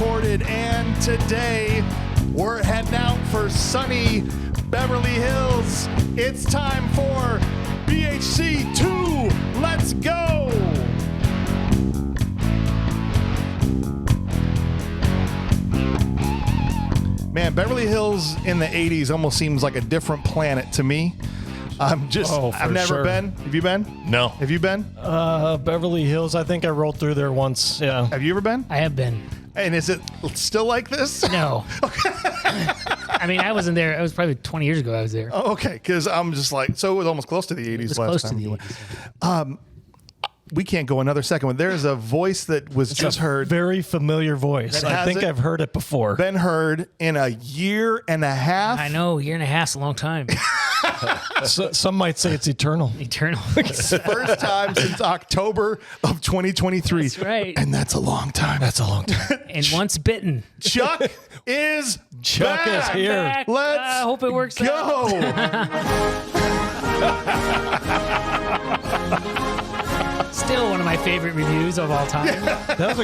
recorded, and today we're heading out for sunny Beverly Hills. It's time for BHC 2. Let's go! Man, Beverly Hills in the 80s almost seems like a different planet to me. I've never been. Have you been? No. Have you been? Beverly Hills, I think I rolled through there once, yeah. Have you ever been? I have been. And is it still like this? No. I mean, I wasn't there. It was probably 20 years ago I was there. Oh, okay, because I'm just like, so it was almost close to the 80s It was last close time to you the went. 80s. We can't go another second. There's a voice that was just heard, Very familiar voice. I think I've heard it before. been heard in a year and a half. I know, a year and a half's a long time. So, some might say it's eternal. Eternal. First time since October of 2023. That's right. And that's a long time. That's a long time. And once bitten. Chuck is Chuck back. is here. Back. Let's I hope it works out. go. Still one of my favorite reviews of all time. That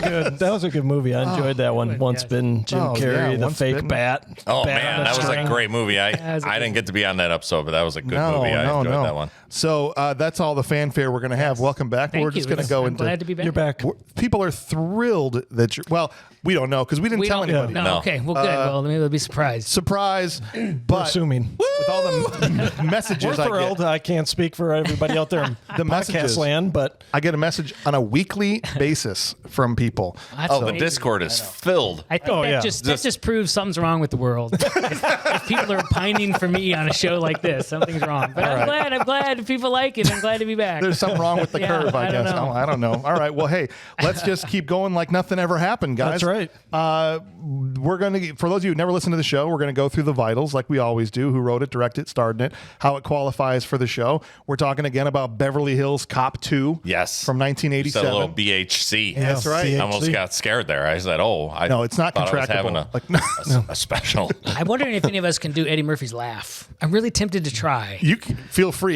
was a good movie. I enjoyed that one. good, Once yes. Bitten, Jim Carrey, the Once fake Bitten. bat. Oh, bat man, on that was a string. great movie. I was a good didn't get to be on that episode, but that was a good movie. I enjoyed that one. So that's all the fanfare we're going to have. Welcome back. Thank We're just you. going to go I'm into. glad to be back. You're back. People are thrilled that you're. Well, we don't know because we didn't We tell don't anybody. know. No. Okay, well, good. Well, maybe they'll be surprised. Surprise! But Assuming. with all the messages We're I thrilled. get, I can't speak for everybody out there in The podcast messages. land, but I get a message on a weekly basis from people. That's Oh, the amazing. Discord is filled. I think Oh, that, yeah. that just proves something's wrong with the world. if people are pining for me on a show like this, something's wrong. But I'm glad if people like it. I'm glad to be back. There's something wrong with the Yeah, curve, I I don't guess. know. Oh, I don't know. All right. Well, hey, let's just keep going like nothing ever happened, guys. That's right. We're going to, for those of you who never listened to the show, we're going to go through the vitals like we always do. Who wrote it, directed it, starred in it, how it qualifies for the show. We're talking again about Beverly Hills Cop 2. Yes. From Just a 1987. little BHC. That's right. I almost got scared there. I said, I No, it's not thought I was contractable. having Like, no. a special. I'm wondering if any of us can do Eddie Murphy's laugh. I'm really tempted to try. You can feel free.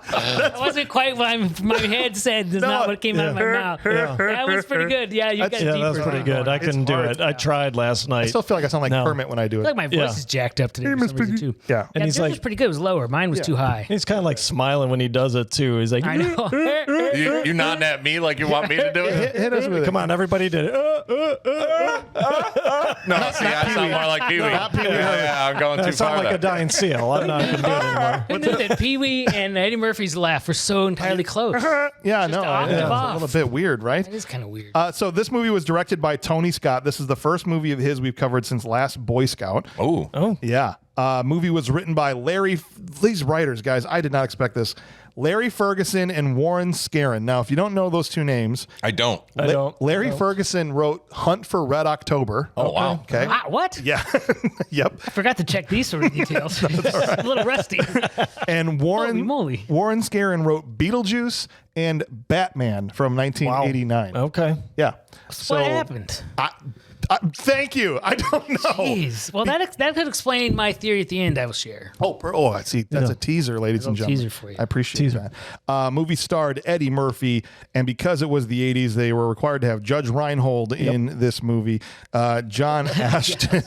That wasn't quite what my head said. That's not what came out of my mouth. That was pretty good. Yeah, you got yeah, deeper. that was pretty good. I couldn't do hard. it. I tried last night. I still feel like I sound like No. Kermit when I do I it. feel like my voice Yeah. is jacked up today for some reason too. Yeah. And he's yours like- was pretty good. It was lower. Mine was too high. He's kind of like smiling when he does it too. He's like, I know. You nodding at me like you want me to do it? Hit us with it. come on, everybody did it. No, see, I sound more like Pee-wee. Yeah, I'm going I too sound far. like a there. dying seal. I'm not going to do it anymore. I knew that Pee Wee and Eddie Murphy's laugh were so entirely close. Yeah, no, off it's the a off. little bit weird, right? That is kind of weird. So this movie was directed by Tony Scott. This is the first movie of his we've covered since Last Boy Scout. Oh. Yeah. Movie was written by these writers, guys, I did not expect this. Larry Ferguson and Warren Scarron. Now, if you don't know those two names, I don't. I don't. Larry Ferguson wrote Hunt for Red October. Oh, wow. Okay. Ah, what? Yeah. Yep. I forgot to check these sort of details. A little rusty. And Holy moly. Warren Scarron wrote Beetlejuice and Batman from 1989. Okay. Yeah. What happened? Thank you. I don't know. Jeez. Well, that could explain my theory at the end I will share. I see. That's a teaser, ladies and gentlemen. teaser for you. I appreciate that. Movie starred Eddie Murphy, and because it was the 80s, they were required to have Judge Reinhold in this movie, John Ashton,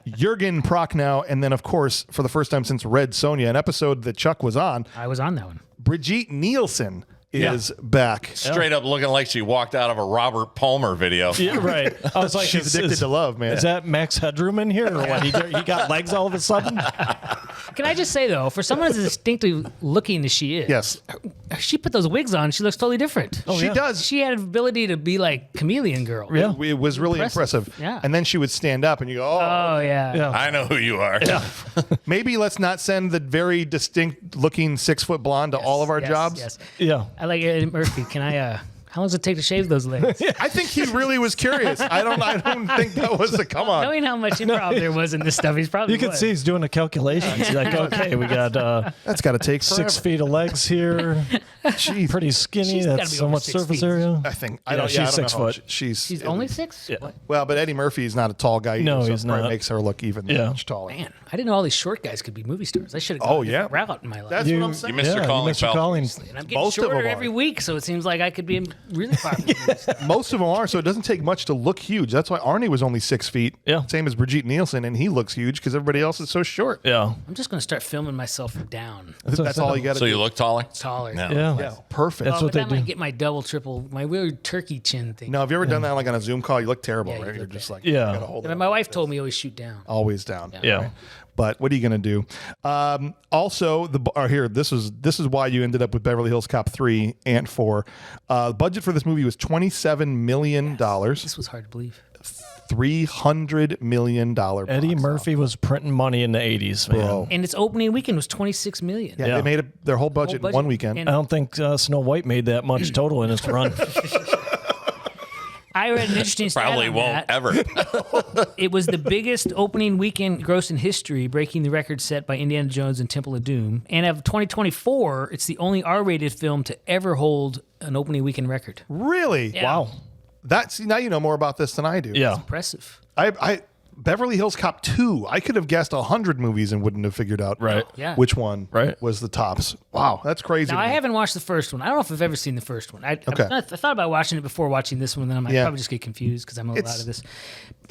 Jürgen Prochnow, and then, of course, for the first time since Red Sonja, an episode that Chuck was on, I was on that one. Brigitte Nielsen is back. Straight up looking like she walked out of a Robert Palmer video. Yeah, right. I was like, She's addicted to love, man. Is that Max Headroom in here or what? He got legs all of a sudden? Can I just say, though, for someone as distinctly looking as she is, Yes. she put those wigs on, she looks totally different. She does. She had an ability to be like chameleon girl. Yeah. It was really impressive. Yeah. And then she would stand up and you go, Oh, yeah. Yeah. I know who you are. maybe let's not send the very distinct looking 6-foot blonde to all of our jobs. Yes. Yeah. I like Eddie Murphy. Can I, how long does it take to shave those legs? I think he really was curious. I don't think that was a come on. Knowing how much improv there was in this stuff, he's probably You can was. see he's doing the calculations. He's like, okay, we got That's got to take forever. 6 feet of legs here. Jeez. Pretty skinny. She's gotta That's be so over much 6 surface feet. area. I think Yeah, I don't. she's I don't 6 know how foot. She's only 6? Yeah. What? Well, but Eddie Murphy's not a tall guy. Either, No, so he's it probably not. makes her look even Yeah. much taller. Man, I didn't know all these short guys could be movie stars. I should have Oh, gone a yeah. different route in my life. That's what I'm saying. You missed your calling, you missed your pal. calling. And I'm getting most of shorter them are. every week, so it seems like I could be really popular movie stars. Most of them are, so it doesn't take much to look huge. That's why Arnie was only 6 feet. Yeah. Same as Brigitte Nielsen, and he looks huge because everybody else is so short. Yeah. I'm just going to start filming myself from down. That's all you got to So do. you look taller? Taller. No. Yeah. Yeah, perfect. That's what But they that might do. get my double, triple, my weird turkey chin thing. Now, have you ever done that like on a Zoom call? You look terrible, Yeah, you right? You're look just bad. like, Yeah. you gotta hold it And my wife told me always shoot down. always down. Yeah. But what are you going to do? Also, this is why you ended up with Beverly Hills Cop 3 and 4. The budget for this movie was $27 million. This was hard to believe. $300 million. Eddie box Murphy was printing money in the 80s, man. Bro. And its opening weekend was $26 million. Yeah, Yeah. they made their whole budget in one weekend. And I don't think Snow White made that much total in its run. I read an interesting stat Probably on won't that. ever. It was the biggest opening weekend gross in history, breaking the record set by Indiana Jones and Temple of Doom. And of 2024, it's the only R-rated film to ever hold an opening weekend record. Really? Yeah. Wow. Now you know more about this than I do. Yeah. Impressive. I Beverly Hills Cop 2. I could have guessed 100 movies and wouldn't have figured out Right. Yeah. which one Right. was the tops. Wow, that's crazy. Now, to I me. haven't watched the first one. I don't know if I've ever seen the first one. I Okay. thought about watching it before watching this one, then I might Yeah. probably just get confused because I'm a little It's- out of this.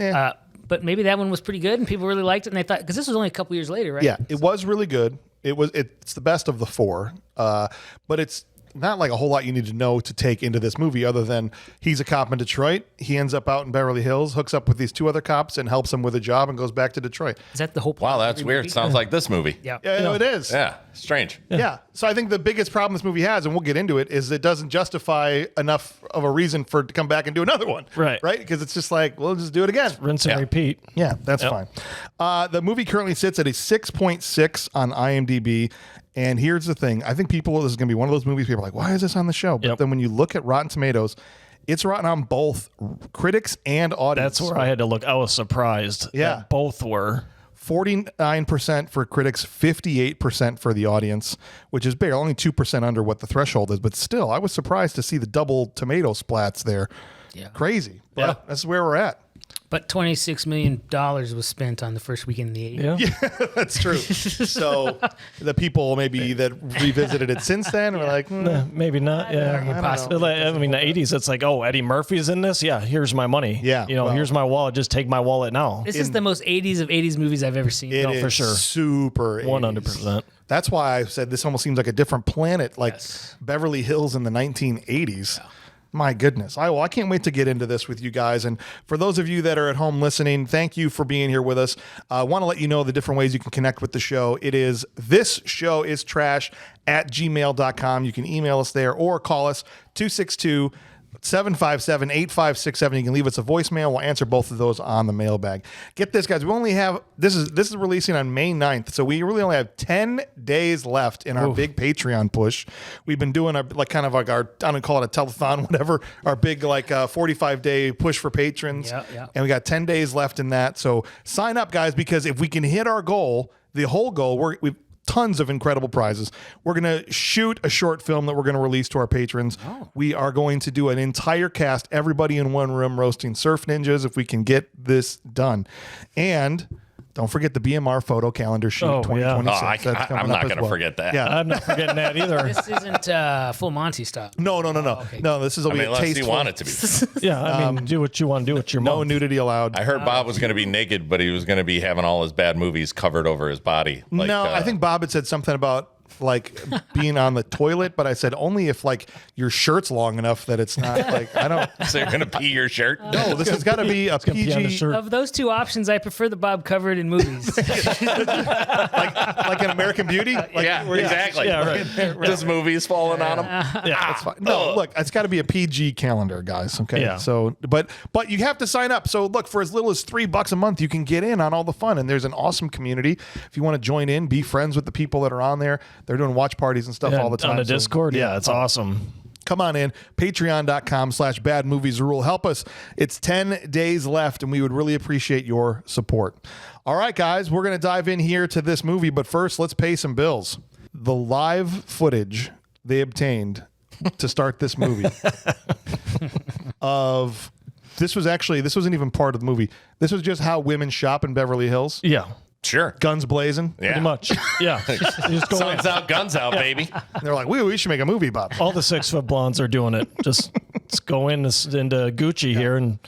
Eh. But maybe that one was pretty good and people really liked it and they thought, because this was only a couple years later, right? Yeah, it was really good. It's the best of the 4, but it's not like a whole lot you need to know to take into this movie other than he's a cop in Detroit. He ends up out in Beverly Hills, hooks up with these 2 other cops and helps them with a job and goes back to Detroit. Is that the whole plot Wow, of that's every weird. movie? Sounds like this movie. Yeah. Yeah, it is. Yeah, strange. Yeah. So I think the biggest problem this movie has, and we'll get into it, is it doesn't justify enough of a reason for it to come back and do another one. Right. Right? Because it's just like, we'll just do it again. Rinse and Yeah. repeat. Yeah, that's fine. The movie currently sits at a 6.6 on IMDb. And here's the thing. I think this is going to be one of those movies people are like, why is this on the show? But Yep. then when you look at Rotten Tomatoes, it's rotten on both critics and audience. That's where I had to look. I was surprised. Yeah. That both were. 49% for critics, 58% for the audience, which is big, only 2% under what the threshold is. But still, I was surprised to see the double tomato splats there. Yeah. Crazy. But Yeah. that's where we're at. But $26 million was spent on the first weekend in the 80s. Yeah. That's true. So the people maybe that revisited it since then were like, Maybe not. Yeah. Possibly. I mean, the 80s, it's like, oh, Eddie Murphy's in this? Yeah, here's my money. Yeah, You know, well- here's my wallet. Just take my wallet now. This is the most 80s of 80s movies I've ever seen. it No, is for sure. super 100%. That's why I said this almost seems like a different planet, like Yes. Beverly Hills in the 1980s. My goodness. I can't wait to get into this with you guys. And for those of you that are at home listening, thank you for being here with us. I want to let you know the different ways you can connect with the show. It is thisshowis trash@gmail.com. You can email us there or call us 262-757-8567. You can leave us a voicemail. We'll answer both of those on the mailbag. Get this, guys. We only have this is releasing on May 9th, so we really only have 10 days left in our big Patreon push. We've been doing our I don't call it a telethon, whatever. Our big 45-day push for patrons. Yeah. And we got 10 days left in that. So sign up, guys, because if we can hit our goal, the whole goal, we've tons of incredible prizes. We're going to shoot a short film that we're going to release to our patrons. We are going to do an entire cast, everybody in one room roasting surf ninjas if we can get this done. And don't forget the BMR photo calendar shoot Oh, yeah. 2026. That's coming I'm up not as going to well. forget that. Yeah. I'm not forgetting that either. This isn't Full Monty stuff. No. okay. No, this is a Unless you tasteful. want it to be. Yeah, I mean, do what you want to do with your No month. nudity allowed. I heard Bob was going to be naked, but he was going to be having all his bad movies covered over his body. No, I think Bob had said something about being on the toilet, but I said only if your shirt's long enough that it's not I don't. So you're going to pee your shirt? No, this has got to be a gonna pee on the PG, shirt. Of those two options, I prefer the Bob covered in movies. like an American Beauty. Yeah, exactly. Yeah, right. Just movies falling on him. That's fine. No, look, it's got to be a PG calendar, guys. Okay. Yeah. So, but you have to sign up. So, look, for as little as $3 a month, you can get in on all the fun. And there's an awesome community. If you want to join in, be friends with the people that are on there. They're doing watch parties and stuff Yeah, all the time. on the So, Discord. Yeah, it's awesome. come on in. Patreon.com/badmoviesrule. Help us. It's 10 days left, and we would really appreciate your support. All right, guys, we're going to dive in here to this movie. But first, let's pay some bills. The live footage they obtained to start this movie this wasn't even part of the movie. This was just how women shop in Beverly Hills. Yeah, Sure. Guns blazing. Yeah. pretty much. Yeah. You just go in. Sun's out, guns out, baby. They're like, we should make a movie about it. All the 6 foot blondes are doing it. Just let's go into Gucci here and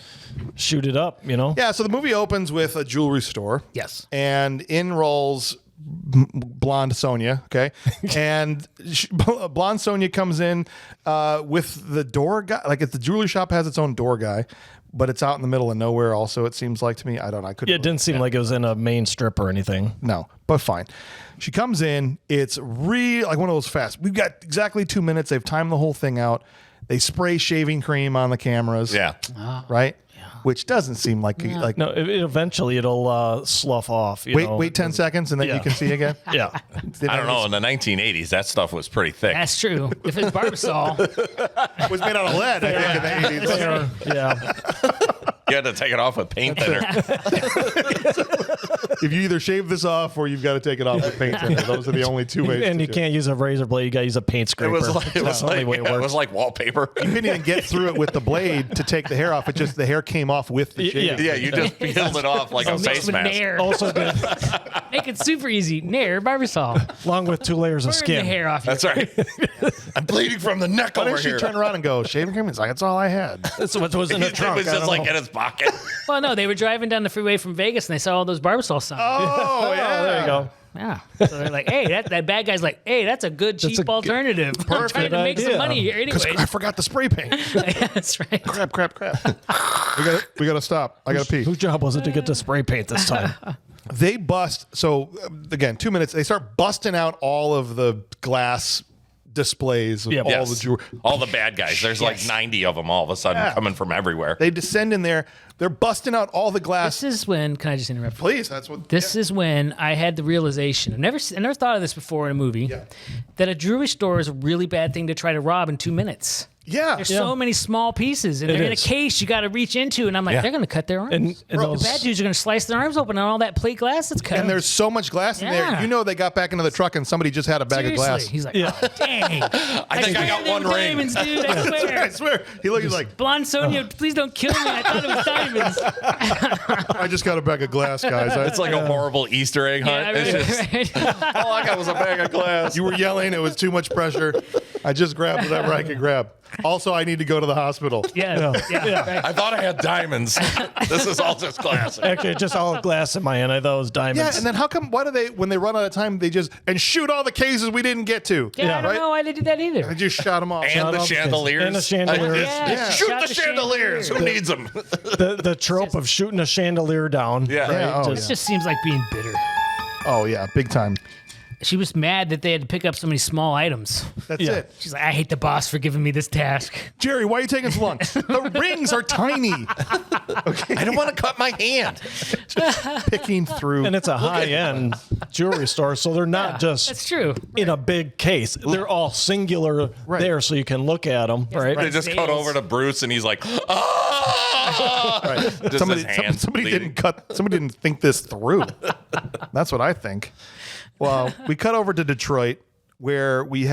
shoot it up, you know? Yeah, so the movie opens with a jewelry store. Yes. And in rolls blonde Sonia, okay? And blonde Sonia comes in with the door guy. Like, if the jewelry shop has its own door guy, but it's out in the middle of nowhere also, it seems like to me. I don't know. I couldn't. Yeah, it didn't seem like it was in a main strip or anything. No, but fine. She comes in. It's like one of those fast. We've got exactly 2 minutes. They've timed the whole thing out. They spray shaving cream on the cameras. Yeah. Right? Yeah. Which doesn't seem like... No, eventually it'll slough off. Wait 10 seconds and then you can see again? Yeah. I don't know. In the 1980s, that stuff was pretty thick. That's true. If it's Barbasol, It was made out of lead, I think, in the 80s. Yeah. You had to take it off with paint thinner. If you either shave this off or you've got to take it off with paint thinner. Those are the only two ways. And to you do can't use a razor blade. You got to use a paint It scraper. was like That's the only way it works. wallpaper. You couldn't even get through it with the blade to take the hair off. It just, the hair came off with the shaving. Yeah, you just peeled it off like a mixed face with mask. Nair. Also good, Make it super easy. Nair, Barbasol. along with 2 layers of Burn skin. the hair off. That's right. I'm bleeding from the neck Why over didn't she here. turn around and go, shaving cream? It's like, that's all I had. That's what was in the It trunk. was I just don't like know. in his pocket. Well, no, they were driving down the freeway from Vegas and they saw all those Barbasol signs. Oh, yeah. There you go. Yeah. So they're like, hey, that bad guy's like, hey, that's a good cheap a good- alternative. I'm trying to make some idea. money here anyways. I forgot the spray paint. That's right. crap. We gotta stop. I gotta pee. Whose job was it to get the spray paint this time? They bust. So again, 2 minutes. They start busting out all of the glass displays of Yeah. all Yes. the jewelry. All the bad guys. There's like 90 of them all of a sudden coming from everywhere. They descend in there. They're busting out all the glass. This is when, can I just interrupt? Please, that's what. This is when I had the realization. I never thought of this before in a movie. Yeah. That a jewelry store is a really bad thing to try to rob in 2 minutes. Yeah. There's so many small pieces, and It they're in a is. case you got to reach into, and I'm like, Yeah. they're going to cut their arms. And The those- bad dudes are going to slice their arms open on all that plate glass that's cut. And there's so much glass in there. Yeah. You know they got back into the truck and somebody just had a bag Seriously. of glass. He's like, oh, dang. I think I got one ring. Diamonds, dude. I swear. I swear. He looks like, Blonde Sonia, please don't kill me. I thought it was diamonds. I just got a bag of glass, guys. It's like a horrible Easter egg hunt. Yeah, It's just, all I got was a bag of glass. You were yelling. It was too much pressure. I just grabbed whatever I could grab. Also, I need to go to the hospital. yeah. Right. I thought I had diamonds. This is all just glass. Actually, just all glass in my hand. I thought it was diamonds. Yeah, and then how come? Why do they, when they run out of time, they just and shoot all the cases we didn't get to? Yeah, I don't right. know why they did that I either. just shot them off. And the off the case. chandeliers. And the chandeliers. Yeah, Shoot shot the the chandeliers. Who needs them? the trope of shooting a chandelier down. Yeah. Right? Yeah, oh, This just seems like being bitter. Oh yeah, big time. She was mad that they had to pick up so many small items. That's Yeah. it. She's like, I hate the boss for giving me this task. Jerry, why are you taking so long? The rings are tiny. I don't want to cut my hand. Picking through. And it's a high-end jewelry store, so they're not That's just true. in a big case. They're all singular there, so you can look at them, right? They just cut over to Bruce, and he's like, "Ah!" Just somebody, his hands somebody bleeding. didn't cut. Somebody didn't think this through. That's what I think. Well, we cut over to Detroit, where we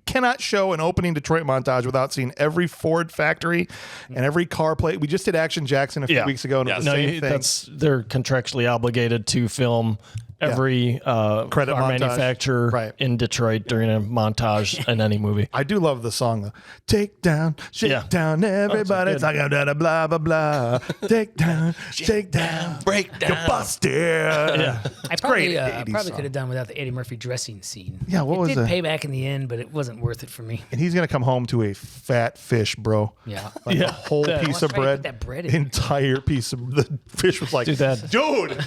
cannot show an opening Detroit montage without seeing every Ford factory and every car plate. We just did Action Jackson a few weeks ago, and it was the same thing. They're contractually obligated to film every Credit car montage. manufacturer Right. in Detroit during a montage in any movie. I do love the song though. Take down, shake Yeah. down, everybody. good. Talking about blah blah blah. Take down, shake down, break down. You're busted. Yeah. I probably, great 80s probably song. could have done without the Eddie Murphy dressing scene. Yeah, what it was did that? pay back in the end, but it wasn't worth it for me. And he's gonna come home to a fat fish, bro. Yeah. Like Yeah. a whole That- piece of Why don't you bread. put that bread in? Entire piece of the fish was like, Dude, that- dude.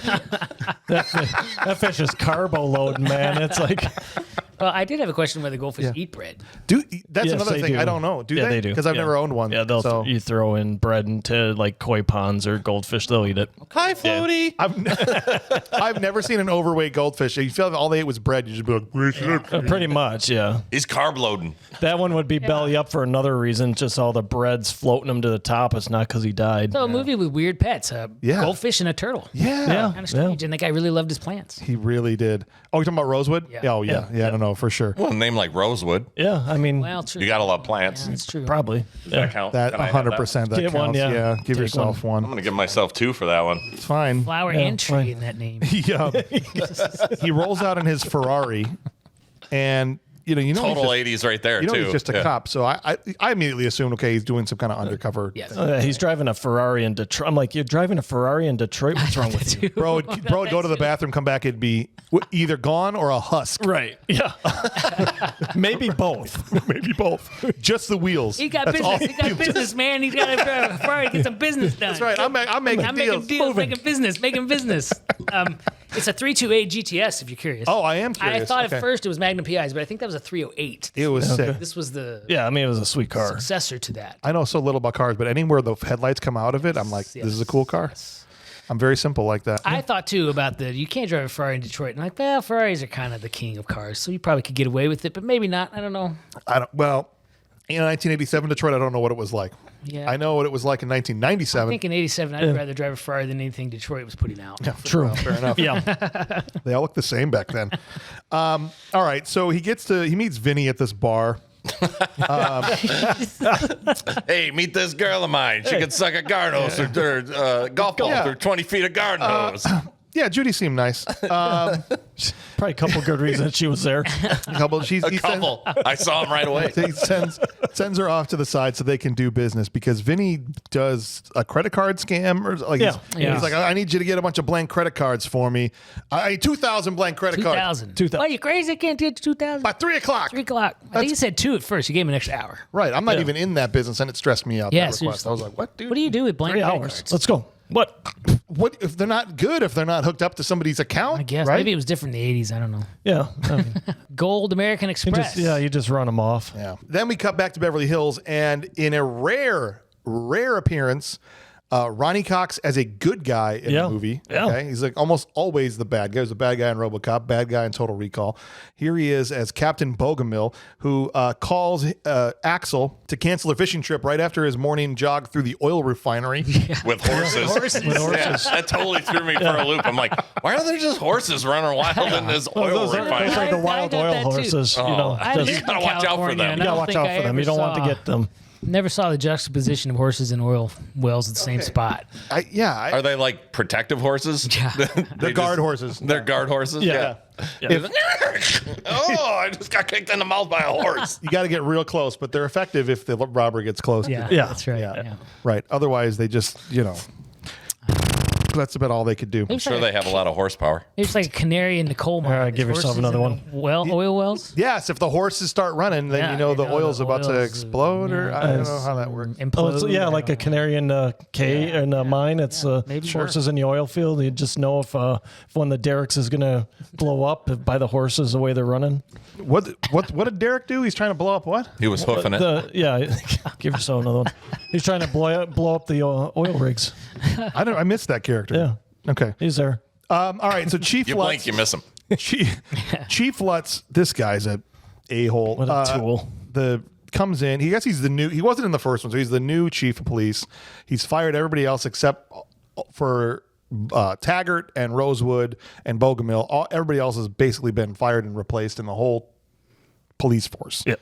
That fish is carbo load, man. It's like, Well, I did have a question whether goldfish eat bread. That's yes, another they thing. do. I don't know. Do yeah, they? they do. Because I've Yeah. never owned one. Yeah, you throw in bread into like koi ponds or goldfish, they'll eat it. Hi, Floaty. I've never seen an overweight goldfish. You feel like all they ate was bread. You just be like, Pretty much, yeah. He's carb loading. That one would be belly up for another reason. Just all the bread's floating him to the top. It's not because he died. So a movie with weird pets, Yeah. goldfish and a turtle. yeah. Kind of strange. And the guy really loved his plants. He really did. Oh, you're talking about Rosewood? Yeah. Oh, yeah. Yeah, I don't know for sure. Well, a name like Rosewood. Yeah, I mean, Well, true. You gotta love plants. That's true. probably. Does that count? That Can I have 100% that Get counts. one, yeah. Give Take yourself I'm one. gonna give myself 2 for that one. It's fine. Flower Yeah, and tree fine. in that name. Yeah. He rolls out in his Ferrari and Total he's 80s right there, you know too. he's just a cop. So I immediately assumed, okay, he's doing some kind of undercover. Yes. He's driving a Ferrari in Detroit. I'm like, you're driving a Ferrari in Detroit? What's wrong with you? Bro, go to the bathroom, come back, it'd be either gone or a husk. Right. Yeah. Maybe both. Maybe both. Just the wheels. He got That's all business. He got business, man. He's got to Ferrari get some business done. That's right. I'm making deals. making business. It's a 328 GTS, if you're curious. Oh, I am curious. I thought Okay. at first it was Magnum PIs, but I think that was a 308. It was sick. This was the Yeah, I mean, it was a sweet car. successor to that. I know so little about cars, but anywhere the headlights come out of it, I'm like, this is a cool car. I'm very simple like that. I thought too about you can't drive a Ferrari in Detroit. And I'm like, well, Ferraris are kind of the king of cars, so you probably could get away with it, but maybe not. I don't know. Well, in 1987 Detroit, I don't know what it was like. Yeah. I know what it was like in I 1997. think in 87, I'd rather drive a Ferrari than anything Detroit was putting out. True. Fair enough. Yeah. They all look the same back then. All right, so he meets Vinny at this bar. Hey, meet this girl of mine. She can suck a garden hose or golf ball through 20 feet of garden hose. Yeah, Judy seemed nice. Probably a couple good reasons she was there. A couple. I saw him right away. He sends her off to the side so they can do business because Vinny does a credit card scam or like he's like, I need you to get a bunch of blank credit cards for me. I need 2,000 blank credit cards 2,000. 2,000. Why, you crazy? I can't get 2,000. by 3 o'clock. 3 o'clock. I think you said 2 at first. You gave him an extra hour. Right, I'm not even in that business, and it stressed me out. Yeah, that request. seriously. I was like, what, dude? What do you do with blank 3 credit hours. cards? Let's go. What if they're not good? If they're not hooked up to somebody's account? I guess. right? Maybe it was different in the 80s. I don't know. Yeah. Gold American Express. You just run them off. Yeah. Then we cut back to Beverly Hills, and in a rare appearance, Ronnie Cox as a good guy in the movie. Yeah. Okay, he's like almost always the bad guy. He was a bad guy in RoboCop, bad guy in Total Recall. Here he is as Captain Bogomil, who calls Axel to cancel a fishing trip right after his morning jog through the oil refinery. With horses. Yeah, that totally threw me for a loop. I'm like, why are there just horses running wild in this oil refinery? Those are the wild I got oil that too. horses. I Just, lived gotta in watch out for California, them. and you I gotta don't watch think out I for them. ever You don't want to saw- get them. Never saw the juxtaposition of horses and oil wells at the same spot. Are they like protective horses? Yeah. They're guard horses. They're guard horses? Yeah. Oh, I just got kicked in the mouth by a horse. You got to get real close, but they're effective if the robber gets close. Yeah, Yeah. that's right. Yeah. Yeah. Right. Otherwise, they just, that's about all they could do. I'm sure they have a lot of horsepower. It's like a canary in the coal mine. All right, There's give yourself horses another in one. the oil wells. Yes, if the horses start running, then Yeah, you know you the know oil's the about to oil's, explode, or I don't know how that works. Oh, it's, Implode. like a canary in a in a mine. It's maybe. horses in the oil field. You just know if one of the derricks is going to blow up by the horses the way they're running. What did Derek do? He's trying to blow up what? He was hoofing it. Give yourself another one. He's trying to blow up the oil rigs. I missed that character. Yeah, Okay. he's there. All right. So Chief You Lutz, blink, you miss him. Chief Lutz. This guy's a hole. What a tool. Comes in. He the new. He wasn't in the first one, so he's the new chief of police. He's fired everybody else except for Taggart and Rosewood and Bogomil. Everybody else has basically been fired and replaced in the whole police force. Yep.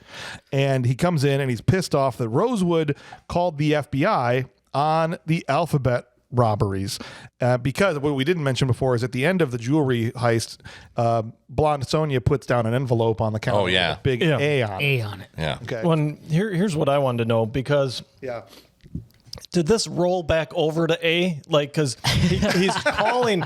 And he comes in and he's pissed off that Rosewood called the FBI on the Alphabet robberies because what we didn't mention before is at the end of the jewelry heist, Blonde Sonia puts down an envelope on the counter. Oh, yeah. with a big Yeah. A on it. A on it. Yeah. Okay. Here's what I wanted to know, because Yeah. did this roll back over to A? Like, because he's calling.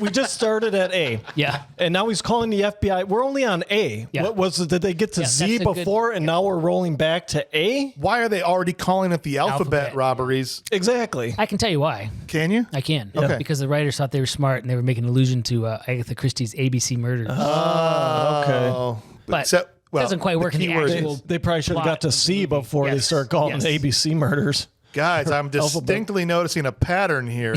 We just started at A. Yeah. And now he's calling the FBI. We're only on A. Yeah. What was it? Did they get to Yeah, Z that's a good- before, and now we're rolling back to A? Why are they already calling it the alphabet Alphabet. robberies? Exactly. I can tell you why. Can you? I can. Okay. Because the writers thought they were smart and they were making an allusion to Agatha Christie's ABC Murders. Okay. Oh. But Except, well, doesn't quite work in the keyword actual- is- They probably should have plot got to of the C movie. before they Yes. start calling Yes. it ABC murders. Guys, I'm distinctly noticing a pattern here.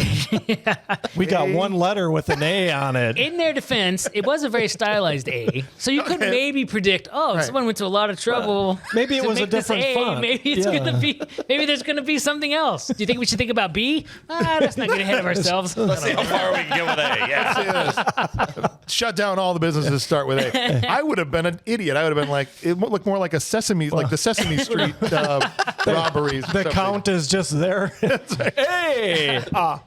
We got one letter with an A on it. In their defense, it was a very stylized A, so you could maybe predict, someone went to a lot of trouble. Maybe it to was a make this different A. font. Maybe it's Yeah. gonna be. Maybe there's gonna be something else. Do you think we should think about B? Let's not get ahead of ourselves. Let's see how far we can get with A. Yeah. Shut down all the businesses start with A. I would have been an idiot. I would have been like, it would look more like a Sesame, like the Sesame Street robberies. The count is just there. Hey! I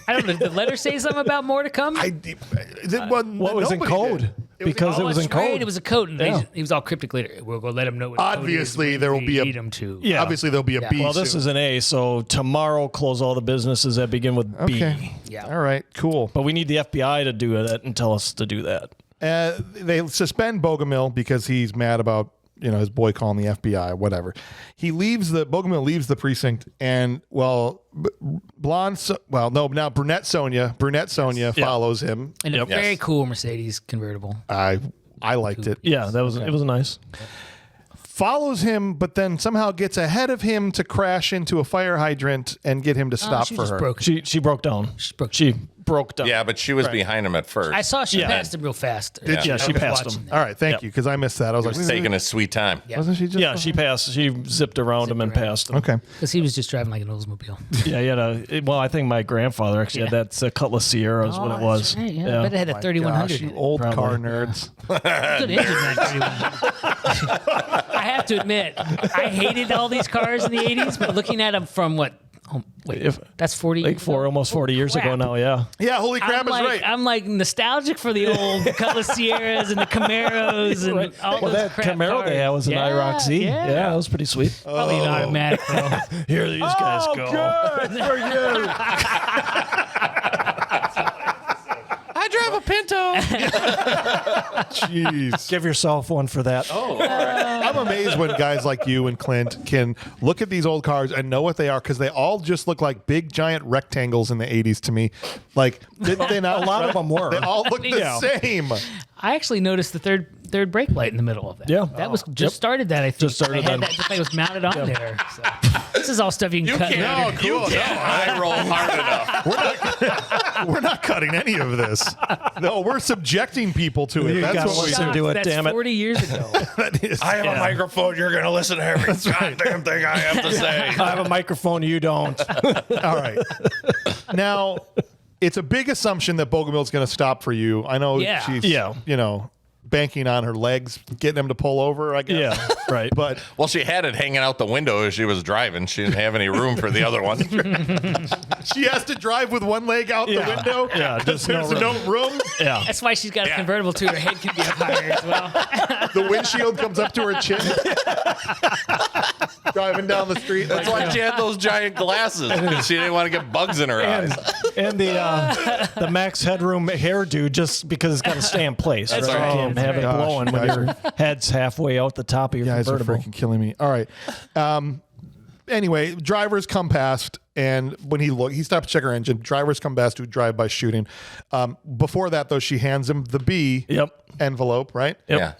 don't know. Did the letter say something about more to come? What What was in code? because it was in that's right. code. It was a code, and Yeah. he was all cryptic later. We're gonna let him know. What Obviously, code there will we be a- need him to. Yeah. Obviously, there'll be a B. Well, this soon. is an A, so tomorrow close all the businesses that begin with B. Okay. Yeah. All right. Cool. But we need the FBI to do that and tell us to do that. They suspend Bogomil because he's mad about his boy calling the FBI, whatever. Bogomil leaves the precinct, and brunette Sonia follows him. And a Yep. very cool Mercedes convertible. I liked it. Yeah, it was nice. Follows him, but then somehow gets ahead of him to crash into a fire hydrant and get him to stop she for just her. broke. She broke down. She broke down. Yeah, but she was behind him at first. I saw she Yeah. passed him real fast. Yeah, she I was passed watching him. that. All right, thank Yep. you, because I missed that. I was He was taking his sweet time. Yeah. wasn't she just? Yeah, she passed. She zipped around him and passed him. Okay. Because he was just driving like an Oldsmobile. Yeah, he had I think my grandfather actually had that Cutlass Sierra is what it was. Right, yeah. I bet it had a 3100. Gosh, in you it. old Probably. car nerds. Good engine, that 3100. I have to admit, I hated all these cars in the 80s, but looking at them from what? Oh, wait, that's 40 Like almost 40 years ago crap. now, yeah. Yeah, holy crap I'm is like, right. I'm like nostalgic for the old Cutlass Sierras and the Camaros and all Well, those that crap Camaro cars. they had was an Yeah, IROC Z. Yeah, Yeah, that was pretty sweet. Probably an automatic though. Here these guys go. Good for you. I drive a Pinto. Jeez. Give yourself one for that. I'm amazed when guys like you and Clint can look at these old cars and know what they are, because they all just look like big giant rectangles in the 80s to me. Like, didn't they not? A lot of them were. They all look the Yeah. same. I actually noticed the third brake light in the middle of that. Yeah. That was just Yep. started that, I think. Just started they had then. that just like it was mounted on there. So. This is all stuff you can cut later. I roll hard enough. We're not cutting any of this. No, we're subjecting people to it. You That's got what we listen to it, That's damn it. 40 years ago. that is. I have a microphone. You're going to listen to every goddamn thing I have to say. I have a microphone, you don't. All right. Now, it's a big assumption that Bogomil's going to stop for you. I know Yeah. she's, Yeah. banking on her legs, getting him to pull over, I guess. Yeah, right. But Well, she had it hanging out the window as she was driving. She didn't have any room for the other one. she has to drive with one leg out Yeah. the window. Yeah, just There's no no room. Yeah. That's why she's got a convertible too. Her head can be up higher as well. The windshield comes up to her chin. Driving down the street. That's why she had those giant glasses, because she didn't want to get bugs in her eyes. And the max headroom hairdo, just because it's got to stay in place. That's right? right. You can't have it Gosh, blowing when guys your head's halfway out the top of your guys are convertible. freaking killing me. All right. Anyway, drivers come past, and when he stops to check her engine. Drivers come past to drive by shooting. Before that, though, she hands him the B Yep. envelope, right? Yep. Yeah.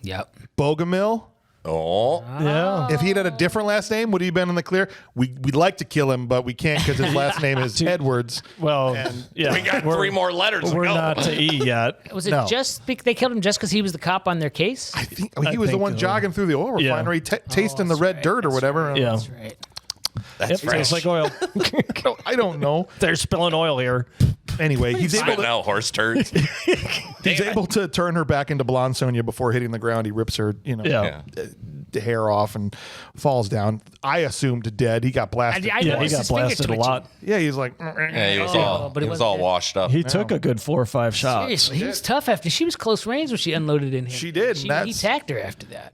Yep. Bogomil. Oh. Yeah. If he'd had a different last name, would he have been in the clear? We'd like to kill him, but we can't because his last name is Edwards. Well, yeah. We got we're- 3 more letters to We're go. not to E yet. Was it No. just they killed him just because he was the cop on their case? I think he was the think one so. jogging through the oil Yeah. refinery, tasting the that's red right, dirt or that's whatever. Yeah. That's right. That's Yep, fresh. tastes like oil. I don't know. They're spilling oil here. Anyway, he's able Spitting to, out horse turds. he's able to turn her back into blonde Sonia before hitting the ground. He rips her, Yeah. the hair off and falls down. I assumed dead. He got blasted. I Yeah, noticed he got his finger blasted a twitching. lot. Yeah, he's like, Yeah, he was Oh, all, but it he was wasn't all dead. washed up. He took a good 4 or 5 shots. Seriously, he was tough after. She was close range when she unloaded in him. She did, and He that's- tacked her after that.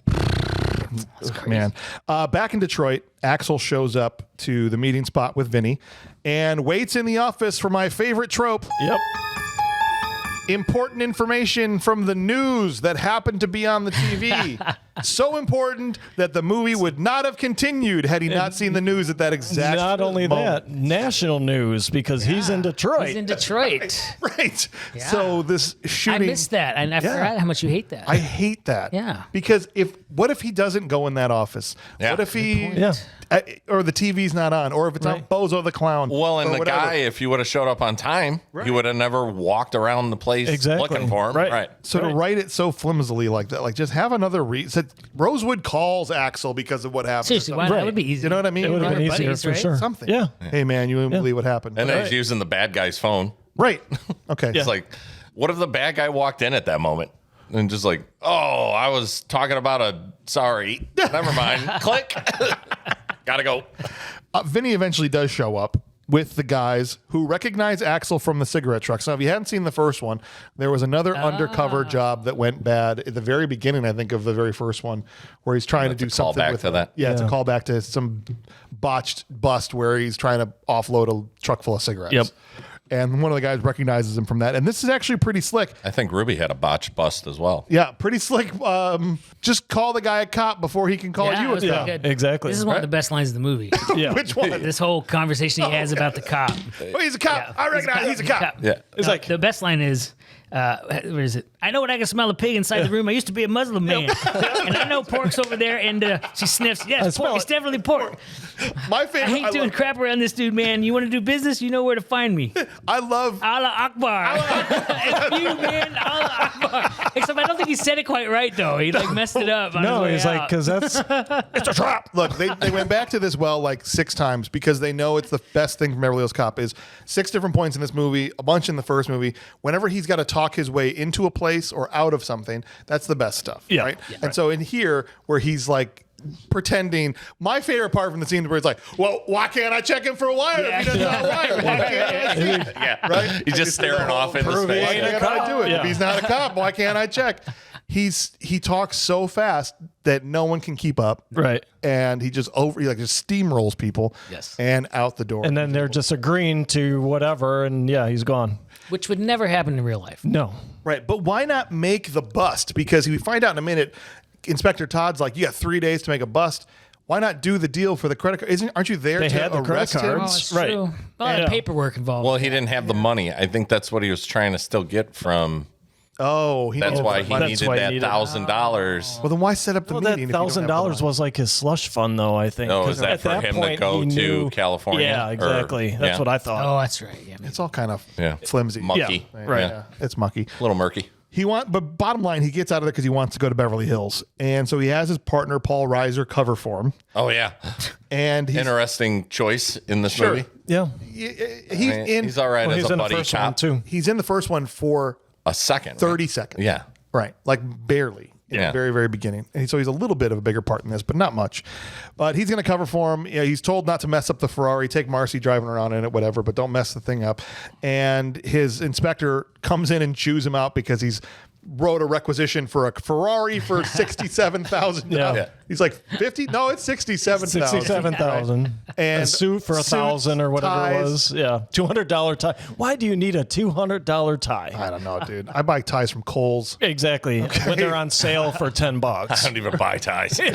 That's crazy. man. Back in Detroit, Axel shows up to the meeting spot with Vinny and waits in the office for my favorite trope. Yep. Important information from the news that happened to be on the TV. So important that the movie would not have continued had he not seen the news at that exact Not only moment. that, national news because he's in Detroit. He's in Detroit. Right. Yeah. So this I shooting. missed that, and I forgot how much you hate that. I hate that. Yeah. Because what if he doesn't go in that office? Yeah. What if he Yeah. or the TV's not on, or if it's on Right. Bozo the Clown? Well, and or the whatever. guy, if he would have showed up on time, he would have never walked around the place Exactly. looking for him. Right. So to write it so flimsily like that, like just have another reason. Rosewood calls Axel because of what happened. Seriously, why Right. not? That would be easy. You know what I mean? It would have been They're easier buddies, for right? sure. Something. Yeah. Hey man, you wouldn't believe what happened. And then he's using the bad guy's phone. Right. Okay. It's like, what if the bad guy walked in at that moment? And just like, oh, I was talking about sorry. Never mind. Click. Gotta go. Vinny eventually does show up, with the guys who recognize Axel from the cigarette truck. So if you hadn't seen the first one, there was another undercover job that went bad at the very beginning, I think, of the very first one, where he's trying to do something callback with to that. Yeah, it's a callback to some botched bust where he's trying to offload a truck full of cigarettes. Yep. And one of the guys recognizes him from that. And this is actually pretty slick. I think Ruby had a botched bust as well. Yeah, pretty slick. Just call the guy a cop before he can call Yeah, you a that's cop. good. exactly. This is one of the best lines of the movie. Yeah. Which one? This whole conversation he has about the cop. Oh, he's a cop. I recognize he's a cop. Yeah. It's like The best line is, where is it? I know when I can smell a pig inside the room. I used to be a Muslim man. And I know pork's over there. And she sniffs. Yes, smell pork. It's it. definitely pork. My I favorite. hate doing crap around this dude, man. You want to do business? You know where to find me. I love. Allah Akbar. It's you, man. Allah Akbar. Except I don't think he said it quite right, though. He like messed it up. on no, his he's way like, out. because that's It's a trap. Look, they went back to this well like 6 times because they know it's the best thing from Beverly Hills Cop is 6 different points in this movie, a bunch in the first movie. Whenever he's got to talk his way into a place or out of something, that's the best stuff. Yeah. Right. And so in here, where he's like pretending, my favorite part from the scene where it's like, well, why can't I check him for a wire if he doesn't have a wire? Why can't I see it? Yeah. Right? He's just staring off into Why space. can't I do it? Yeah. If he's not a cop, why can't I check? He talks so fast that no one can keep up. right. And he just just steamrolls people. Yes. And out the door. And then they're just agreeing to whatever, and yeah, he's gone. Which would never happen in real life. No. Right. But why not make the bust? Because we find out in a minute, Inspector Todd's like, you got 3 days to make a bust. Why not do the deal for the credit card? Aren't you there They to had the credit arrest him? cards. Oh, it's Right. true. A lot Yeah. of paperwork involved. Well, he didn't have the money. I think that's what he was trying to still get from. Oh, That's why he That's needed why he that needed- $1,000. Well, then why set up the Well, meeting? that if you don't have the $1,000 money? was like his slush fund, though. I think. No, 'Cause is that at for him to point, go he to knew- California? Yeah, Or- exactly. That's yeah. what I thought. oh, that's right. Yeah, It's all kind of Yeah. flimsy. Mucky. Right. Yeah. It's mucky. A little murky. But bottom line, he gets out of there because he wants to go to Beverly Hills, and so he has his partner Paul Reiser cover for him, Oh, yeah. and he's Interesting choice in this Sure. movie. Yeah. He's all right Well, as he's a in the buddy first one cop. too. He's in the first one for A second. 30 seconds. Yeah. Right. Like barely. In Yeah. the very, very beginning. And so he's a little bit of a bigger part in this, but not much. But he's going to cover for him. Yeah, he's told not to mess up the Ferrari. Take Marcy driving around in it, whatever, but don't mess the thing up. And his inspector comes in and chews him out because he's wrote a requisition for a Ferrari for $67,000. Yeah. He's like 50? No, it's 67,000. 67,000. And a suit for suits, 1,000 or whatever ties. it was. Yeah. $200 tie. Why do you need a $200 tie? I don't know, dude. I buy ties from Kohl's. Exactly. When they're on sale for $10. I don't even buy ties. Do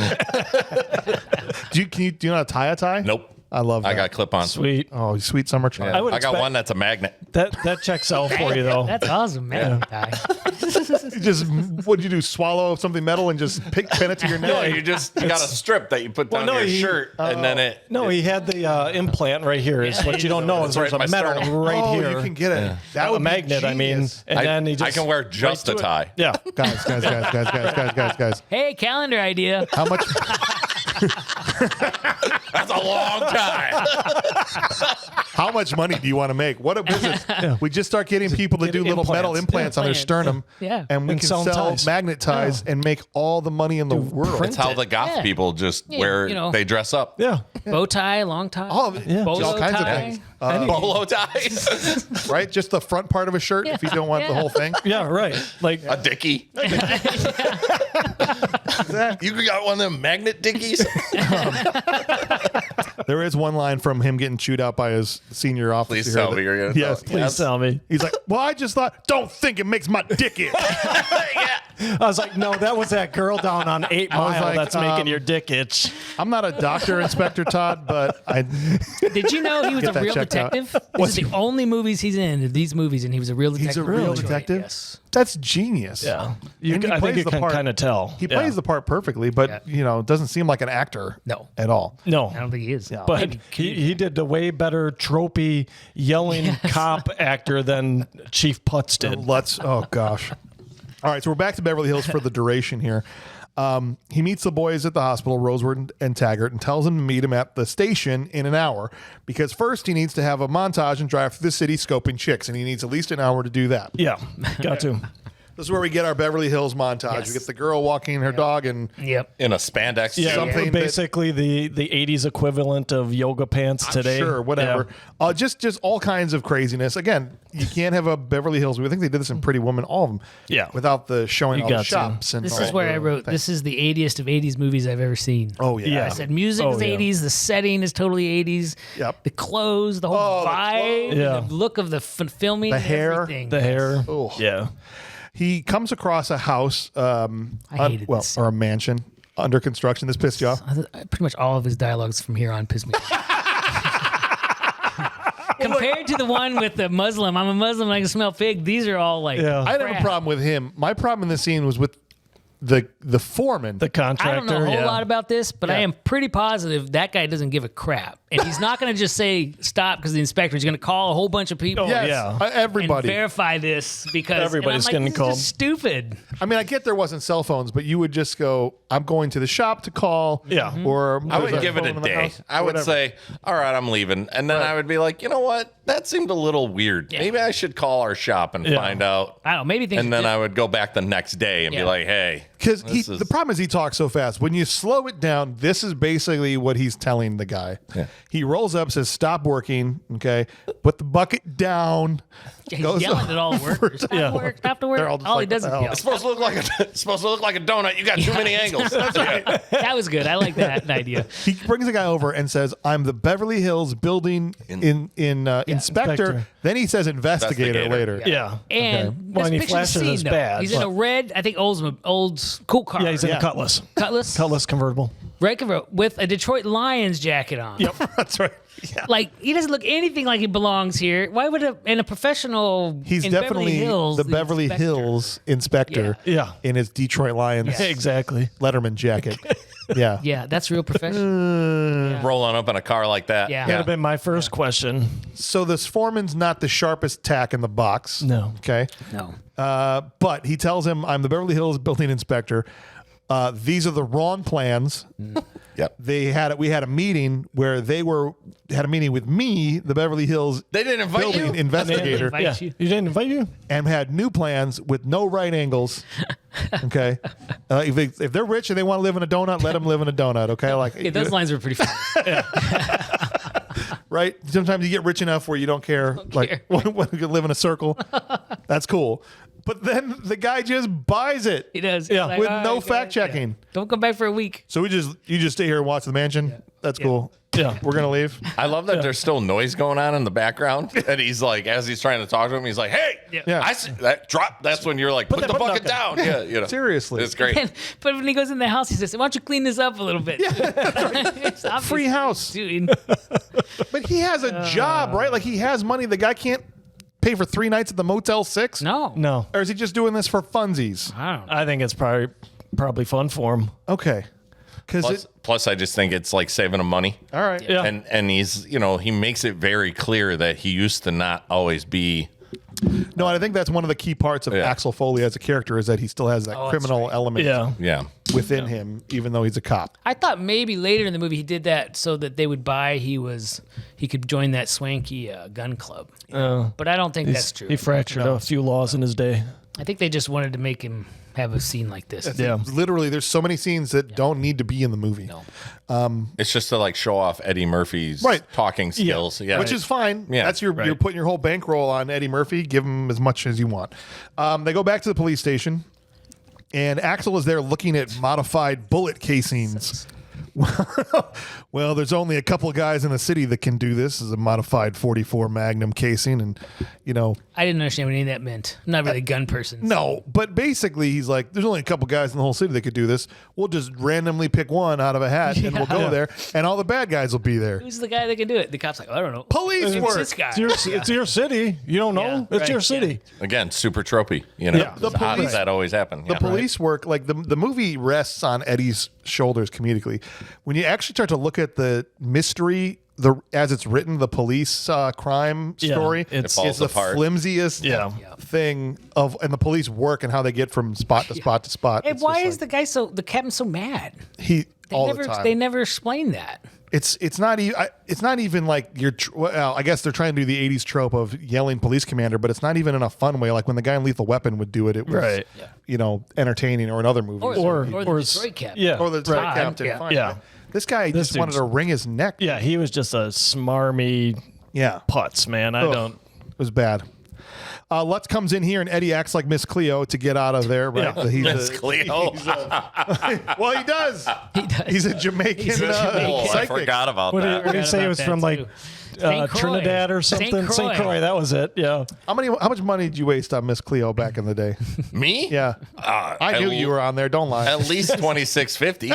you know how to tie a tie? Nope. I love that. I got clip-on. Sweet. Oh, sweet summer try. Yeah. I would I got expect- one that's a magnet. That checks out for you though. that's awesome, man. You just what'd you do? Swallow something metal and just pin it to your neck? No, you got a strip that you put down your shirt, and then it. No, he had the implant right here. Is what you don't know is It's there's right a in my metal sternum. right Oh, here. you can get it. Yeah. That a would be magnet, I mean, genius. and then he I just can wear just right a to it. tie. Yeah. guys. Hey, calendar idea. How much? That's a long time. How much money do you want to make? What a business! We just start getting people to Get do little metal implants on their sternum, Yeah. and we And can sell sell ties. magnet ties and make all the money in the world. print It's how the goth Yeah. people just Yeah, wear. you know. They dress up. Yeah. Bow tie, long tie. All, Yeah. all Bolo kinds of tie. things, Bolo ties. right? Just the front part of a shirt if you don't want the Yeah. whole thing. Yeah. Right. Like A dickie. Exactly. You got one of them magnet dickies? There is one line from him getting chewed out by his senior officer. Please here tell that- me you're gonna. Yes, tell please yes. tell me. He's like, well, I just thought, don't think it makes my dick itch. I was like, no, that was that girl down on 8 I was Mile like, that's making your dick itch. I'm not a doctor, Inspector Todd, but I Did you know he was Get a that real checked out. detective? This is the only movies he's in, these movies, and he was a real detective. he's a real Really? detective. Yes. That's genius. Yeah. And he I think plays you the can part- kind of tell. He plays the part perfectly, but doesn't seem like an actor. No. at all. No. I don't think he is. But Maybe. he did the way better tropey yelling cop actor than Chief Putz did. Oh gosh. All right, so we're back to Beverly Hills for the duration here. He meets the boys at the hospital, Rosewood and Taggart, and tells them to meet him at the station in an hour because first he needs to have a montage and drive through the city scoping chicks, and he needs at least an hour to do that. Yeah, got to. This is where we get our Beverly Hills montage. Yes. We get the girl walking her dog and Yep. In a spandex suit. Something basically the 80s equivalent of yoga pants today. sure, whatever. Just all kinds of craziness. Again, you can't have a Beverly Hills. I think they did this in Pretty Woman, all of them. Yeah. Without the showing You all the got to. shops. And This all is where the I wrote, things. this is the 80est of 80s movies I've ever seen. Oh, yeah. Yeah. I said music is yeah. 80s, the setting is totally 80s. Yep. The clothes, the whole Oh, the vibe, clothes. Yeah. the look of the filming, The hair. everything. The hair. Oh. Yeah. He comes across a house, hated this. or a mansion under construction. This pissed you off? Pretty much all of his dialogues from here on piss me off. Compared to the one with the Muslim, I'm a Muslim and I can smell pig. These are all like, Yeah. I didn't have a problem with him. My problem in this scene was with the foreman. The contractor. I don't know a whole yeah. lot about this, but I Yeah. am pretty positive that guy doesn't give a crap. And he's not going to just say stop because the inspector is going to call a whole bunch of people yes, yeah. and everybody. verify this because Everybody's and I'm getting like, this is called. just stupid. I mean, I get there wasn't cell phones, but you would just go, I'm going to the shop to call. Yeah. Mhm. Or I would there's give it phone a in the day. house, I would whatever. say, all right, I'm leaving. And then I would be like, you know what? That seemed a little weird. Yeah. Maybe I should call our shop and Yeah. find out. I don't know. Maybe things. And then I would go back the next day and be Yeah. like, hey. Because this the problem is he talks so fast. When you slow it down, this is basically what he's telling the guy. Yeah. He rolls up, says, "Stop working." Okay, put the bucket down. he's goes yelling at all the workers. Stop Yeah. to work. Stop to work. They're all just All he like, does is what the hell? yell. It's supposed to look like it's supposed to look like a donut. You got too many angles. Yeah. That was good. I like that idea. He brings the guy over and says, "I'm the Beverly Hills building inspector." Inspector. Then he says investigator, Investigator. later. Yeah. And Well, and he let's picture the flashes scene, his though. badge. He's in a red, I think, old cool car. Yeah, he's in Yeah. a Cutlass. Cutlass Convertible. red cover with a Detroit Lions jacket on. Yep. That's right. Yeah. Like he doesn't look anything like he belongs here. Why would a professional? He's in definitely Beverly Hills, the Beverly inspector? Hills inspector Yeah. in his Detroit Lions Exactly. Letterman jacket. Yeah. Yeah, that's real professional. Rolling up in a car like that. Yeah. That'd have been my first question. So this foreman's not the sharpest tack in the box. No. Okay. No. But he tells him, "I'm the Beverly Hills building inspector. These are the wrong plans." Yep. We had a meeting where they had a meeting with me, the Beverly Hills They didn't invite building you? investigator, Invite Yeah. you. You didn't invite you? and had new plans with no right angles. Okay, if they're rich and they want to live in a donut, let them live in a donut. Okay, like Yeah, those lines were pretty funny. right? Sometimes you get rich enough where you don't care, like when you can live in a circle. That's cool. But then the guy just buys it He does. Yeah. He's like, with "All no right, fact guys, checking. Don't come back for a week. So you just stay here and watch the mansion. That's cool. Yeah. We're gonna leave. I love that there's still noise going on in the background. And he's like, as he's trying to talk to him, he's like, hey, Yeah. I see that drop. That's when you're like, put that the button bucket up down. Yeah, you know. Seriously. It's great. But when he goes in the house, he says, "Why don't you clean this up a little bit?" It's obvious Free house. doing- But he has a job, right? Like he has money. The guy can't pay for 3 nights at the Motel 6. No. No. Or is he just doing this for funsies? I don't know. I think it's probably fun for him. Okay. Because Plus, I just think it's like saving him money. all right. Yeah. And he's, he makes it very clear that he used to not always be. No, and I think that's one of the key parts of Yeah. Axel Foley as a character is that he still has that that's criminal element Yeah. Yeah. within him, even though he's a cop. I thought maybe later in the movie he did that so that they would buy he could join that swanky gun club. But I don't think that's true. He fractured a few laws in his day. I think they just wanted to make him have a scene like this. Yeah. Literally, there's so many scenes that don't need to be in the movie. No. It's just to like show off Eddie Murphy's Right. talking skills. Yeah. Which is fine. Yeah, That's you're putting your whole bankroll on Eddie Murphy. Give him as much as you want. They go back to the police station, and Axel is there looking at modified bullet casings. Well, there's only a couple of guys in the city that can do this. This is a modified 44 Magnum casing, and I didn't understand what any of that meant. I'm not really a gun person. no. But basically, he's like, there's only a couple guys in the whole city that could do this. We'll just randomly pick one out of a hat, and we'll go there, and all the bad guys will be there. Who's the guy that can do it? The cop's like, I don't know. Police It's work. this guy. It's your city. You don't know? Yeah, It's your right, city. Again, super tropey. Yeah. How police- does that always happen? The police work, like the movie rests on Eddie's shoulders comedically. When you actually start to look at the mystery, as it's written, the police crime Yeah, story, it it's falls the apart. flimsiest Yeah. thing and the police work and how they get from spot to spot to spot. Hey, It's why just is the captain so mad? he They all never the time? they never explained that. It's not even like well, I guess they're trying to do the 80s trope of yelling police commander, but it's not even in a fun way. Like when the guy in Lethal Weapon would do it, it was entertaining, or in other movies. Or the Detroit Captain. Yeah. Or the Detroit Captain. Yeah. Fine. Yeah. This guy just wanted to wring his neck. Yeah, he was just a smarmy putz, man. It was bad. Lutz comes in here and Eddie acts like Miss Cleo to get out of there, right? Yeah. Miss Cleo. Well, he does. He's a Jamaican I psychic. forgot about What that. did he say? It was from like St. Croix. Trinidad or something? St. Croix. That was it. Yeah. How much money did you waste on Miss Cleo back in the day? Me? Yeah. I knew you were on there. Don't lie. At least $26.50.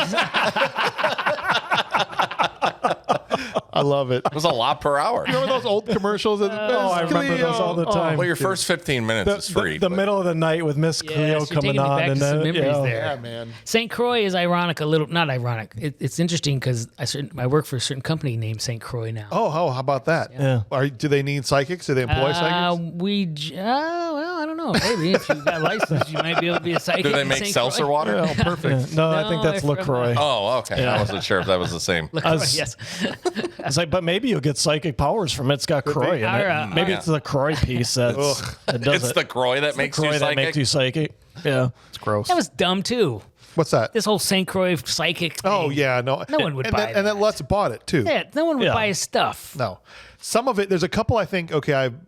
I love it. It was a lot per hour. Remember those old commercials? I remember those all the time. Well, your first 15 minutes is free. The middle of the night with Miss Cleo coming on, and then Yeah, man. St. Croix is ironic, not ironic. It's interesting because I work for a certain company named St. Croix now. Oh, how about that? Yeah. Do they need psychics? Do they employ psychics? Well, I don't know. Maybe if you got a license, you might be able to be a psychic. Do they in make St. seltzer Croix. water? Oh, perfect. No, I think that's No, LaCroix. Oh, okay. I wasn't sure if that was the same. Yes. It's like, but maybe you'll get psychic powers from it. It's got Croix in it. Maybe it's the Croix piece that does It's it. the Croix that makes you Croix that psychic. makes you psychic. Yeah. It's gross. That was dumb too. What's that? This whole St. Croix psychic thing. Oh, yeah. No one would buy And then Lutz bought it, too. Yeah, no one would Yeah. buy his stuff. No. Some of it, there's a couple I think,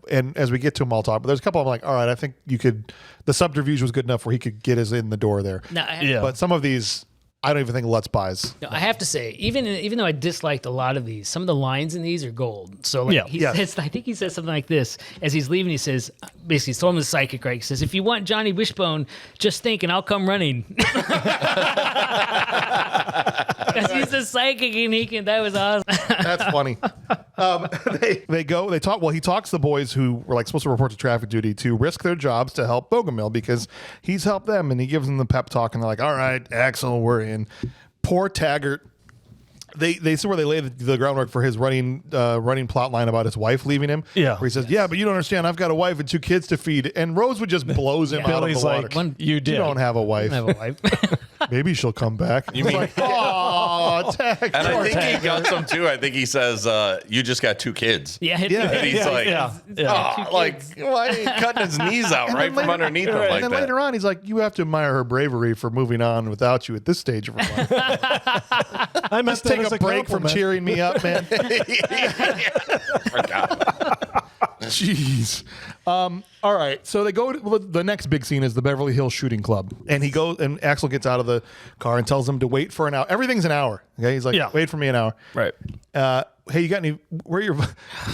and as we get to them, I'll talk, but there's a couple I'm like, all right, I think the subterfuge was good enough where he could get us in the door there. No, But some of these, I don't even think Lutz buys. No, I have to say, even though I disliked a lot of these, some of the lines in these are gold. So like he Yes. says, I think he says something like this as he's leaving. He says, basically, he's told him the psychic, right? He says, "If you want Johnny Wishbone, just think, and I'll come running." Because he's a psychic, and he can. That was awesome. That's funny. They talk. Well, he talks the boys who were like supposed to report to traffic duty to risk their jobs to help Bogomil because he's helped them, and he gives them the pep talk, and they're like, "All right, Axel, we're in." Poor Taggart. They see where they lay the groundwork for his running plot line about his wife leaving him. Yeah. Where he says, "Yeah, but you don't understand. I've got a wife and 2 kids to feed." And Rosewood just blows him out of Billy's the water. like, you did. You don't have a wife. I have a wife. Maybe she'll come back. You mean? Like, oh, Taggart. And I think he got some too. I think he says, "You just got 2 kids." Yeah, And he's like, yeah. "Oh, like, why are you cutting his knees out right from underneath him like And then that?" later on, he's like, "You have to admire her bravery for moving on without you at this stage of her life." I must Take a break from cheering me up, man. Jeez. All right. So they go to the next big scene is the Beverly Hills Shooting Club, and he goes and Axel gets out of the car and tells him to wait for an hour. Everything's an hour. Okay. He's like, "Wait for me an hour." Right. Hey, you got any? Where are your?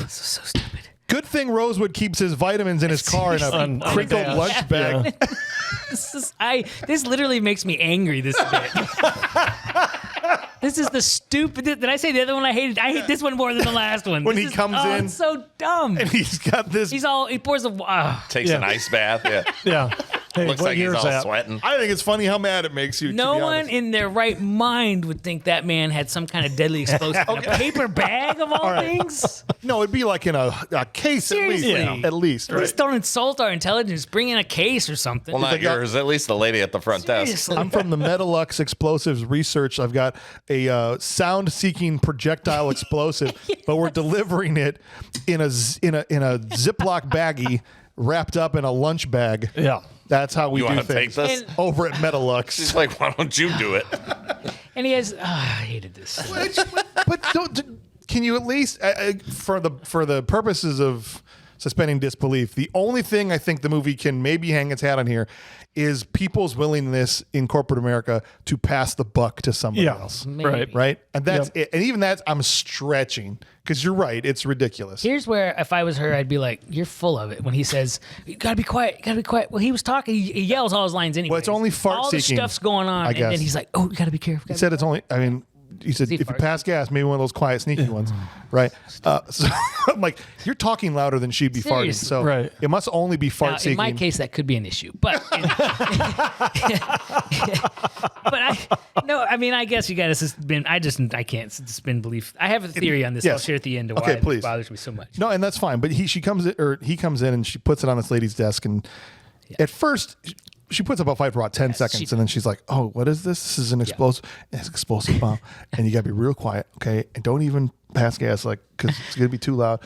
so stupid. Good thing Rosewood keeps his vitamins in his car in a crinkled dash. lunch bag. Yeah. This literally makes me angry. This bit. This is the stupid. Did I say the other one I hated? I hate this one more than the last one. When This he is- comes in. it's so dumb. And he's got this. He pours a. Takes an ice bath. Yeah. Yeah. Hey, Looks what like he's year's all that? sweating. I think it's funny how mad it makes you. No to be one honest. in their right mind would think that man had some kind of deadly explosive in a paper bag of all things. No, it'd be like in a case Seriously. at least. At least, At right? least don't insult our intelligence. Bring in a case or something. Well, not like, yours. At least the lady at the front desk. Seriously. I'm from the Metalux Explosives Research. I've got a sound-seeking projectile explosive, but we're delivering it in a Ziploc baggie wrapped up in a lunch bag. Yeah. That's how we You do want to take things this? And- over at Metalux. She's like, "Why don't you do it?" And he has. I hated this. But can you at least, for the purposes of suspending disbelief, the only thing I think the movie can maybe hang its hat on here is people's willingness in corporate America to pass the buck to somebody else. Maybe. Right? And that's it. And even that, I'm stretching because you're right. It's ridiculous. Here's where, if I was her, I'd be like, "You're full of it." When he says, "You gotta be quiet, you gotta be quiet." Well, he was talking. He yells all his lines anyway. Well, it's only fart all the seeking, stuff's going on, I and guess. then he's like, "Oh, you gotta be careful." He said it's only, I mean, he said, if you fart pass gas, maybe one of those quiet, sneaky ones. Right? So I'm like, you're talking louder than she'd be farting. Seriously. So Right. it must only be fart Now, seeking. in my case, that could be an issue, but I guess you got to suspend. I can't suspend belief. I have a theory on this. yes. I'll share at the end of Okay, why please. it bothers me so much. No, and that's fine. But he comes in and she puts it on this lady's desk, and at first she puts up a fight for about 10 seconds, and then she's like, "Oh, what is this? This is an explosive. It's an explosive bomb, and you gotta be real quiet, okay? And don't even pass gas, like, because it's gonna be too loud.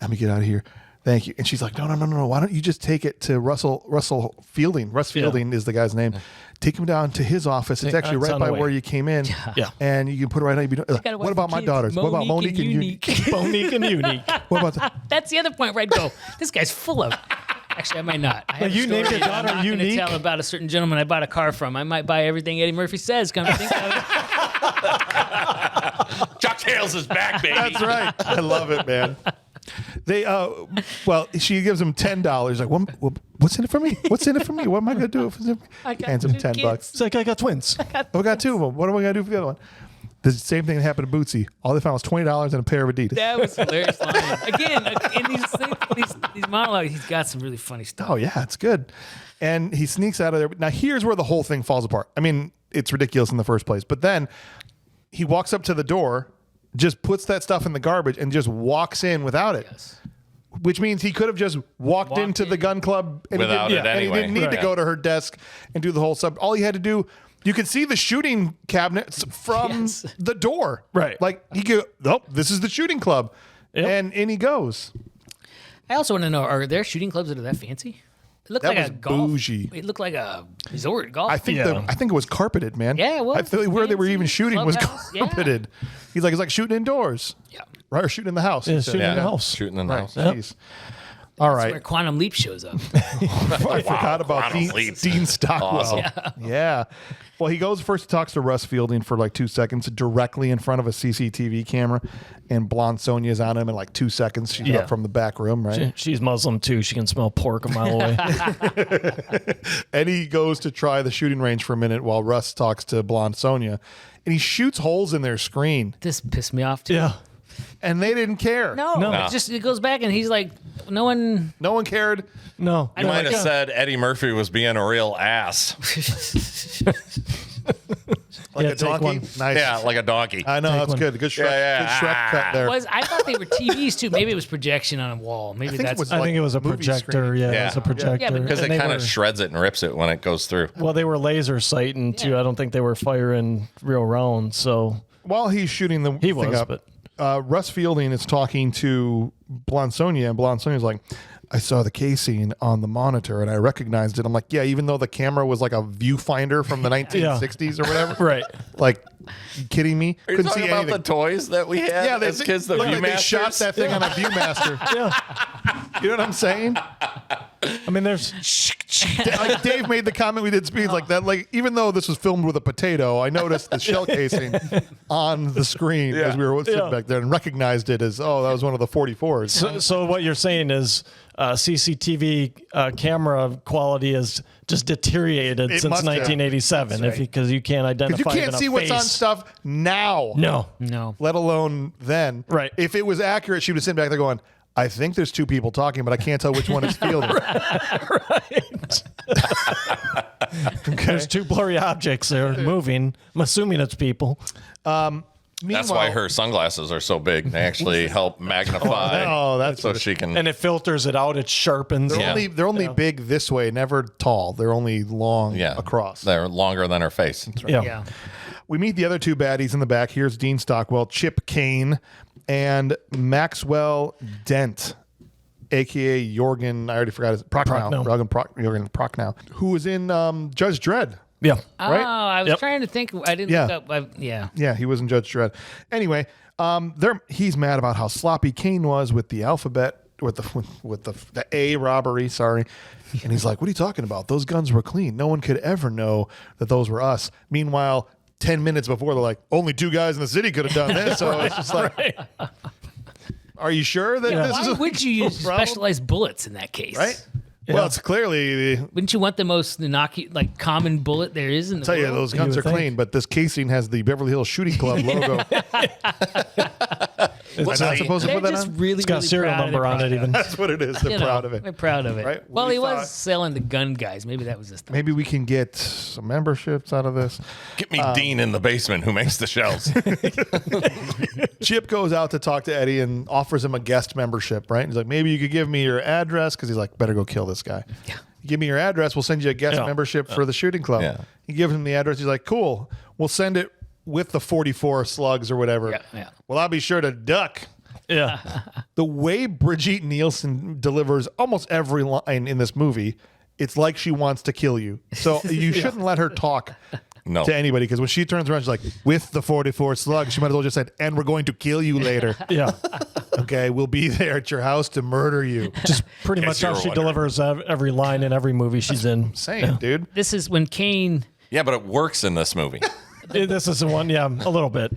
Let me get out of here. Thank you." And she's like, "No. Why don't you just take it to Russell Fielding? Russ Fielding is the guy's name. Take him down to his office. It's actually right by where you came in. Yeah. And you can put it right now. What about my daughters? What about Monique and Unique? Monique and Unique. What about that? That's the other point where I'd go, this guy's full of. Actually, I might not. I have you a story named your that I'm daughter not gonna Unique? tell about a certain gentleman I bought a car from. I might buy everything Eddie Murphy says. Come to think of it. Chuck Tails is back, baby. That's right. I love it, man. They she gives him $10. Like, what's in it for me? What's in it for me? What am I gonna do? Hands him $10. It's like I got twins. We got two of them. What am I gonna do for the other one? The same thing that happened to Bootsy. All they found was $20 and a pair of Adidas. That was hilarious line. Again, in these monologues, he's got some really funny stuff. Oh yeah, it's good. And he sneaks out of there. Now here's where the whole thing falls apart. I mean, it's ridiculous in the first place. But then he walks up to the door, just puts that stuff in the garbage, and just walks in without it. Yes. Which means he could have just walked into the gun club and Without it anyway. And he didn't need to go to her desk and do the whole sub. All he had to do, you could see the shooting cabinets from the door. Right. Like he could, this is the shooting club. Yep. And in he goes. I also want to know, are there shooting clubs that are that fancy? It looked That like was a golf. bougie. It looked like a resort golf. I think Yeah. I think it was carpeted, man. Yeah, it was. I think where they were Fancy even shooting was clubhouse. Yeah. carpeted. He's like, it's like shooting indoors. Yeah. Right, or shooting in the house. Yeah, he said. shooting in the house. Shooting in the Right. house. Jeez. All That's right. where Quantum Leap shows up. I forgot about Quantum Dean, Leap. Dean Stockwell. Awesome. Yeah. Well, he goes first, talks to Russ Fielding for like 2 seconds directly in front of a CCTV camera, and Blonde Sonia's on him in like 2 seconds. She's up from the back room, right? She's Muslim too. She can smell pork a mile away. And he goes to try the shooting range for a minute while Russ talks to Blonde Sonia, and he shoots holes in their screen, This pissed me off too. Yeah. and they didn't care. No. It goes back and he's like, no one. No one cared. No. You might have said Eddie Murphy was being a real ass. Like Yeah, a take donkey. one. Nice. Yeah, like a donkey. I know. That's one. good. Good Shrek, Yeah. good Shrek cut there. I thought they were TVs too. Maybe it was projection on a wall. Maybe think it that's. was I think it was a movie projector. screen. Yeah, Yeah. it was a projector. Yeah, but- Because And it they kind were- of shreds it and rips it when it goes through. Well, they were laser sighting too. Yeah. I don't think they were firing real rounds. So While he's shooting the He thing was, up, but- Russ Fielding is talking to Blonde Sonia, and Blonde Sonia's like, I saw the casing on the monitor and I recognized it. I'm like, yeah, even though the camera was like a viewfinder from the 1960s or whatever. right. Like, you kidding me? Are you Couldn't talking see about anything. the toys that we had Yeah, as kids, the looked like they Viewmasters? shot that thing on a Viewmaster. Yeah. You know what I'm saying? I mean, there's Like Dave made the comment we did speed like that. Like, even though this was filmed with a potato, I noticed the shell casing on the screen as we were sitting back there and recognized it as, that was one of the 44s. so what you're saying is CCTV camera quality has just deteriorated It since must have. 1987 because you can't identify Because you can't even a see what's on face. stuff now. No. Let alone then. Right. If it was accurate, she would sit back there going, I think there's two people talking, but I can't tell which one is Fielding. Right. There's two blurry objects there moving. I'm assuming it's people. That's why her sunglasses are so big. They actually help magnify. Oh, that's so what it- she can. And it filters it out. It sharpens. They're only big this way, never tall. They're only long across. They're longer than her face. Yeah. We meet the other two baddies in the back. Here's Dean Stockwell, Chip Kane, and Maxwell Dent, a.k.a. Jürgen, I already forgot his Prochnow. Jürgen Prochnow, who was in Judge Dredd. Yeah. Right? Oh, I was trying to think. I didn't look up. Yeah, he was in Judge Dredd. Anyway, he's mad about how sloppy Kane was with the alphabet, with the A robbery, sorry. And he's like, what are you talking about? Those guns were clean. No one could ever know that those were us. Meanwhile, 10 minutes before, they're like, only two guys in the city could have done this. So it's just like, are you sure that this Why is would you use problem? specialized bullets in that case? right? Well, it's clearly, Wouldn't you want the most common bullet there is in the tell you, world? those guns are would think. clean, but this casing has the Beverly Hills Shooting Club logo. Am I not supposed to They're put that just on? really, It's got a really serial proud of number their on it even. That's what it is. They're proud of it. They're proud of it. Right? Well, We he was thought- selling the gun guys. Maybe that was his thing. Maybe we can get some memberships out of this. Get me Dean in the basement who makes the shells. Chip goes out to talk to Eddie and offers him a guest membership, right? He's like, maybe you could give me your address, because he's like, better go kill this guy. Yeah. give me your address. We'll send you a guest membership for the shooting club. Yeah. He gives him the address. He's like, cool. We'll send it with the 44 slugs or whatever. Yeah. Well, I'll be sure to duck. Yeah. The way Brigitte Nielsen delivers almost every line in this movie, it's like she wants to kill you. So you shouldn't let her talk to anybody, because when she turns around, she's like, with the 44 slugs, she might as well just said, and we're going to kill you later. Yeah. Okay, we'll be there at your house to murder you. Just pretty much how she delivers every line in every movie she's in. Saying, dude. This is when Kane. Yeah, but it works in this movie This is the one, a little bit.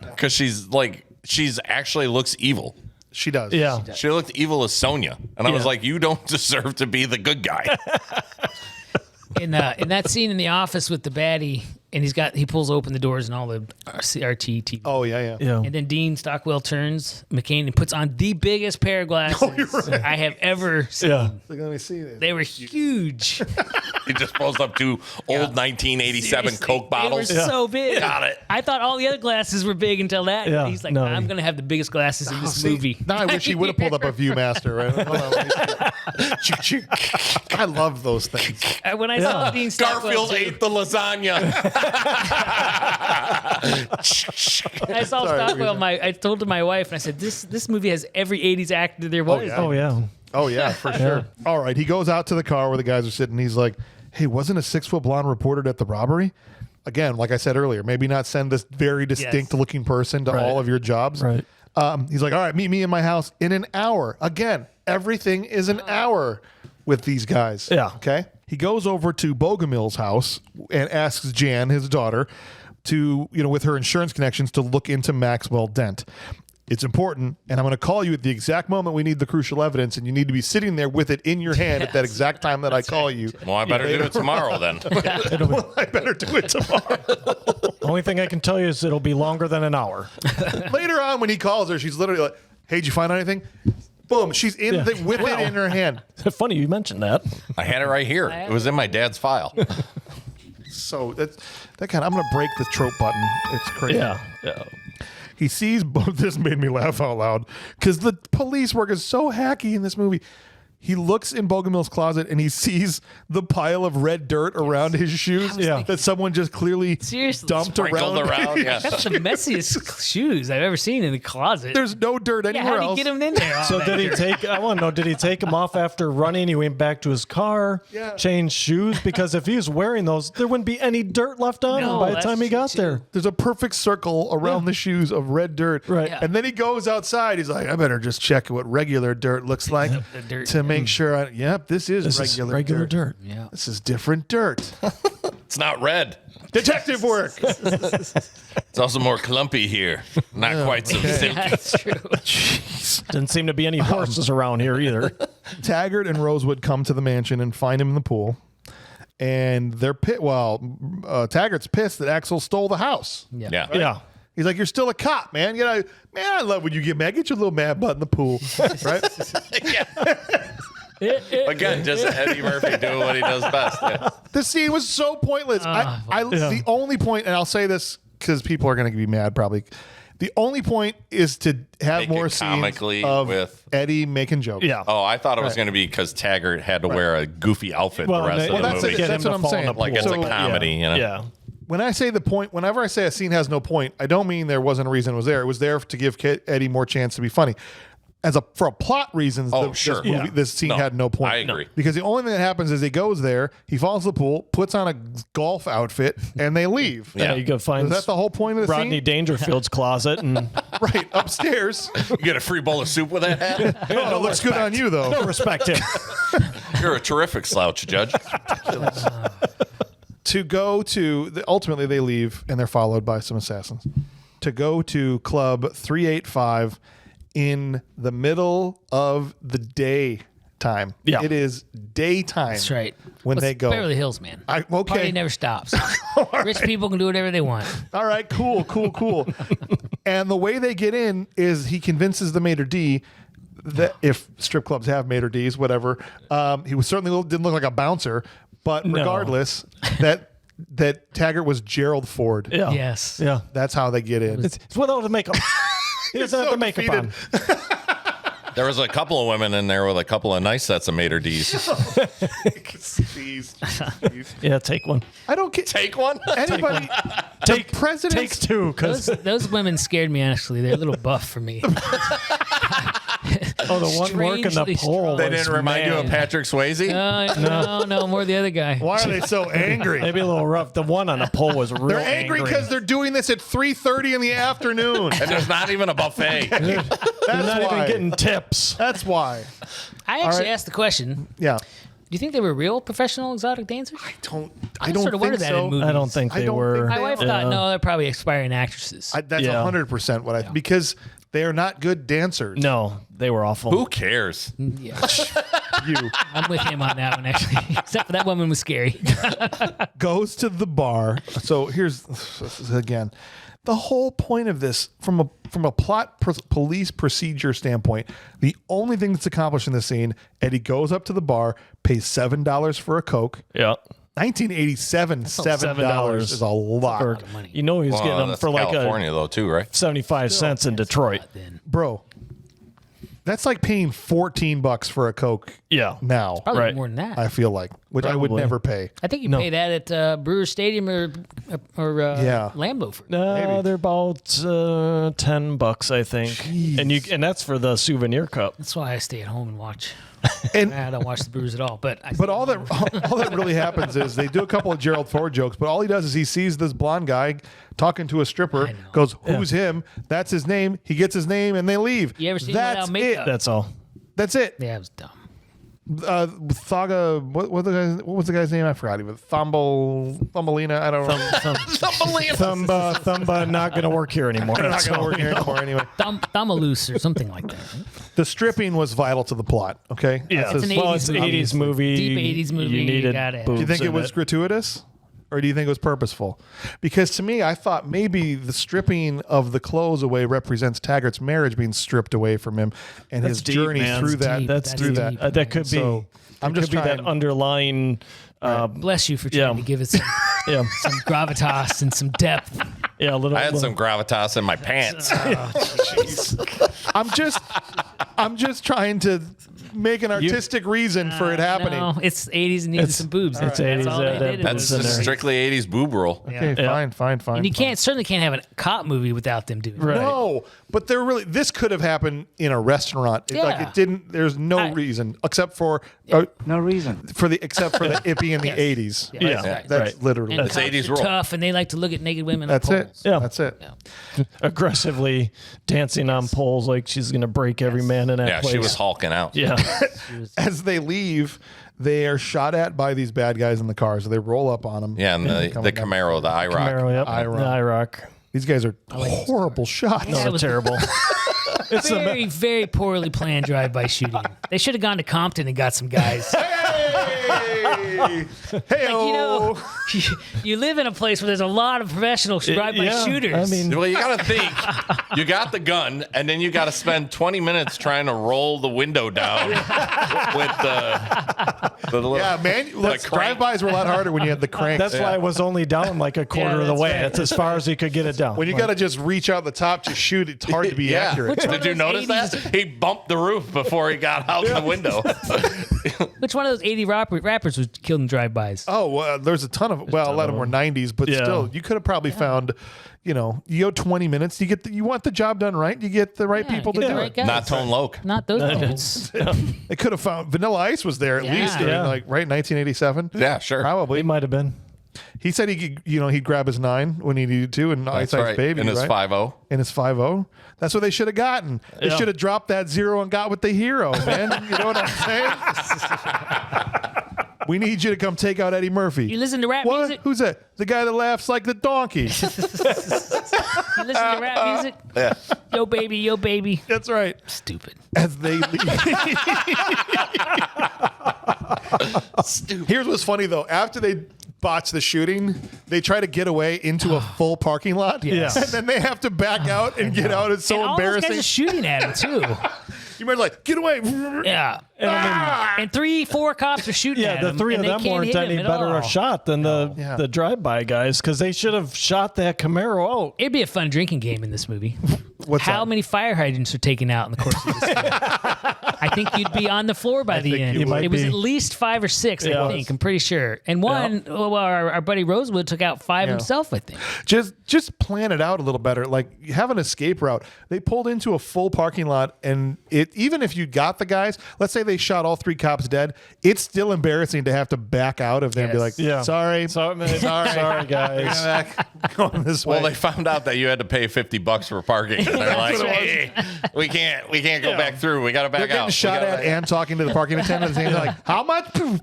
because she's actually looks evil. She does. Yeah. She looked evil as Sonya, and I was like, you don't deserve to be the good guy. In that scene in the office with the baddie, and he pulls open the doors and all the CRT TV. Oh, yeah. And then Dean Stockwell turns McCain and puts on the biggest pair of glasses I have ever seen. Yeah. Like, let me see this. They were huge. He just pulls up 2 old 1987 Seriously, Coke bottles. They were so big. Got it. I thought all the other glasses were big until that. Yeah, He's like, no. I'm going to have the biggest glasses in this movie. Now I wish he would have pulled up a Viewmaster. Right? Hold on, let me see. I love those things. When I saw Dean Stockwell, Garfield ate the lasagna. I saw Stockwell. I told to my wife, and I said, "This movie has every '80s actor there was." yeah. Oh, yeah. Oh, yeah, for sure. All right. He goes out to the car where the guys are sitting. He's like, hey, wasn't a 6-foot blonde reported at the robbery? Again, like I said earlier, maybe not send this very distinct looking person to all of your jobs. Right. He's like, all right, meet me in my house in an hour. Again, everything is an hour with these guys. Yeah. Okay. He goes over to Bogomil's house and asks Jan, his daughter, to, with her insurance connections, to look into Maxwell Dent. It's important, and I'm going to call you at the exact moment we need the crucial evidence, and you need to be sitting there with it in your hand at that exact time that I call you. Well, I better do it tomorrow then. Well, I better do it tomorrow. Only thing I can tell you is it'll be longer than an hour. Later on, when he calls her, she's literally like, hey, did you find anything? Boom, she's with it in her hand. Funny you mentioned that. I had it right here. It was in my dad's file. So that kind of, I'm going to break the trope button. It's crazy. Yeah. He sees, this made me laugh out loud because the police work is so hacky in this movie. He looks in Bogomil's closet and he sees the pile of red dirt around his shoes that someone just clearly dumped Sprinkled around. Yeah. That's the messiest shoes I've ever seen in the closet. There's no dirt yeah, anywhere how else. did he get them in there? So did he take? I want to know. Did he take them off after running? He went back to his car, changed shoes, because if he was wearing those, there wouldn't be any dirt left on him by the time he got there. There's a perfect circle around the shoes of red dirt. Right. Yeah. And then he goes outside. He's like, I better just check what regular dirt looks like to make sure. This is regular dirt. Yeah. This is different dirt. It's not red. Detective work. It's also more clumpy here. Not quite so silky. That's true. Didn't seem to be any horses around here either. Taggart and Rosewood come to the mansion and find him in the pool. And they're Taggart's pissed that Axel stole the house. Yeah. Yeah. He's like, you're still a cop, man. I love when you get mad. Get your little mad butt in the pool, right? Again, just Eddie Murphy doing what he does best. Yeah. This scene was so pointless. The only point, and I'll say this because people are going to be mad probably. The only point is to have Make more it scenes comically of with- Eddie making jokes. Yeah. Oh, I thought it was going to be because Taggart had to wear a goofy outfit the rest of the that's movie. it. That's what I'm saying. Like it's a comedy, you know? Yeah. When I say the point, whenever I say a scene has no point, I don't mean there wasn't a reason it was there. It was there to give Eddie more chance to be funny. For a plot reasons, this scene had no point. I agree. Because the only thing that happens is he goes there, he falls in the pool, puts on a golf outfit, and they leave. Yeah, you go find. Is that the whole point of the Rodney scene? Dangerfield's closet and Right, upstairs. You get a free bowl of soup with that hat? No, it looks good on you, though. no respect him. You're a terrific slouch, Judge. To go to, ultimately they leave, and they're followed by some assassins. To go to Club 385 in the middle of the daytime. Yeah. It is daytime. That's right. When they go. Beverly Hills, man. Party never stops. Rich people can do whatever they want. All right, cool. And the way they get in is he convinces the maitre d' that if strip clubs have maitre d's, whatever, he was certainly didn't look like a bouncer, but regardless, that Taggart was Gerald Ford. Yeah. Yes. Yeah. That's how they get in. It's without the makeup. He doesn't have the makeup on. There was a couple of women in there with a couple of nice sets of maitre d's. Yeah, take one. I don't care. Take one. Anybody. Take president. Take two, because Those women scared me, actually. They're a little buff for me. the one working the Strangely pole. They was didn't remind you of mad. Patrick Swayze? No, more the other guy. Why are they so angry? Maybe a little rough. The one on the pole was real They're angry because they're doing this at 3:30 in the afternoon. And there's not even a buffet. They're not why. even getting tips. That's why. I actually right. asked the question, Yeah. do you think they were real professional exotic dancers? I don't sort of wondered think that in so. movies. I don't think I they don't were. think My they wife thought, no, they're probably aspiring actresses. That's Yeah. 100% what I because they are not good dancers. No, they were awful. Who cares? Yeah, You I'm with him on that one, actually. Except for that woman was scary. goes to the bar. So here's again, the whole point of this from a plot police procedure standpoint. The only thing that's accomplished in this scene, Eddie goes up to the bar, pays $7 for a Coke. Yeah. 1987, $7 is a lot, Or, you know he was getting them That's for like California, though, too, right? 75 cents in Detroit. bro. That's like paying $14 for a Coke. Yeah. Now, Probably Right. more than that. I feel like, which I would Probably. never pay. I think you pay that at Brewer Stadium or Yeah. Lambeau. For Maybe. They're about $10, I think, and that's for the souvenir cup. That's why I stay at home and watch. And I don't watch the Brewers at all. But all that really happens is they do a couple of Gerald Ford jokes, but all he does is he sees this blonde guy talking to a stripper, I know. goes, "Who's him?" That's his name. He gets his name, and they leave. You ever seen That's without makeup? That's all. That's it. Yeah, it was dumb. Thaga, what was the guy's name? I forgot even. Thumbelina. I don't know. Thumba, not going to work here anymore. They're not going to work here anymore anyway. Thumaloose or something like that. Right? The stripping was vital to the plot. Okay. Yeah, That's It's an well, 80s it's an movie. 80s movie. Deep 80s movie, You you needed gotta have it. Do you boobs think it in was gratuitous? Or do you think it was purposeful? Because to me, I thought maybe the stripping of the clothes away represents Taggart's marriage being stripped away from him and That's his deep, journey man. through That's that. deep. That's That's through deep. that. That could be. So, I'm It just could be that trying- underlying. Bless you for trying to give it some, Yeah, some gravitas and some depth. yeah. A little. I had some gravitas in my pants. I'm just trying to make an artistic reason for it happening. No, it's 80s and needed some boobs. it's That's 80s, all they that- did. That's in just there. strictly 80s boob roll. Okay, Yeah. fine. And you certainly can't have a cop movie without them doing Right. it. No, but this could have happened in a restaurant. Like Yeah. it didn't. There's no reason except for No reason. except for the it being in the 80s. Yeah, Yeah. right. That's Right. literally. And That's cops 80s are rule. tough, and they like to look at naked women. That's on it. poles. Yeah. That's it. aggressively dancing on poles like she's going to break every man in that Yeah, place. she was hulking out. Yeah. As they leave, they are shot at by these bad guys in the cars. So they roll up on them. Yeah, and the Camaro, the IROC. Camaro, yep. IROC. The IROC. These guys are horrible shots. Yeah, it No, was terrible. It's the very, very poorly planned drive-by shooting. They should have gone to Compton and got some guys. Hey, You know, you live in a place where there's a lot of professional drive-by yeah, shooters. I mean, Well, you got to think. You got the gun, and then you got to spend 20 minutes trying to roll the window down with the little. yeah, man. crank. Drive-bys were a lot harder when you had the crank. that's why it was only down like a quarter of the that's way. right. That's as far as he could get it down. when you got to just reach out the top to shoot. It's hard to be Yeah. accurate. Which one Did you of those notice that? 80s He bumped the roof before he got out the window. Which one of those 80 rappers was killed in drive-bys? Oh, well, there's a ton of. Well, a lot of them were 90s, but Yeah. still, you could have probably found. You go 20 minutes. You want the job done right. You get the right Yeah, people get to the do right it. guys. Not Tone Loc. Not those dudes. They could have found Vanilla Ice was there at Yeah. least during Yeah. 1987. Yeah, sure. Probably. He might have been. He said he could, he'd grab his 9 when he needed to, and Ice That's Ice right. Baby, In his right? 5-0. In his 5-0. That's what they should have gotten. They Yeah. should have dropped that 0 and got with the hero, man. You know what I'm saying? We need you to come take out Eddie Murphy. You listen to rap What? music? Who's that? The guy that laughs like the donkey. You listen to rap music? Yeah. Yo, baby, yo, baby. That's right. Stupid. As they leave. Here's what's funny though. After they botch the shooting, they try to get away into a full parking lot. Yes. And then they have to back out and get out. It's so and all those guys embarrassing. are shooting at him, too. You might like, get away. Yeah. And 3-4 cops are shooting at the him, three of and they them can't weren't hit him any at better all. a shot than the drive-by guys because they should have shot that Camaro out. It'd be a fun drinking game in this movie. What's How that? many fire hydrants are taken out in the course of this film? I think you'd be on the floor by the end. you might It was be. at least 5 or 6, Yeah. I think. I'm pretty sure. And one, our buddy Rosewood took out 5 himself, I think. Just plan it out a little better. Like you have an escape route. They pulled into a full parking lot, and even if you got the guys, let's say they shot all 3 cops dead, it's still embarrassing to have to back out of there and be like, Yeah. sorry, Sorry, guys. going this way. Well, they found out that you had to pay $50 for parking. And they're like, hey, we can't go back through. We got to back They're getting out. shot at and talking to the parking attendant. And like, how much? No,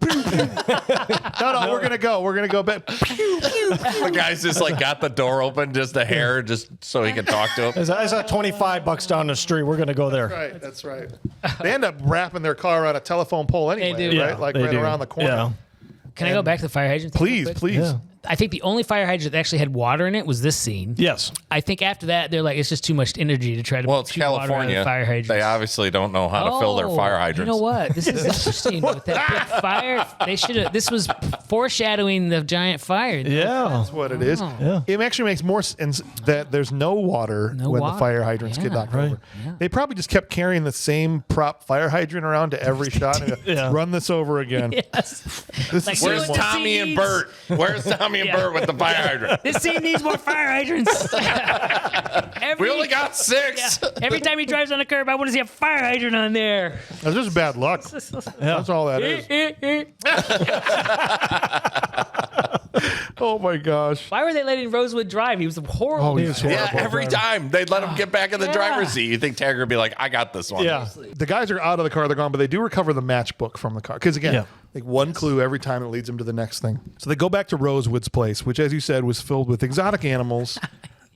we're gonna go. We're gonna go back. The guy's just like got the door open, just a hair, just so he can talk to him. Is that $25 down the street? We're gonna go there. Right, that's right. They end up wrapping their car around a telephone pole anyway, They do. right? Yeah, Like they right do. around the corner. Yeah. Can I go back to the fire hydrant? thing real Please, quick? please. Yeah. I think the only fire hydrant that actually had water in it was this scene. Yes. I think after that, they're like, it's just too much energy to try to Well, it's shoot water out of California. the fire hydrants. They obviously don't know how to fill their fire hydrants. You know what? This is interesting. With that big fire, they should have. This was foreshadowing the giant fire. Yeah. That's what it is. Yeah. It actually makes more sense that there's no water No when water. the fire hydrants get Yeah. knocked Right. over. They probably just kept carrying the same prop fire hydrant around to every shot and go, Yeah. run this over again. Yes. This Like, is Where's This Tommy and needs- Bert? Where's Tommy and Yeah. Bert with the fire hydrant? This scene needs more fire hydrants. We only got 6. Every time he drives on a curb, I want to see a fire hydrant on there. That's just bad luck. That's all that is. Oh my gosh. Why were they letting Rosewood drive? He was horrible. Oh, he was Yeah, horrible. every time they'd let him get back in the driver's seat. You think Tagger would be like, I got this one. Yeah. The guys are out of the car, they're gone, but they do recover the matchbook from the car. Because again, Yeah. like one clue every time it leads them to the next thing. So they go back to Rosewood's place, which, as you said, was filled with exotic animals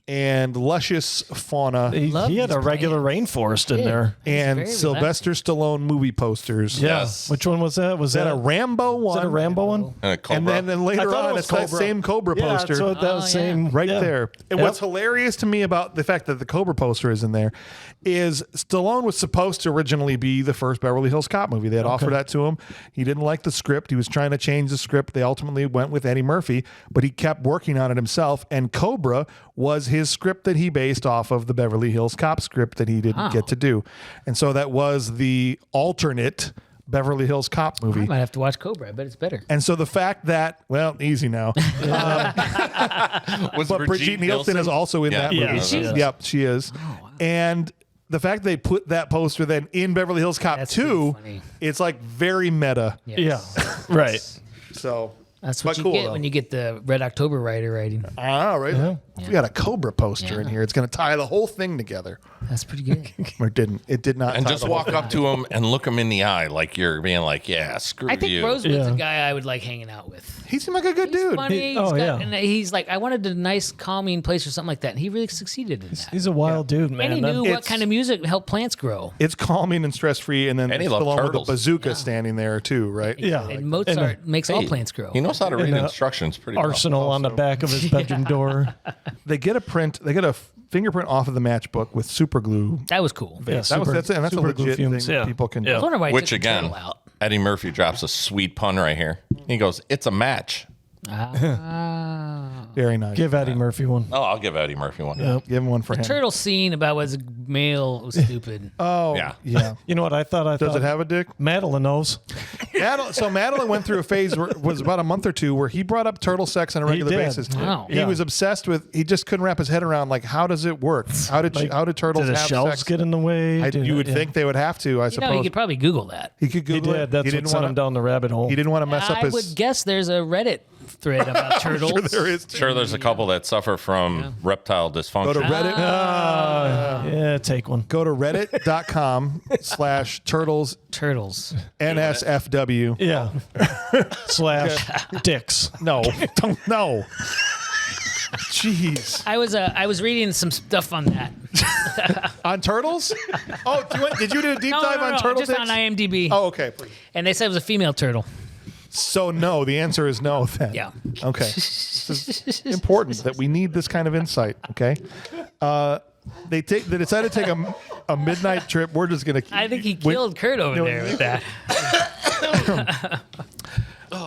and luscious fauna He had a regular rainforest in there. and very Sylvester Stallone movie posters. Yes. Which one was that? Was Is that a Rambo one? Was that a Rambo one? And a cobra. And then I later thought it on, was it's that Cobra. same Cobra Yeah, poster. so that was same Right yeah. there. And Yep. what's hilarious to me about the fact that the Cobra poster is in there is Stallone was supposed to originally be the first Beverly Hills Cop movie. They had offered that to him. He didn't like the script. He was trying to change the script. They ultimately went with Eddie Murphy, but he kept working on it himself. And Cobra was his script that he based off of the Beverly Hills Cop script that he didn't get to do. And so that was the alternate Beverly Hills Cop movie. I might have to watch Cobra. I bet it's better. And so the fact that, well, easy now. Was But Brigitte Nielsen is also in that Yeah. movie. Is she? Yep, she is. And the fact they put that poster then in Beverly Hills Cop That's 2, pretty funny. it's like very meta. Yeah. Right. So That's what but you cool, get though. when you get the Red October writing. right? We got a Cobra poster in Yeah. here. It's going to tie the whole thing together. That's pretty good. Or it didn't. It did not. And tie just the whole walk thing. up to him and look him in the eye like you're being like, yeah, screw I think you. Rosewood's Yeah. a guy I would like hanging out with. He seemed like a good He's dude. funny. And he's like, I wanted a nice, calming place or something like that. And he really succeeded in that. He's a wild dude, man. And he knew what It's- kind of music helped plants grow. It's calming and stress free, and then And he Stallone loved with turtles. the bazooka standing there too, right? Yeah. And Mozart makes all plants grow. He knows how to read And, instructions pretty well. Arsenal on the back of his bedroom door. They get a print. They get a fingerprint off of the matchbook with super glue. That was cool. Yeah, That's a super glue legit thing fumes, that yeah. people can Yeah. I do. wonder why he Which took the again, turtle out. Eddie Murphy drops a sweet pun right here. He goes, "It's a match." Very nice. Give Eddie Murphy one. Oh, I'll give Eddie Murphy one. Give him one for him. Turtle scene about was a male was stupid. Oh, Yeah. yeah. You know what I thought? Does it have a dick? Madeline knows. So Madeline went through a phase where was about a month or two where he brought up turtle sex on a regular did. basis. Wow. He Yeah. was obsessed with. He just couldn't wrap his head around like how does it work? How did turtles Did the have shelves sex? get in the way? You would think they would have to. I You suppose know, you could probably Google that. he could he Google did. it. That's he what didn't sent him want down the rabbit hole. He didn't want to mess up I his. would guess there's a Reddit thread about turtles. There is. Sure, there's a couple that suffer from reptile dysfunction. Go to Reddit. Yeah, take one. Go to reddit.com/turtles Turtles. NSFW. Yeah. / dicks. No, don't no. Jeez. I was reading some stuff on that. On turtles? Oh, did you do a deep dive on turtle just dicks? on IMDb. Oh, okay. Please. And they said it was a female turtle. So no, the answer is no then. Yeah. Okay. This is important that we need this kind of insight, okay? they decided to take a midnight trip. We're just gonna. I think he killed Curt over there with that.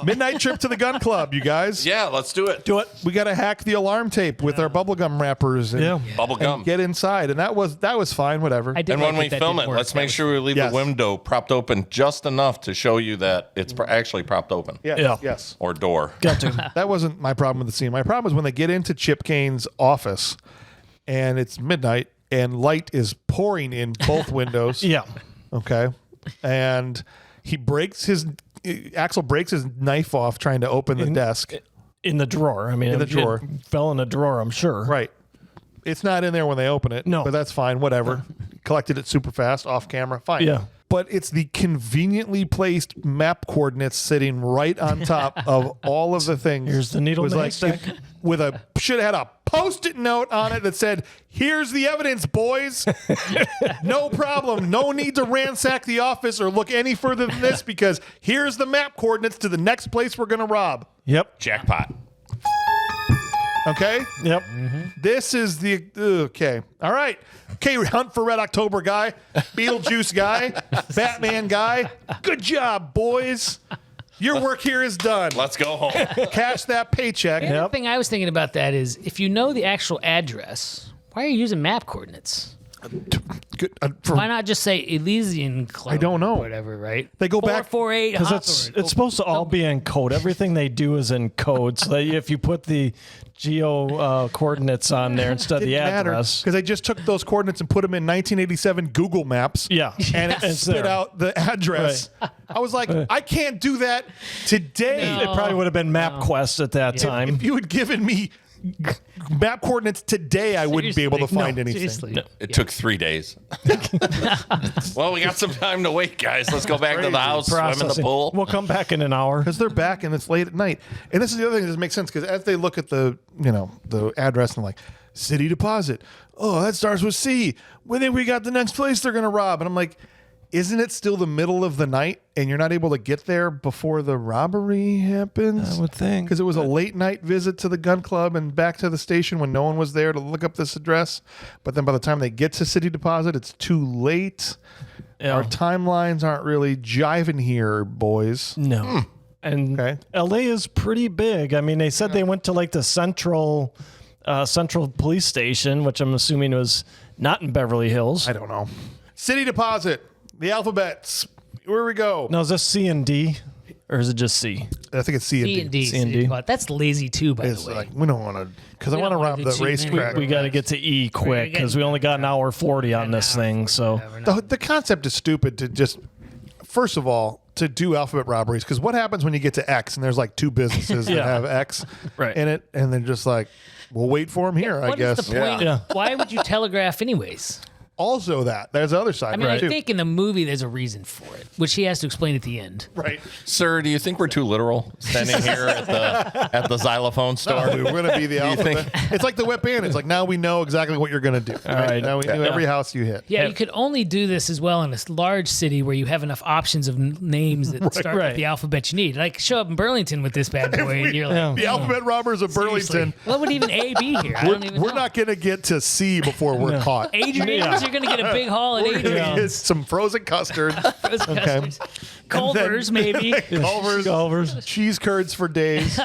Midnight trip to the gun club, you guys. Yeah, let's do it. Do it. We got to hack the alarm tape with our bubblegum wrappers. And, Bubble gum. and get inside, and that was fine. Whatever. I did And like when we that film didn't it, work. let's make sure we leave Yes. the window propped open just enough to show you that it's actually propped open. Yeah. Yes. Or door. Got to. That wasn't my problem with the scene. My problem is when they get into Chip Kane's office, and it's midnight, and light is pouring in both windows. Yeah. Okay. And Axel breaks his knife off trying to open the desk. In the drawer. I mean, In the it drawer. fell in a drawer, I'm sure. Right. It's not in there when they open it. No. But that's fine. Whatever. Collected it super fast, off camera. Fine. Yeah. But it's the conveniently placed map coordinates sitting right on top of all of the things. Here's the needle It was in the like haystack. should have had a Post-it note on it that said, "Here's the evidence, boys. No problem. No need to ransack the office or look any further than this because here's the map coordinates to the next place we're going to rob." Yep. Jackpot. Okay? Yep. This is the okay. All right. Okay, Hunt for Red October guy, Beetlejuice guy, Batman guy. Good job, boys. Your work here is done. Let's go home. Cash that paycheck. The other thing I was thinking about that is if you know the actual address, why are you using map coordinates? Good, Why not just say Elysian Club? I don't know. Or whatever, right? They go back- 448 Because it's supposed to all be in code. Everything they do is in code. So that if you put the geo coordinates on there instead of the address. because I just took those coordinates and put them in 1987 Google Maps. Yeah. And it It's spit there. out the address. I was like, I can't do that today. It probably would have been MapQuest at that time. If you had given me map coordinates today, I wouldn't be able to find anything. Seriously. It took 3 days. Well, we got some time to wait, guys. Let's go back to the house, swim in the Processing. pool. We'll come back in an hour. Because they're back and it's late at night. And this is the other thing that doesn't make sense because as they look at the address and like city deposit, oh, that starts with C. Well, then we got the next place they're gonna rob. And I'm like, isn't it still the middle of the night and you're not able to get there before the robbery happens? I would think. Because it was a late night visit to the gun club and back to the station when no one was there to look up this address. But then by the time they get to city deposit, it's too late. Yeah. Our timelines aren't really jiving here, boys. No. And Okay. LA is pretty big. I mean, they said they went to like the central police station, which I'm assuming was not in Beverly Hills. I don't know. City deposit, the alphabets. Where we go? No, is this C and D? Or is it just C? I think it's C and D. C&D. That's lazy too, by It's the way. like we don't want to because I We want to don't wanna rob do the too many. racetrack. We got to get to E quick because we only got an hour 40 on this thing. So The concept is stupid to just first of all to do alphabet robberies because what happens when you get to X and there's like two businesses that Yeah. have X Right. in it and they're just like we'll wait for them here. I What is guess. the point? Yeah. Why would you telegraph anyways? Also, there's the other side. I mean, right, I too. think in the movie there's a reason for it, which he has to explain at the end. Right. Sir, do you think we're too literal standing here at the xylophone store? We're going to be the you think- alphabet. It's like the whip in. It's like now we know exactly what you're going to do. right. Now we know every house you hit. Yeah, you could only do this as well in a large city where you have enough options of names that start right. with the alphabet you need. Like show up in Burlington with this bad boy, and you're like, Yeah. The alphabet robbers of seriously, Burlington. what would even A be here? I don't even We're know. not going to get to C before we're caught. Adrian's, you're going to get a big haul at We're going Adrian's. to get some frozen custard, Custards. Culver's, maybe. Culver's, cheese curds for days.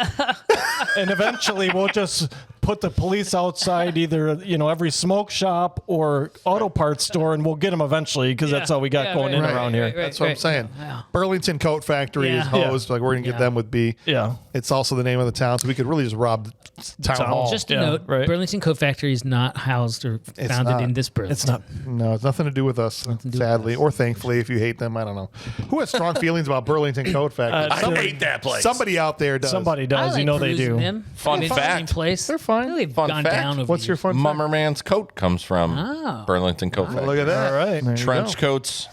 and eventually we'll just put the police outside either every smoke shop or auto parts store, and we'll get them eventually because that's all we got going in right, around right, here. right, right. That's what I'm saying. Yeah. Burlington Coat Factory is Yeah. hosed. Like we're going to get Yeah. them with B. Yeah. It's also the name of the town, so we could really just rob town hall. Just a Yeah, note, right. Burlington Coat Factory is not housed or founded not. in this Burlington. It's not. No, it's nothing to do with us, sadly, or thankfully. If you hate them, I don't know. Who has strong feelings about Burlington Coat Factory? I hate that place. Somebody out there does. Somebody I does. like They cruising do. Them. Fun It's an fact. interesting Place. They're fine. Really they've Fun gone fact. down over What's the your years. fun fact? Mummerman's coat comes from Oh. Burlington Coat Factory. Look at that. All right. There you Trench go. coats,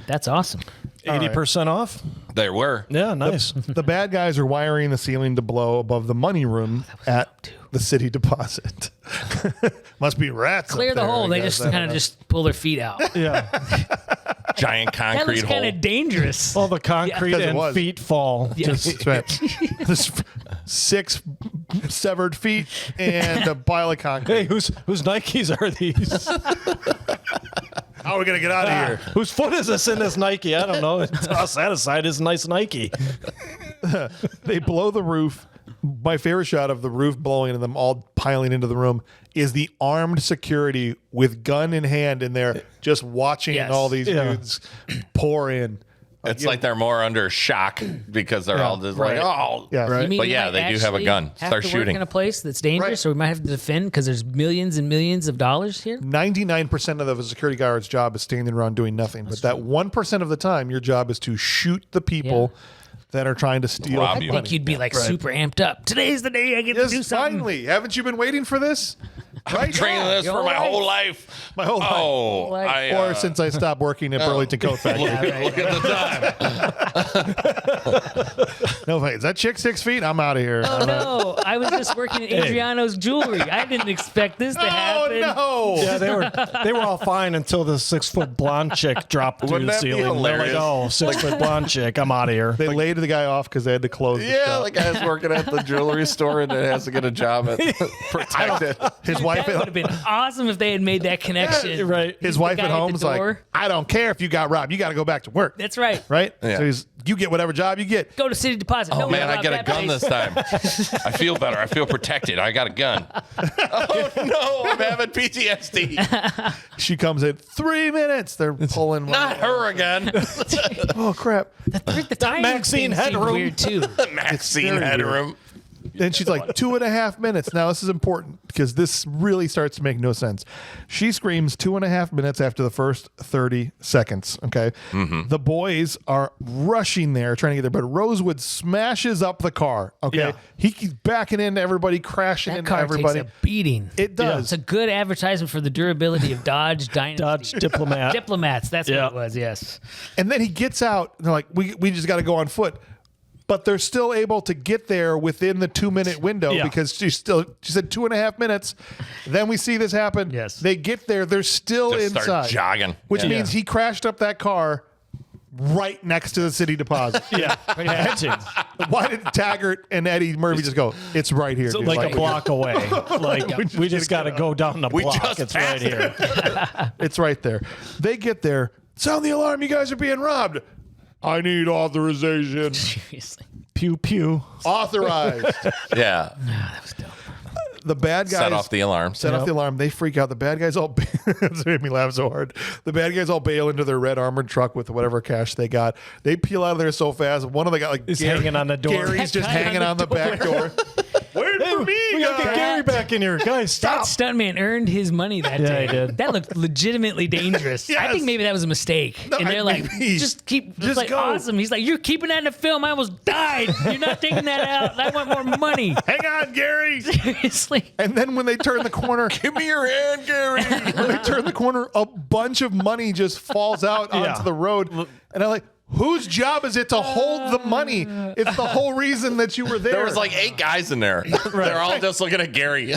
That's awesome. 80% off? there were. Yeah, nice. The bad guys are wiring the ceiling to blow above the money room at the city deposit. Must be rats. Clear up the there, hole. I They guess. just I don't kind of know. just pull their feet out. Yeah. Giant That concrete looks kind hole. of dangerous. All the concrete Because it and was. feet fall. Yeah. Just That's right. This 6 severed feet and a pile of concrete. Hey, whose Nikes are these? How are we gonna get out of here? Whose foot is this in this Nike? I don't know. Toss that aside. It's a nice Nike. They blow the roof. My favorite shot of the roof blowing and them all piling into the room is the armed security with gun in hand in there, just watching all these dudes pour in. It's like they're more under shock because they're all just like, oh. Yeah, right. You mean But we yeah, might they do have a actually gun. have Start to shooting. work in a place that's dangerous, Right. so we might have to defend because there's millions and millions of dollars here. 99% of the security guard's job is standing around doing nothing. But that 1% of the time, your job is to shoot the people that are trying to steal. Rob the you. I money. think you'd be like super amped up. Today's the day I get to do Yes, something. finally. Haven't you been waiting for this? Right? Training this your for my whole whole life. My whole life. Oh, Like- I, Or since I stopped working at Burlington Coat Factory. look at the time. No, wait, is that chick 6 feet? I'm out of here. Oh no! I was just working at Adriano's Jewelry. I didn't expect this to Oh, happen. no. Yeah, they were all fine until the 6-foot blonde chick dropped through Wouldn't the that be ceiling. They're like, hilarious? oh, 6-foot blonde chick, I'm out of here. They laid the guy off because they had to close the Yeah, shop. the guy's working at the jewelry store and has to get a job at Protected. His wife That would have at been awesome if they had made that connection. Right. his The wife guy at at the home's like, door. I don't care if you got robbed. You got to go back to work. That's right. Right? Yeah. So you get whatever job you get. Go to City Deposit. Oh No, man, we I robbed get a that gun place. this time. I feel better. I feel protected. I got a gun. Oh no, I'm having PTSD. She comes in 3 minutes. They're pulling. Not her again. Oh, crap. The timing Maxine thing seemed headroom. weird too. Maxine very headroom. Then she's like, 2.5 minutes. Now, this is important because this really starts to make no sense. She screams 2.5 minutes after the first 30 seconds. Okay. Mm-hmm. The boys are rushing there, trying to get there, but Rosewood smashes up the car. Okay. Yeah. He keeps backing into everybody, crashing That into car everybody. takes a beating. It does. It's a good advertisement for the durability of Dodge Dynasty. Dodge Diplomat. Diplomats. That's Yeah. what it was. Yes. And then he gets out. And they're like, we just got to go on foot. But they're still able to get there within the 2-minute window Yeah. because she said 2.5 minutes. Then we see this happen. Yes. They get there. They're still Just inside. start jogging. Which Yeah. means he crashed up that car right next to the city deposit. Yeah, had to. Why did Taggart and Eddie Murphy just go, it's right here, dude. Like a block away. Like we just got to go down the block. just It's right passed it. here. It's right there. They get there. Sound the alarm. You guys are being robbed. I need authorization. Seriously. Pew pew. Authorized. Yeah. That was dope. The bad guys Set off the alarm. set off the alarm. They freak out. The bad guys all this made me laugh so hard. The bad guys all bail into their red armored truck with whatever cash they got. They peel out of there so fast. One of them got like He's hanging on the door. Gary's just That guy hanging on on the back door. Wait for me, We gotta get guys. Gary back in here, guys. That Stop. stuntman earned his money that Yeah, day. he did. That looked legitimately dangerous. I Yes. think maybe that was a mistake. No, and they're like, maybe. just keep, Just just like go. awesome. He's like, you're keeping that in the film. I almost died. You're not taking that out. I want more money. Hang on, Gary. Seriously. And then when they turn the corner, Give me your hand, Gary. when they turn the corner, a bunch of money just falls out onto Yeah. the road. And I'm like, whose job is it to hold the money? It's the whole reason that you were there. There was like 8 guys in there. They're all just looking at Gary.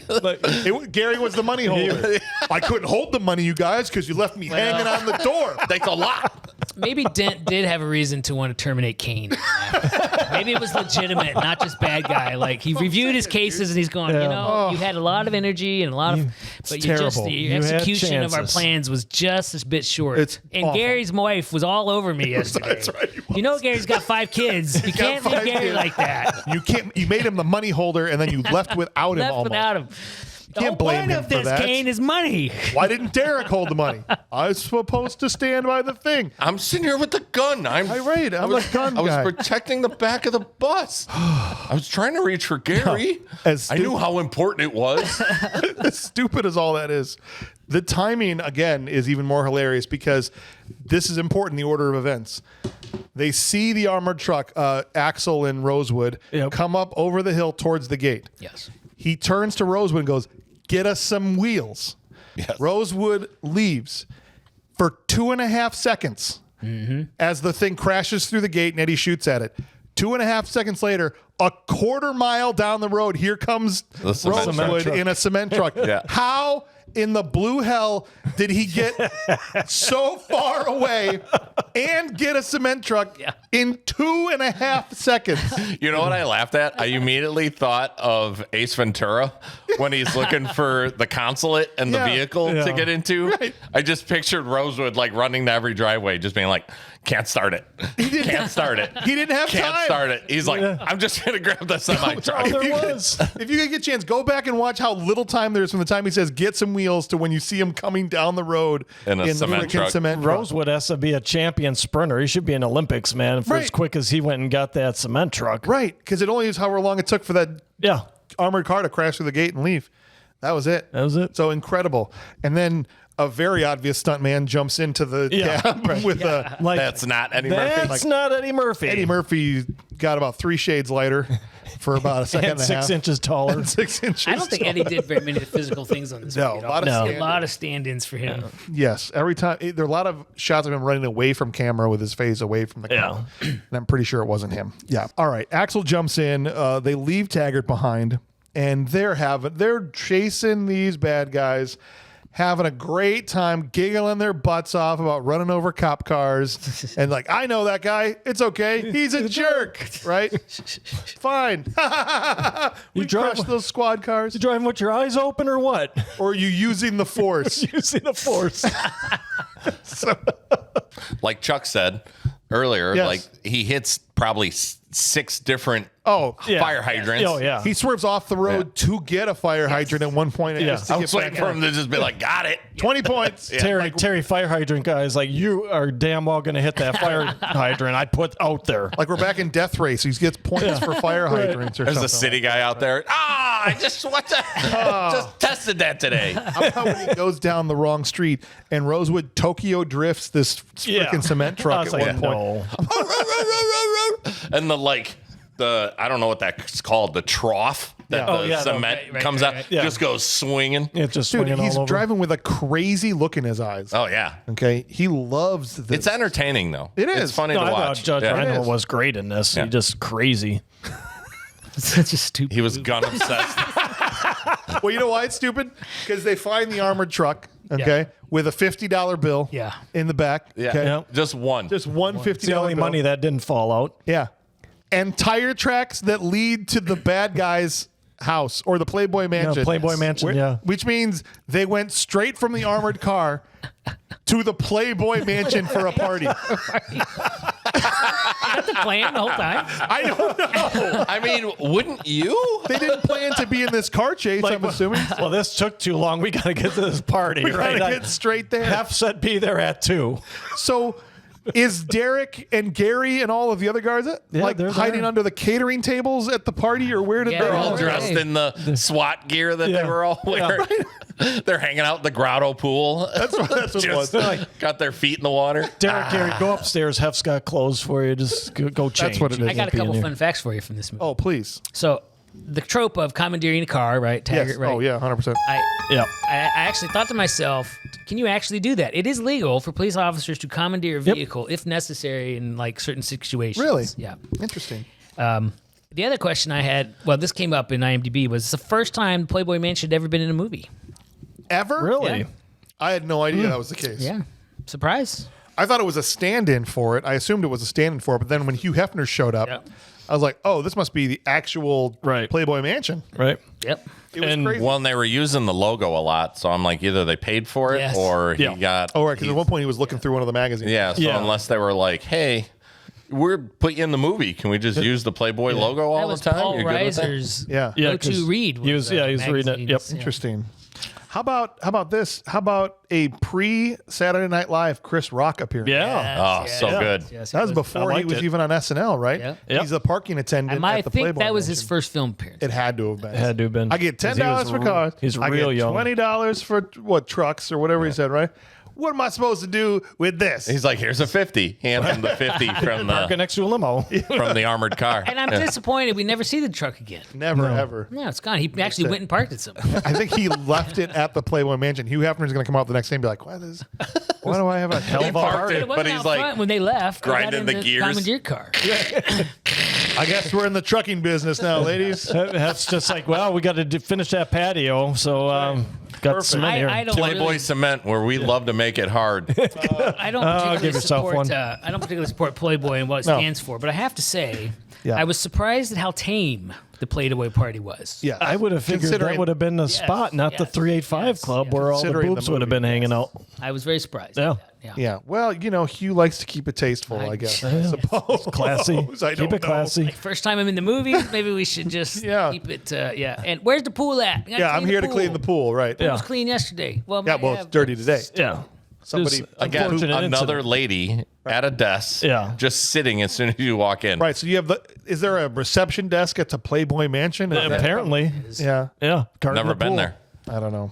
Gary was the money holder. I couldn't hold the money, you guys, because you left me hanging on the door. Thanks a lot. Maybe Dent did have a reason to want to terminate Kane. Maybe it was legitimate, not just bad guy. Like he reviewed his cases and he's going, you know, you had a lot of energy and a lot of, but you just terrible. the You had execution of our chances. plans was just a bit short. It's and awful. Gary's wife was all over me yesterday. That's right, he was. You know, Gary's got 5 kids. You got can't leave 5 Gary kids. like that. You can't. You made him the money holder, and then you left without him. Left Almost. without him. The can't whole blame point him of for this, that. Kane, is money. Why didn't Derek hold the money? I was supposed to stand by the thing. I'm sitting here with the gun. I'm right. I'm I was, a gun I was guy. protecting the back of the bus. I was trying to reach for Gary. As I knew how important it was. As stupid as all that is, the timing again is even more hilarious because this is important. The order of events. They see the armored truck, Axel and Rosewood, come up over the hill towards the gate. Yes. He turns to Rosewood and goes, "Get us some wheels." Yes. Rosewood leaves for 2.5 seconds as the thing crashes through the gate and Eddie shoots at it. 2.5 seconds later, a quarter mile down the road, here comes The cement Rosewood truck. in a cement truck. Yeah. How in the blue hell did he get so far away and get a cement truck in 2.5 seconds. You know what I laughed at? I immediately thought of Ace Ventura when he's looking for the consulate and the vehicle to get into. Right. I just pictured Rosewood like running to every driveway, just being like, can't start it. Can't start it. He didn't have Can't time. start it. He's like, I'm just going to grab the semi truck. If you get a chance, go back and watch how little time there is from the time he says get some wheels to when you see him coming down the road In a the cement frickin' truck. cement truck. Rosewood has to be a champion sprinter. He should be in Olympics, man, for as quick as he went and got that cement truck. Right, because it only is however long it took for that armored car to crash through the gate and leave. That was it. So incredible. And then a very obvious stuntman jumps into the cab with a... Like, That's not Eddie Murphy. That's not Eddie Murphy. Eddie Murphy got about 3 shades lighter for about a second and a half. 6 inches taller. 6 inches I don't think Eddie did very many of the physical things on this No, movie. a lot of A lot of stand-ins for him. Yes, every time there are a lot of shots of him running away from camera with his face away from the camera, and I'm pretty sure it wasn't him. Yeah. All right. Axel jumps in. They leave Taggart behind, and they're chasing these bad guys, having a great time, giggling their butts off about running over cop cars, and like, I know that guy. It's okay. He's a jerk, right? Fine. We crushed those squad cars. You driving with your eyes open or what? Or are you using the force? Using the force. Like Chuck said earlier, Yes. like he hits probably 6 different fire hydrants. Oh, yeah. He swerves off the road to get a fire hydrant at one point. Just to I get was waiting back for on. him to just be like, got it. 20 points. Terry fire hydrant guy is like, you are damn well going to hit that fire hydrant I put out there. Like we're back in Death Race. He gets points for fire hydrants or There's something. a city guy out there. I just just tested that today. How about when he goes down the wrong street and Rosewood Tokyo drifts this freaking cement I truck was at like, one point? no. And I don't know what that's called, the trough that the cement comes out, just goes swinging. It's just Dude, swinging he's all over. driving with a crazy look in his eyes. Oh, yeah. Okay. He loves this. It's entertaining, though. It is. It's funny No, to I thought watch. Judge Yeah. Reinhold was great in this. Yeah. He just crazy. Such a stupid. He was gun obsessed. Well, you know why it's stupid? Because they find the armored truck, okay, with a $50 bill in the back. Yeah. Okay? Yeah. Just one. Just one $50 It's the only bill. money that didn't fall out. Yeah. And tire tracks that lead to the bad guy's house or the Playboy Mansion. Playboy Mansion, yeah. Which means they went straight from the armored car to the Playboy Mansion for a party. That's the plan the whole time. I don't know. I mean, wouldn't you? They didn't plan to be in this car chase, I'm assuming. Well, this took too long. We got to get to this party. We gotta right? get straight there. Hef said be there at 2. So is Derek and Gary and all of the other guys like they're hiding there. under the catering tables at the party, or where did Yeah, they They're all all dressed in the SWAT gear that they were all wearing. They're hanging out in the grotto pool. That's what it was. Got their feet in the water. Derek, Gary, go upstairs. Hef's got clothes for you. Just go change. what it is. I got a couple fun facts for you from this movie. Oh, please. So, the trope of commandeering a car, right? Taggart, Yes. right? Oh, yeah, 100%. Yeah. I actually thought to myself, can you actually do that? It is legal for police officers to commandeer a vehicle if necessary in like certain situations. Really? Yeah. Interesting. The other question I had, well, this came up in IMDb, was it's the first time Playboy Mansion had ever been in a movie. Ever? Really? Yeah. I had no idea that was the case. Yeah. Surprise. I thought it was a stand-in for it. I assumed it was a stand-in for it, but then when Hugh Hefner showed up, Yep. I was like, oh, this must be the actual Playboy Mansion. Right. Yep. It was crazy. Well, and they were using the logo a lot, so I'm like, either they paid for it Yes. or he got. Oh, right, because at one point he was looking through one of the magazines. Yeah, so unless they were like, hey, we're put you in the movie, can we just use the Playboy logo all That the was time? Paul You're good with that? Reiser's Yeah. go-to 'cause read. he was reading it. Yep. magazines. Interesting. How about this? How about a pre-Saturday Night Live Chris Rock appearance? Yeah. Oh, so good. Yes, That was before I he liked was it. even on SNL, right? Yep. Yep. He's a parking attendant I at the think Playboy that was his Mansion. first film appearance. It had to have been. It had to have been. I get 'Cause $10 he for was cars. He's I real get young. $20 for trucks or whatever he said, right? What am I supposed to do with this? He's like, here's a 50. Hand him the 50 from Parking next to a limo. the armored car. And I'm disappointed we never see the truck again. Never ever. No, it's gone. He actually went and parked it somewhere. I think he left it at the Playboy Mansion. Hugh Hefner's going to come out the next day and be like, why do I have a hell He of a parked party? it, It but wasn't he's out like front when they left. They got grinding in the gears. Commandeer car. I guess we're in the trucking business now, ladies. That's just like, well, we got to finish that patio. So got cement here. I don't Playboy really, Cement, where we love to make it hard. I don't particularly give yourself support. one. I don't particularly support Playboy and what it stands for, but I have to say, Yeah. I was surprised at how tame the Playboy party was. Yeah, I would have figured that Considering- would have been the spot, not the yes, 385 yes, Club yes. where all the Considering boobs the would have been movie, hanging out. I was very surprised. Yeah. At that. Yeah. Well, Hugh likes to keep it tasteful, I guess. I suppose. Classy. I Keep don't it classy. Like, first time I'm in the movies, maybe we should just Yeah. keep it. And where's the pool at? Yeah, I'm here to clean the pool, right? It was clean yesterday. Well, Yeah, well, it's dirty today. Yeah. Somebody, There's Again, unfortunate another incident. lady at a desk, Yeah. just sitting as soon as you walk in. right? So you have is there a reception desk at the Playboy Mansion? Is that- Apparently. yeah. Yeah. Cart in Never the been pool. there. I don't know.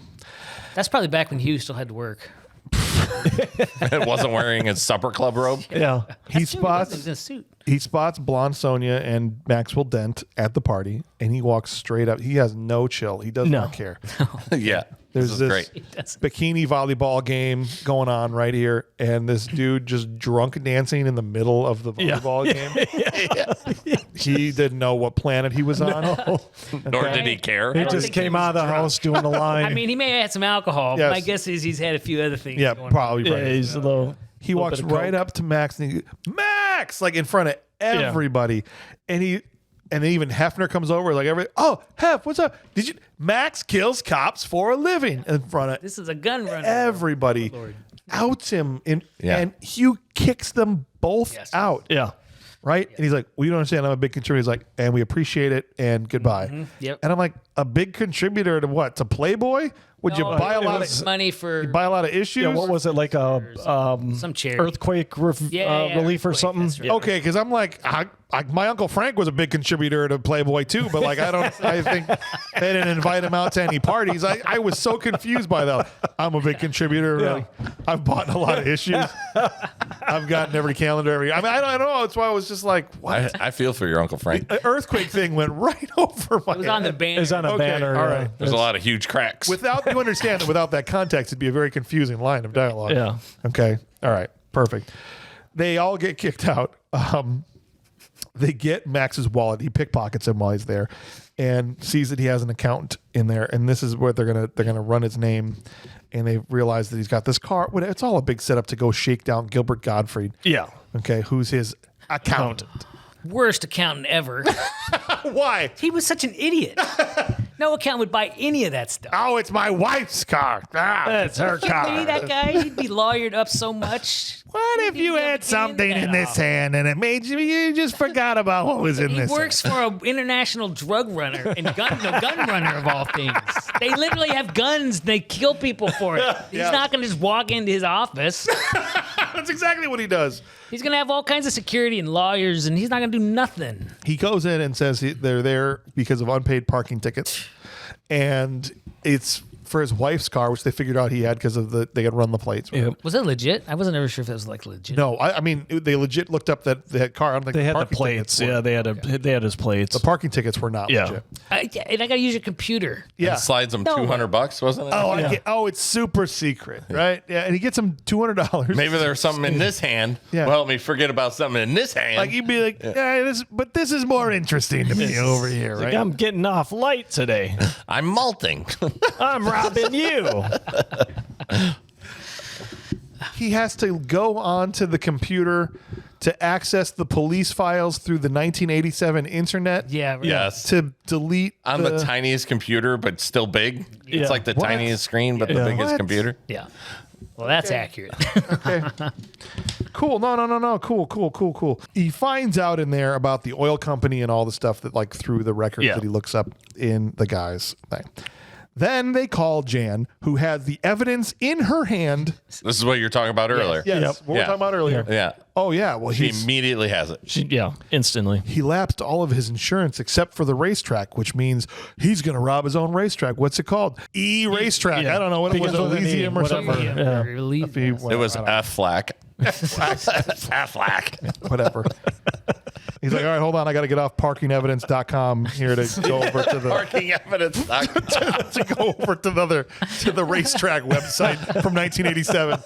That's probably back when Hugh still had to work. It wasn't wearing his supper club robe. Yeah. He He was spots in a suit. blonde Sonia and Maxwell Dent at the party, and he walks straight up. He has no chill. He does No. not care. Yeah. There's this is this great. bikini volleyball game going on right here, and this dude just drunk dancing in the middle of the volleyball game. He didn't know what planet he was on. Nor did he care. He don't just think he came was out of the house doing the line. I mean, he may have had some alcohol. Yes. But my guess is he's had a few other things. Yeah, going probably yeah, right. he's a little. He little walks bit of right coke. up to Max and he, Max, like in front of everybody, and then even Hefner comes over like Hef, what's up? Max kills cops for a living in front of This is a gun runner. everybody, outs him, Yeah. and Hugh kicks them both Yes. out. Yeah. Right? And he's like, well, you don't understand. I'm a big contributor. He's like, and we appreciate it and goodbye. Yep. And I'm like, a big contributor to what? To Playboy? Would you No, buy a it lot was of money for buy a lot of issues? Yeah. What was it like a some charity. earthquake relief or earthquake, something? that's right. Okay, because I'm like, my Uncle Frank was a big contributor to Playboy too, but like I think they didn't invite him out to any parties. I was so confused by that. I'm a big contributor. Yeah. Like, I've bought a lot of issues. I've gotten every calendar. I don't know. That's why I was just like, what? I feel for your Uncle Frank. The earthquake thing went right over my It was on the head. banner. It's on a Okay, banner. all yeah. right. There's a lot of huge cracks. You understand that without that context, it'd be a very confusing line of dialogue. Yeah. Okay. All right. Perfect. They all get kicked out. They get Max's wallet. He pickpockets him while he's there, and sees that he has an accountant in there. And this is where they're gonna run his name. And they realize that he's got this car. It's all a big setup to go shake down Gilbert Gottfried. Yeah. Okay, who's his accountant? Worst accountant ever. Why? He was such an idiot. No accountant would buy any of that stuff. Oh, it's my wife's car. That's her Be car. that guy, he'd be lawyered up so much. What if you had something in this hand and it made you just forgot about what was in He this works for an international drug runner and gun runner of all things. They literally have guns. They kill people for it. He's Yeah. not going to just walk into his office. That's exactly what he does. He's going to have all kinds of security and lawyers, and he's not going to do nothing. He goes in and says they're there because of unpaid parking tickets, and it's for his wife's car, which they figured out he had because of they had run the plates. Was it legit? I wasn't ever sure if that was like legit. No, I mean they legit looked up that car. I don't think They had the parking plates. tickets were. Yeah, they had his plates. The parking tickets were not Yeah. legit. And I got to use your computer. Yeah. Slides him No. $200, wasn't it? It's super secret, right? Yeah, and he gets him $200. Maybe there's something in this hand. Yeah. Well, let me forget about something in this hand. like he'd be like, this is more interesting to me over here, Like, right? I'm getting off light today. I'm malting. I'm robbing you. He has to go onto the computer to access the police files through the 1987 internet. Yeah. Right. Yes. To delete On the tiniest computer, but still big. Yeah. It's like the What? tiniest screen, but the Yeah. biggest What? computer. Yeah. Well, that's accurate. Okay. Cool. No. Cool. He finds out in there about the oil company and all the stuff that like through the records Yeah. that he looks up in the guy's thing. Then they call Jan, who has the evidence in her hand. This is what you were talking about earlier. Yes, Yep. what we were Yeah. talking about earlier. Yeah. Oh yeah. Well, She immediately has it. Instantly. he lapsed all of his insurance except for the racetrack, which means he's going to rob his own racetrack. What's it called? Racetrack. Yeah. I don't know what it was, Begins with an E, Elysium or whatever. something. Yeah. If he- It was F-Flack. F-Flack. whatever. He's like, all right, hold on. I got to get off parkingevidence.com here to go over to the Parking evidence. to go over to the racetrack website from 1987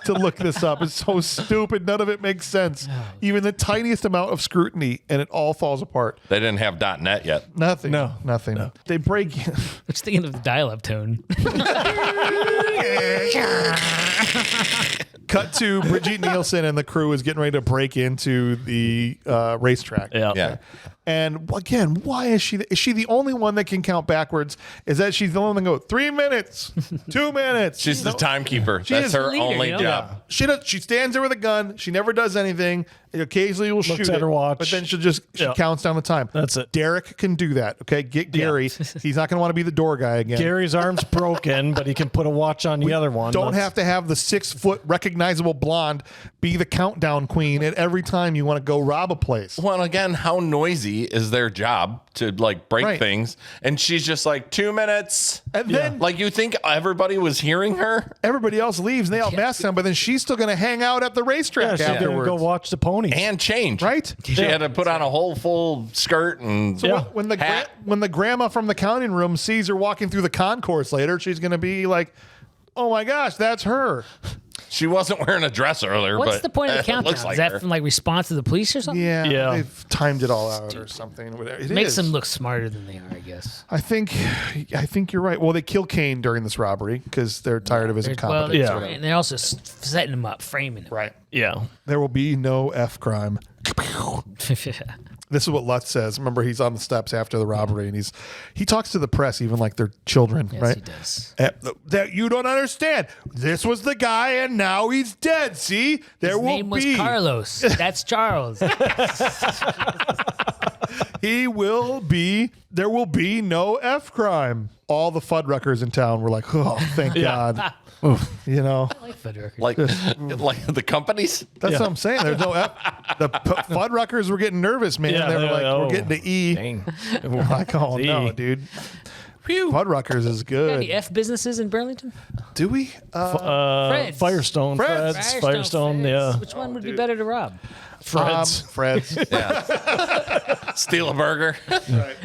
to look this up. It's so stupid. None of it makes sense. Even the tiniest amount of scrutiny, and it all falls apart. They didn't have .net yet. Nothing. No. Nothing. No. They break. Just thinking of the dial-up tone. Cut to Brigitte Nielsen and the crew is getting ready to break into the racetrack. Yeah. And again, why is she? Is she the only one that can count backwards? Is that she's the only one that go 3 minutes, 2 minutes? She's the timekeeper. is That's her the leader, only you know? job. She stands there with a gun. She never does anything. Occasionally will shoot at it, her watch. but then she counts down the time. That's it. Derek can do that. Okay, get Gary. He's not going to want to be the door guy again. Gary's arm's broken, but he can put a watch on the other one. Don't have to have the 6 foot recognizable blonde be the countdown queen at every time you want to go rob a place. Well, again, how noisy is their job to like break Right. things? And she's just like 2 minutes. And then Like you think everybody was hearing her? everybody else leaves and they all mask them, but then she's still going to hang out at the racetrack she's gonna afterwards. go watch the ponies. And change. Right? She had to put on a whole full skirt and So Yeah. when the Hat. when the grandma from the counting room sees her walking through the concourse later, she's going to be like, "Oh my gosh, that's her." she wasn't wearing a dress earlier. What's but the point of the it countdown? looks like Is that her. from like response to the police or something? Yeah, Yeah. they've timed it all out or something. Whatever. It Makes is. them look smarter than they are, I guess. I think you're right. Well, they kill Kane during this robbery because they're tired of his Well, incompetence. Yeah. and they're also setting him up, framing him. Right. Yeah. There will be no F crime. This is what Lutz says. Remember, he's on the steps after the robbery, and he talks to the press, even like they're children, Yes, right? he does. That you don't understand. This was the guy, and now he's dead. See, there His will name was be. Carlos. That's Charles. He will be. There will be no F crime. All the Fuddruckers in town were like, "Oh, thank God." You know, I like Federico. like the companies? that's what I'm saying. There's no F. The Fuddruckers were getting nervous, man. Yeah, they were they're like, like, "We're oh, getting to E." Dang. We're like, "Oh no, E. dude." Fuddruckers is good. Any F businesses in Burlington? Do we? Fred's. Firestone. Fred's. Firestone. Yeah. Which one would be better to rob? Fred's. Fred's. Yeah. Steal a burger.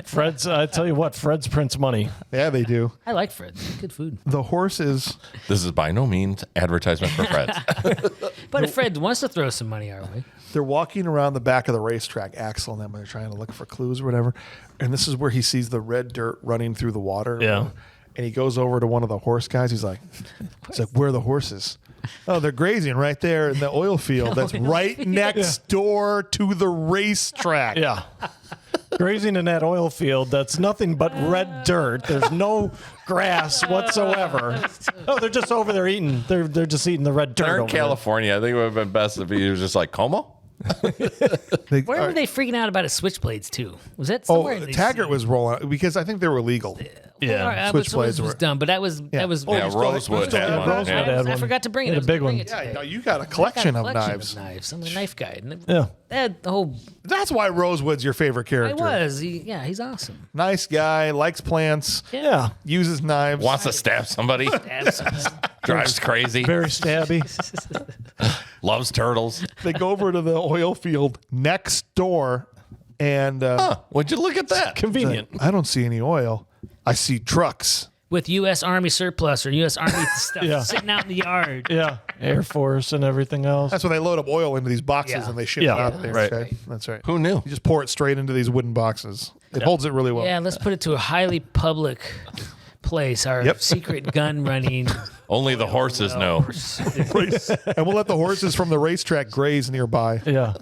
Fred's. I tell you what, Fred's prints money. Yeah, they do. I like Fred's. Good food. The horses. This is by no means advertisement for Fred's. But if Fred wants to throw some money our way, They're walking around the back of the racetrack, Axel and them, and they're trying to look for clues or whatever. And this is where he sees the red dirt running through the water. Yeah. And he goes over to one of the horse guys. He's like, where are the horses? Oh, they're grazing right there in the oil field. That's right next door to the racetrack. Yeah. Grazing in that oil field, that's nothing but red dirt. There's no grass whatsoever. Oh, they're just over there eating. They're just eating the red dirt. They're in over there. California. I think it would have been best if he was just like, Como? where were they freaking out about his switchblades too? Was that Oh, somewhere? they Taggart see- was rolling because I think they were illegal. Yeah. All right, but Switchblades Switchblades was were- dumb, but that was Yeah. that was. Oh, Yeah, you still- Rosewood you still had have one. Rosewood Yeah. had I one. forgot to bring it. Had I a was big gonna bring one. it today. Yeah, no, you got a I got collection a of collection knives. I'm the knife guy. And Yeah. That the whole. That's why Rosewood's your favorite I character. was. He's awesome. Nice guy, likes plants, Yeah. uses knives. Wants to stab somebody. Absolutely. Drives crazy. Very stabby. Loves turtles. They go over to the oil field next door, and Would you look at that? Convenient. I don't see any oil. I see trucks. With U.S. Army surplus or U.S. Army stuff Yeah. sitting out in the yard. Yeah. Air Force and everything else. That's where they load up oil into these boxes Yeah. and they ship Yeah. it out there. Right. Okay? That's right. Who knew? You just pour it straight into these wooden boxes. It holds it really well. Yeah, let's put it to a highly public place. Our Yep. secret gun running. Only the horses know. And we'll let the horses from the racetrack graze nearby. Yeah.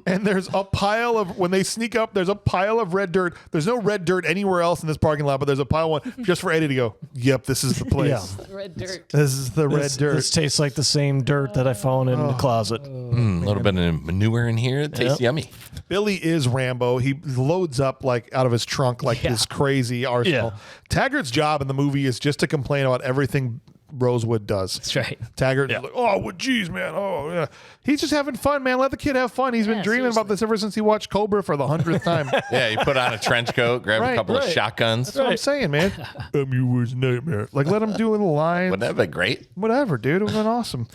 And there's a pile of, when they sneak up, there's a pile of red dirt. There's no red dirt anywhere else in this parking lot, but there's a pile one just for Eddie to go, yep, this is the place. Yeah. Red dirt. This is the red This, dirt. this tastes like the same dirt that I found in the closet. A little bit of manure in here. It tastes yummy. Billy is Rambo. He loads up like out of his trunk like Yeah. this crazy arsenal. Yeah. Taggart's job in the movie is just to complain about everything Rosewood does. That's right. Taggart is like, oh, well, geez, man. Oh, yeah. He's just having fun, man. Let the kid have fun. He's been dreaming about this ever since he watched Cobra for the 100th time. Yeah, you put on a trench coat, grab a couple of shotguns. That's what I'm saying, man. I'm your worst nightmare. Like, let him do little lines. Wouldn't that have been great? Whatever, dude. It was been awesome.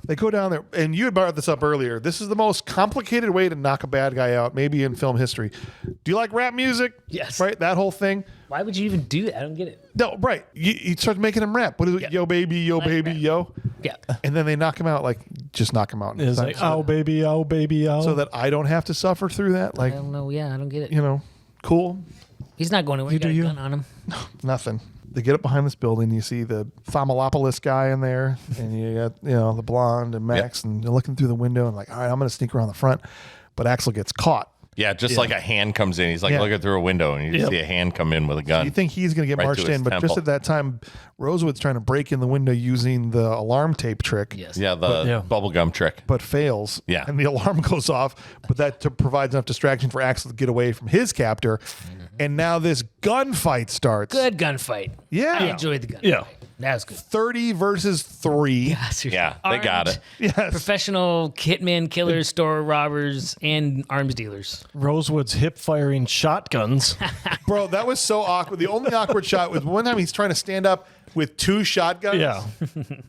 They go down there, and you had brought this up earlier. This is the most complicated way to knock a bad guy out, maybe in film history. Do you like rap music? Yes. Right? That whole thing. Why would you even do that? I don't get it. No, right. You start making him rap. What is it? Yo, baby, yo. Yeah. And then they knock him out, like, just knock him out. It's like, oh, baby, oh. So that I don't have to suffer through that. Like, I don't know. Yeah, I don't get it. you know, cool. He's not going anywhere. You got a gun on him. Nothing. They get up behind this building. You see the Thamolopoulos guy in there, and you got, the blonde and Max, and you're looking through the window and like, all right, I'm going to sneak around the front. But Axel gets caught. Yeah, just like a hand comes in. He's like looking through a window, and you see a hand come in with a gun. You think he's going to get right marched to his in, but temple. just at that time, Rosewood's trying to break in the window using the alarm tape trick. Yes. Yeah, the bubblegum trick. But fails. Yeah. And the alarm goes off, but that provides enough distraction for Axel to get away from his captor. And now this gunfight starts. Good gunfight. Yeah. I enjoyed the gunfight. Yeah. That was good. 30 versus 3. Yeah, seriously. Yeah, they got it. Yes. Professional hitmen, killers, store robbers, and arms dealers. Rosewood's hip firing shotguns. Bro, that was so awkward. The only awkward shot was one time he's trying to stand up with 2 shotguns. Yeah.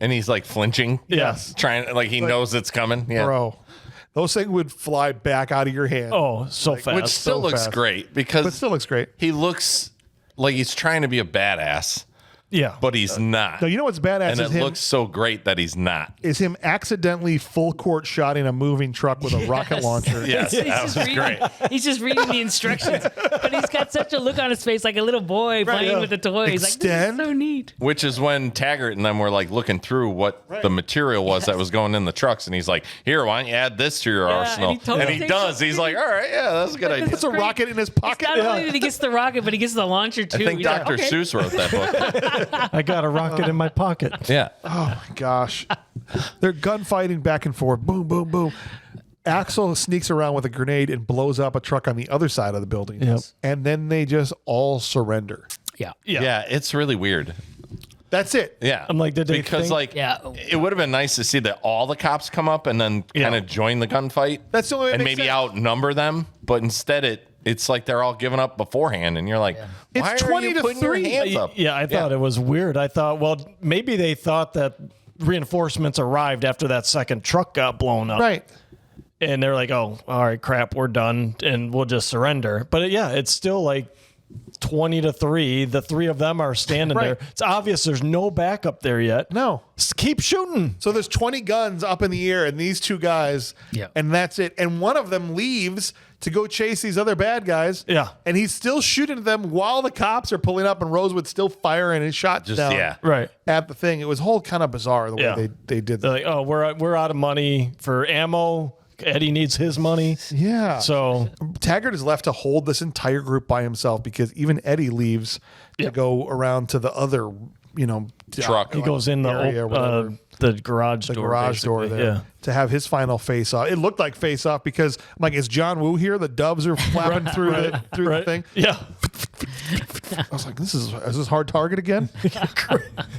And he's like flinching. Yes. Trying, like he knows it's coming. Yeah. Bro, those things would fly back out of your hand. Oh, so fast. Which still so looks fast. great because But still looks great. he looks like he's trying to be a badass, Yeah. but he's not. No, you know what's badass and is it him, looks so great that he's not. is him accidentally full court shotting a moving truck with a rocket launcher. Yes, that was great. He's just reading the instructions, but he's got such a look on his face, like a little boy playing with the toy. He's like, Extend. "This is so neat." Which is when Taggart and them were like looking through what the material was that was going in the trucks, and he's like, "Here, why don't you add this to your arsenal?" and he totally And he takes does. it. He's like, "All right, yeah, that's a good idea." It's a rocket in his pocket. Not only that he gets the rocket, but he gets the launcher too. I think He's like, Dr. okay. Seuss wrote that book. I got a rocket in my pocket. Yeah. Oh my gosh. They're gunfighting back and forth. Boom, boom, boom. Axel sneaks around with a grenade and blows up a truck on the other side of the building. Yep. And then they just all surrender. Yeah. Yeah, it's really weird. That's it. Yeah. I'm like, did they because think- like Yeah. it would have been nice to see that all the cops come up and then kind of join the gunfight. That's the only way it and makes maybe sense. outnumber them, but instead it's like they're all giving up beforehand, and you're like, why It's are 20 you to putting 3. your hands up? Yeah, I thought it was weird. I thought, well, maybe they thought that reinforcements arrived after that second truck got blown up. Right. And they're like, oh, all right, crap, we're done, and we'll just surrender. But yeah, it's still like 20 to 3. The 3 of them are standing Right. there. It's obvious there's no backup there yet. No. Just keep shooting. So there's 20 guns up in the air and these 2 guys. Yeah. And that's it. And one of them leaves to go chase these other bad guys. Yeah. And he's still shooting at them while the cops are pulling up and Rosewood's still firing his shots Just down yeah. Right. at the thing. It was whole kind of bizarre the way Yeah. they did They're that. like, oh, we're out of money for ammo. Eddie needs his money. Yeah. So Taggart is left to hold this entire group by himself because even Eddie leaves to go around to the other, Truck. he goes in area or whatever. the garage the door. garage door basically. there Yeah. to have his final face off. It looked like face off because I'm like, is John Woo here? The doves are flapping through the thing. Yeah. I was like, is this Hard Target again?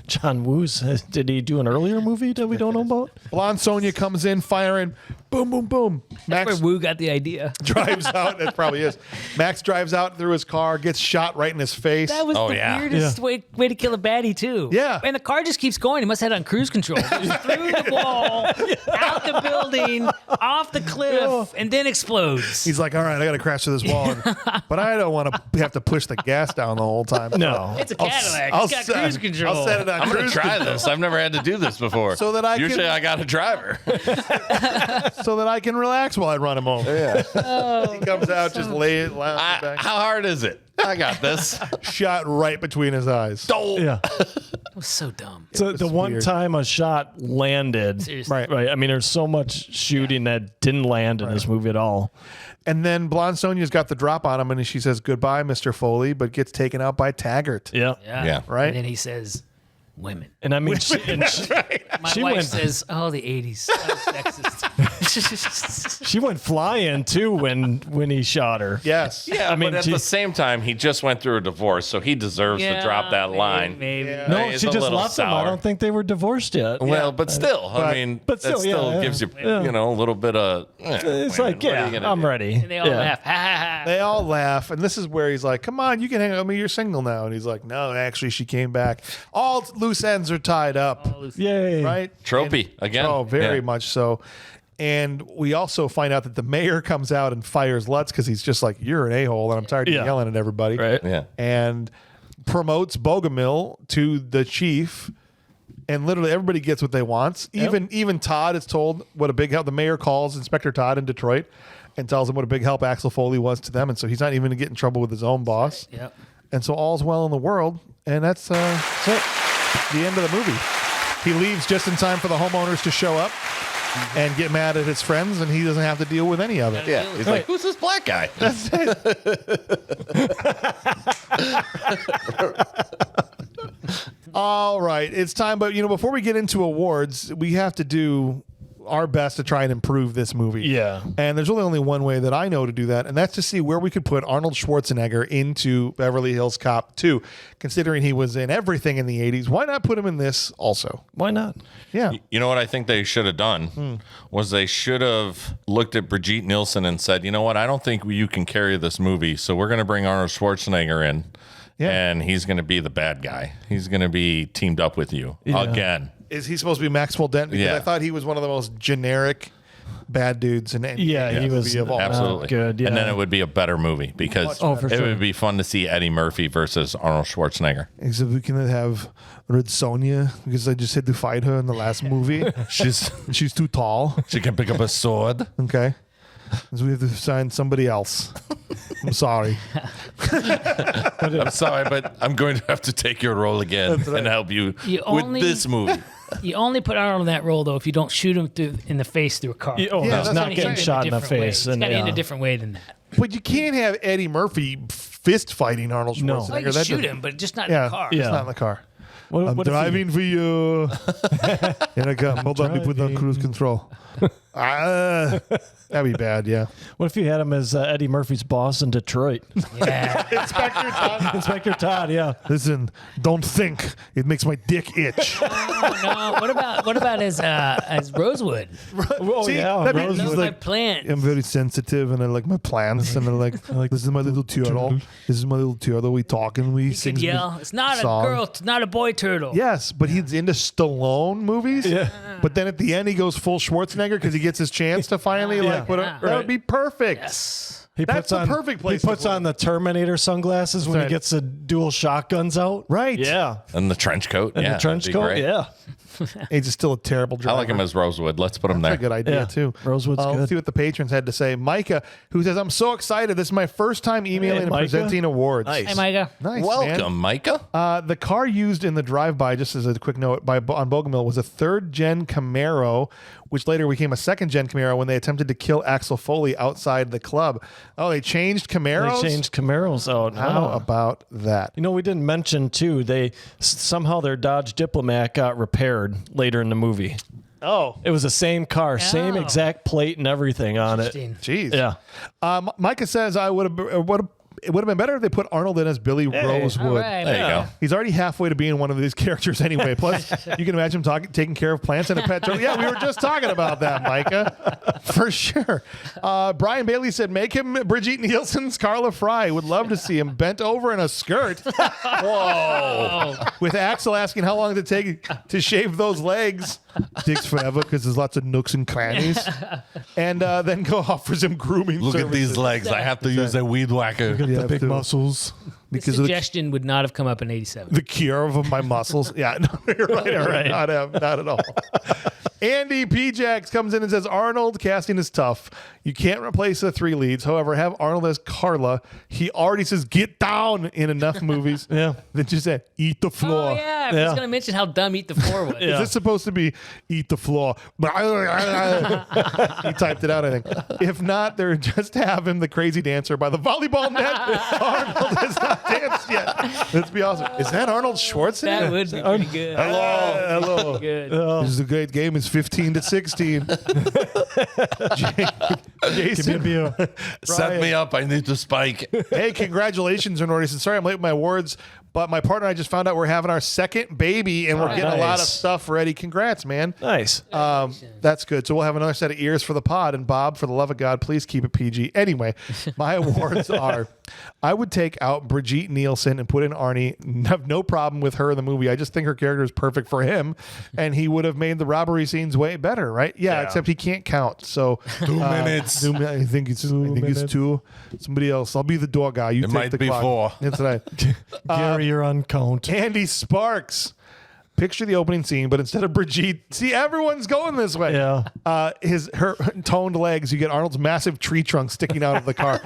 John Woo's. Did he do an earlier movie that we don't know about? Blonde Sonia comes in firing, boom, boom, boom. Where Max Wu got the idea. drives out. That probably is. Max drives out through his car, gets shot right in his face. That was Oh, the yeah. weirdest way to kill a baddie too. Yeah. And the car just keeps going. He must have had it on cruise control. It goes through the wall, out the building, off the cliff, and then explodes. He's like, all right, I got to crash through this wall, but I don't want to have to push the gas down the whole time. No. It's a Cadillac. It's got cruise control. I'll set it on I'm gonna cruise try control this. I've never had to do this before. So that I usually can- I got a driver. so that I can relax while I run him over. Yeah. He comes out, just lay it lounge back. How hard is it? I got this. Shot right between his eyes. Yeah. That was so dumb. So the one weird. time a shot landed, Seriously. right? I mean, there's so much shooting that didn't land in this movie at all. And then Blonde Sonia's got the drop on him, and she says, goodbye, Mr. Foley, but gets taken out by Taggart. Yeah. Yeah. Right? And then he says, women. And I mean, My She wife went- says, oh, the 80s. So sexist. She went flying too when he shot her. Yes. Yeah, I mean, but at the same time, he just went through a divorce, so he deserves to drop that line. Maybe. No, He's she a just little left him. I sour. don't think they were divorced yet. Well, but still, I mean, but that still yeah. gives you, you know, a little bit of. It's like, I'm ready. And they all laugh. Ha, ha, ha. They all laugh, and this is where he's like, "Come on, you can hang out with me. You're single now." And he's like, "No, actually, she came back. All loose ends are tied up, Yay. right? Tropey again. Oh, very Yeah. much so." And we also find out that the mayor comes out and fires Lutz because he's just like, "You're an a-hole, and I'm tired of you yelling at everybody." Right. Yeah. And promotes Bogomil to the chief. And literally everybody gets what they want. Even Todd is told what a big help. The mayor calls Inspector Todd in Detroit and tells him what a big help Axel Foley was to them. And so he's not even going to get in trouble with his own boss. Yep. And so all's well in the world. And that's it. The end of the movie. He leaves just in time for the homeowners to show up and get mad at his friends, and he doesn't have to deal with any of it. Yeah. He's like, who's this black guy? All right, it's time. But before we get into awards, we have to do our best to try and improve this movie. Yeah. And there's only one way that I know to do that, and that's to see where we could put Arnold Schwarzenegger into Beverly Hills Cop 2. Considering he was in everything in the 80s, why not put him in this also? Why not? Yeah. You know what I think they should have done was they should have looked at Brigitte Nielsen and said, you know what, I don't think you can carry this movie, so we're going to bring Arnold Schwarzenegger in, and he's going to be the bad guy. He's going to be teamed up with you again. Is he supposed to be Maxwell Dent? Because I thought he was one of the most generic bad dudes in any he was movie of all. Absolutely. good, yeah. And then it would be a better movie because for it sure. would be fun to see Eddie Murphy versus Arnold Schwarzenegger. Except we can have Red Sonja because I just had to fight her in the last movie. She's too tall. She can pick up a sword. Okay. So we have to find somebody else. I'm sorry. I'm sorry, but I'm going to have to take your role again and help you with this movie. You only put Arnold in that role, though, if you don't shoot him in the face through a car. He's that's not what getting I'm shot in the face. It's got to end a different way than that. But you can't have Eddie Murphy fist fighting Arnold No. Schwarzenegger. Well, you That shoot doesn't- him, but just not in the car. It's not in the car. What I'm if he- driving for you. Here I come. Hold on, let me put on cruise control. That'd be bad, yeah. What if you had him as Eddie Murphy's boss in Detroit? Yeah. Inspector Todd, yeah. Listen, don't think. It makes my dick itch. No, what about as Rosewood? Oh, See, yeah. that'd be- Rose He's Those like- my plants. I'm very sensitive, and I like my plants, and I like this is my little turtle. This is my little turtle. We talk and we You sing. could yell, it's not song. a girl, it's not a boy turtle. Yes, but he's into Stallone movies. Yeah. But then at the end, he goes full Schwarzenegger because he gets his chance to finally like put Yeah. that would be perfect. Yes. He That's puts the on, perfect place He to puts put on the Terminator sunglasses when right. he gets the dual shotguns out. Right. Yeah. And the trench coat. And the trench that'd be coat. great. Yeah. He's just still a terrible I driver. like him as Rosewood. Let's put him That's there. a good idea Yeah. too. Rosewood's Let's good. see what the patrons had to say. Micah, who says, "I'm so excited. This is my first time emailing and Micah. presenting awards." Nice. Hey, Micah. Nice, Welcome, man. Micah. The car used in the drive-by, just as a quick note, on Bogomil was a third-gen Camaro, which later became a second-gen Camaro when they attempted to kill Axel Foley outside the club. Oh, they changed Camaros? They changed Camaros out. How about that? You know, we didn't mention too. Somehow their Dodge Diplomat got repaired later in the movie. Oh, It was the same car, same Oh. exact plate and everything on it. Interesting. jeez. Yeah. Micah says, it would have been better if they put Arnold in as Billy Rosewood. All right. There you go. He's already halfway to being one of these characters anyway. Plus, you can imagine him taking care of plants in a pet store. Yeah, we were just talking about that, Micah. For sure. Brian Bailey said, make him Brigitte Nielsen's Carla Fry. Would love to see him bent over in a skirt. Whoa. With Axel asking how long did it take to shave those legs. Takes forever because there's lots of nooks and crannies. And then go offers him grooming Look at services. these legs. I have to use a weed whacker. You The have big to. muscles. Because of the Suggestion would not have come up in 87. the cure of my muscles. Yeah, no, you're right. Not at all. Andy P-Jax comes in and says, Arnold, casting is tough. You can't replace the three leads. However, have Arnold as Carla. He already says, get down in enough movies. Yeah. That just said, eat the floor. Oh, yeah. I was Yeah. going to mention how dumb Eat the Floor was. Is this supposed to be eat the floor? He typed it out, I think. If not, they're just have him the crazy dancer by the volleyball net. Arnold has not danced yet. Let's be awesome. Is that Arnold Schwarzenegger? That would be pretty good. Hello. Good. This is a great game. It's game's 15-16. Jason, Set me up. I need to spike. hey, congratulations, Nordy. Sorry I'm late with my awards, but my partner and I just found out we're having our second baby, and we're getting a lot of stuff ready. Congrats, man. Nice. That's good. So we'll have another set of ears for the pod. And Bob, for the love of God, please keep it PG. Anyway, my awards are: I would take out Brigitte Nielsen and put in Arnie. Have no problem with her in the movie. I just think her character is perfect for him, and he would have made the robbery scenes way better, right? Yeah. Except he can't count. So 2 minutes. I think it's two. Somebody else. I'll be the door guy. You It take might the be clock. 4. That's right. Gary, you're on count. Andy Sparks. Picture the opening scene, but instead of Brigitte, see, everyone's going this way. Yeah. Her toned legs, you get Arnold's massive tree trunk sticking out of the car.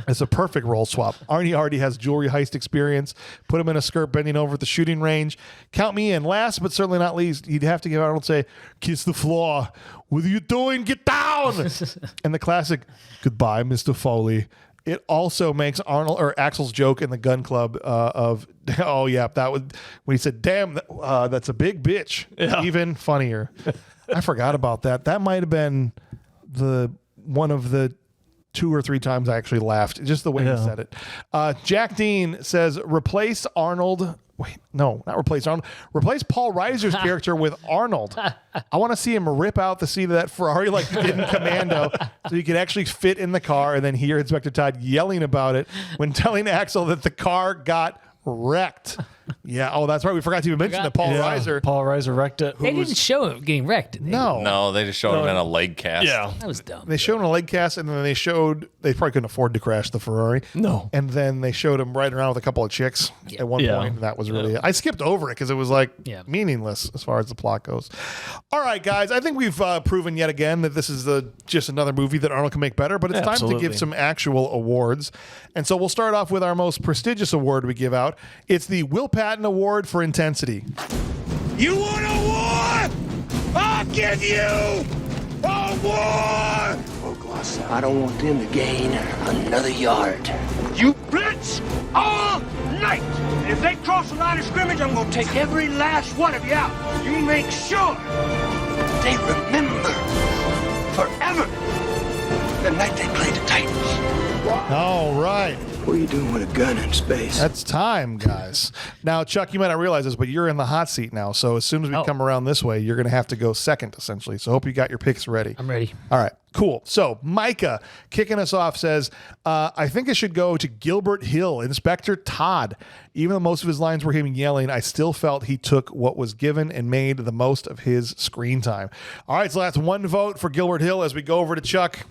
It's a perfect role swap. Arnie already has jewelry heist experience. Put him in a skirt bending over at the shooting range. Count me in. Last but certainly not least, you'd have to give Arnold say, "Kiss the floor. What are you doing? Get down!" And the classic, "Goodbye, Mr. Foley." It also makes Arnold or Axel's joke in the gun club of, oh yeah, that was when he said, "Damn, that's a big bitch." Yeah. Even funnier. I forgot about that. That might have been one of the 2 or 3 times I actually laughed. Just the way he said it. Jack Dean says, replace Arnold. Wait, no, not replace Arnold. Replace Paul Reiser's character with Arnold. I want to see him rip out the seat of that Ferrari like he did in Commando, so he could actually fit in the car and then hear Inspector Todd yelling about it when telling Axel that the car got wrecked. Yeah. Oh, that's right. We forgot to even mention that Paul Reiser. Paul Reiser wrecked it. They didn't show him getting wrecked. Did they? No, they just showed him in a leg cast. Yeah. That was dumb. They showed him a leg cast, and then they probably couldn't afford to crash the Ferrari. No. And then they showed him riding around with a couple of chicks at one point. And that was really it. I skipped over it because it was like meaningless as far as the plot goes. All right, guys. I think we've proven yet again that this is just another movie that Arnold can make better, but it's time to give some actual awards. And so we'll start off with our most prestigious award we give out. It's the Will Patton Award for Intensity. You want a war? I'll give you a war! I don't want them to gain another yard. You blitz all night! And if they cross the line of scrimmage, I'm gonna take every last one of you out. You make sure They remember forever the night they played the Titans. All right. What are you doing with a gun in space? That's time, guys. Now, Chuck, you might not realize this, but you're in the hot seat now. So as soon as we come around this way, you're going to have to go second, essentially. So hope you got your picks ready. I'm ready. All right, cool. So Micah, kicking us off, says, I think it should go to Gilbert Hill, Inspector Todd. Even though most of his lines were him yelling, I still felt he took what was given and made the most of his screen time. All right, so that's one vote for Gilbert Hill as we go over to Chuck.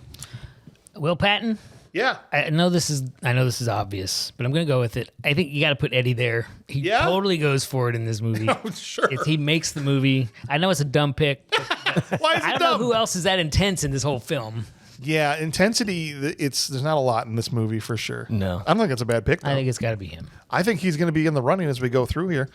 Will Patton? Yeah. I know this is obvious, but I'm going to go with it. I think you got to put Eddie there. He totally goes for it in this movie. Oh, sure. He makes the movie. I know it's a dumb pick. Why is it I don't dumb? know who else is that intense in this whole film. Yeah, intensity, there's not a lot in this movie for sure. No. I don't think that's a bad pick, though. I think it's got to be him. I think he's going to be in the running as we go through here.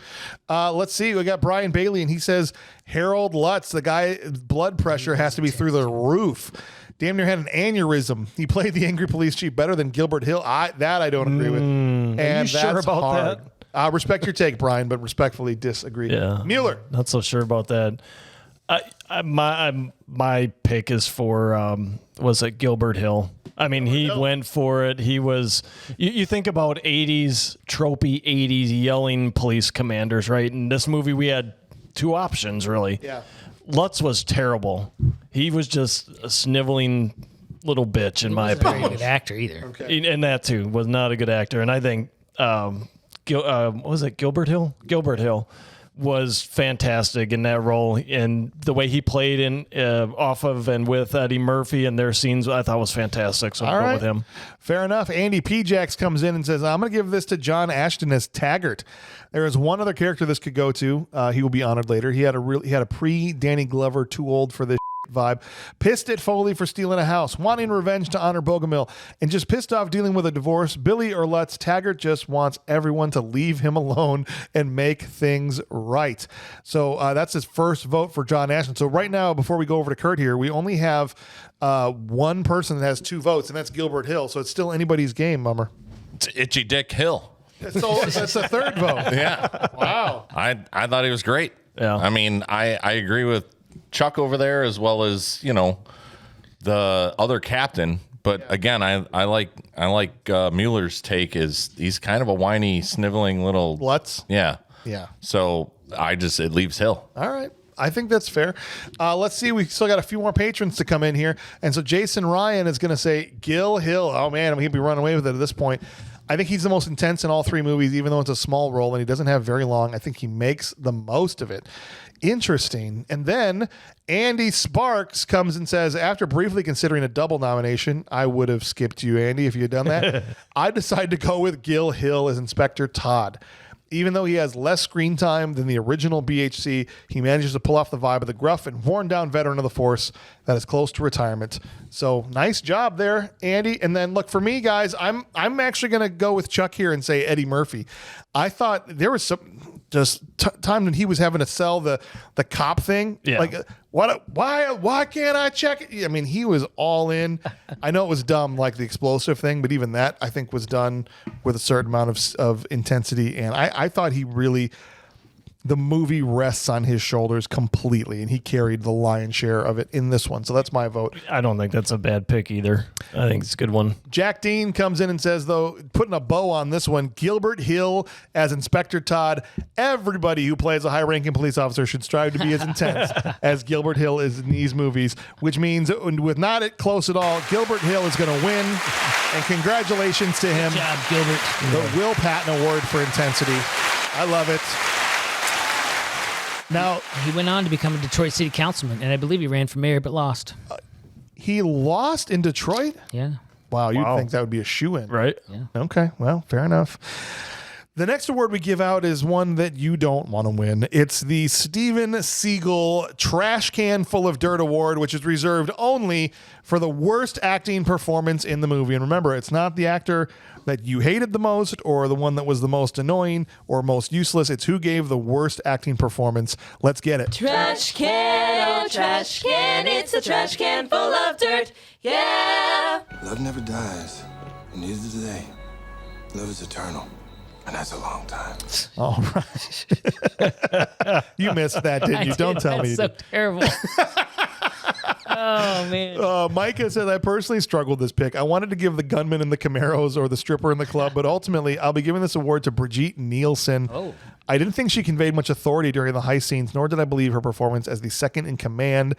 Let's see. We got Brian Bailey, and he says, Harold Lutz, the guy, blood pressure has to be through the roof. Damn near had an aneurysm. He played the angry police chief better than Gilbert Hill. I don't agree with. And Are you sure that's about hard. that? Respect your take, Brian, but respectfully disagree. Yeah. Mueller. Not so sure about that. My pick is for was it Gilbert Hill? I mean, he went for it. He was. You think about '80s tropey '80s yelling police commanders, right? In this movie, we had 2 options really. Yeah. Lutz was terrible. He was just a sniveling little bitch, in my He's not a opinion. very good actor either. Okay. And that too was not a good actor. And I think what was it, Gilbert Hill? Gilbert Hill was fantastic in that role, and the way he played in off of and with Eddie Murphy and their scenes, I thought was fantastic. So I'll go with him. Fair enough. Andy P-Jax comes in and says, I'm going to give this to John Ashton as Taggart. There is one other character this could go to. He will be honored later. He had a pre-Danny Glover, too old for this vibe. Pissed at Foley for stealing a house, wanting revenge to honor Bogomil, and just pissed off dealing with a divorce. Billy or Lutz, Taggart just wants everyone to leave him alone and make things right. So that's his first vote for John Ashton. So right now, before we go over to Curt here, we only have one person that has 2 votes, and that's Gilbert Hill. So it's still anybody's game, Mummer. It's Itchy Dick Hill. So that's the third vote. Yeah. Wow. I thought he was great. Yeah. I mean, I agree with Chuck over there as well as, the other captain. But again, I like Mueller's take is he's kind of a whiny, sniveling little Lutz? Yeah. Yeah. So it leaves Hill. All right. I think that's fair. Let's see. We still got a few more patrons to come in here. And so Jason Ryan is going to say Gil Hill. Oh, man, I'm going to be running away with it at this point. I think he's the most intense in all three movies, even though it's a small role and he doesn't have very long. I think he makes the most of it. Interesting. And then Andy Sparks comes and says, after briefly considering a double nomination, I would have skipped you, Andy, if you had done that. I decided to go with Gil Hill as Inspector Todd. Even though he has less screen time than the original BHC, he manages to pull off the vibe of the gruff and worn-down veteran of the force that is close to retirement. So nice job there, Andy. And then look, for me, guys, I'm actually going to go with Chuck here and say Eddie Murphy. I thought there was some time when he was having to sell the cop thing. Yeah. Like, why can't I check it? I mean, he was all in. I know it was dumb, like the explosive thing, but even that I think was done with a certain amount of intensity. And I thought he really, the movie rests on his shoulders completely, and he carried the lion's share of it in this one. So that's my vote. I don't think that's a bad pick either. I think it's a good one. Jack Dean comes in and says, though, putting a bow on this one, Gilbert Hill as Inspector Todd. Everybody who plays a high-ranking police officer should strive to be as intense as Gilbert Hill is in these movies, which means with not it close at all, Gilbert Hill is going to win. And congratulations to him. Good job, Gilbert. The Will Patton Award for intensity. I love it. Now, he went on to become a Detroit City Councilman, and I believe he ran for mayor but lost. he lost in Detroit? Yeah. Wow, you'd think that would be a shoo-in. Right? Yeah. Okay, well, fair enough. The next award we give out is one that you don't want to win. It's the Steven Seagal Trash Can Full of Dirt Award, which is reserved only for the worst acting performance in the movie. And remember, it's not the actor that you hated the most or the one that was the most annoying or most useless. It's who gave the worst acting performance. Let's get it. Trash can, oh trash can, it's a trash can full of dirt, yeah. Love never dies, and neither do they. Love is eternal, and that's a long time. All right. You missed that, didn't you? Don't tell me you That's so did. terrible. Oh, man. Micah said, I personally struggled with this pick. I wanted to give the gunman in the Camaros or the stripper in the club, but ultimately I'll be giving this award to Brigitte Nielsen. Oh. I didn't think she conveyed much authority during the heist scenes, nor did I believe her performance as the second in command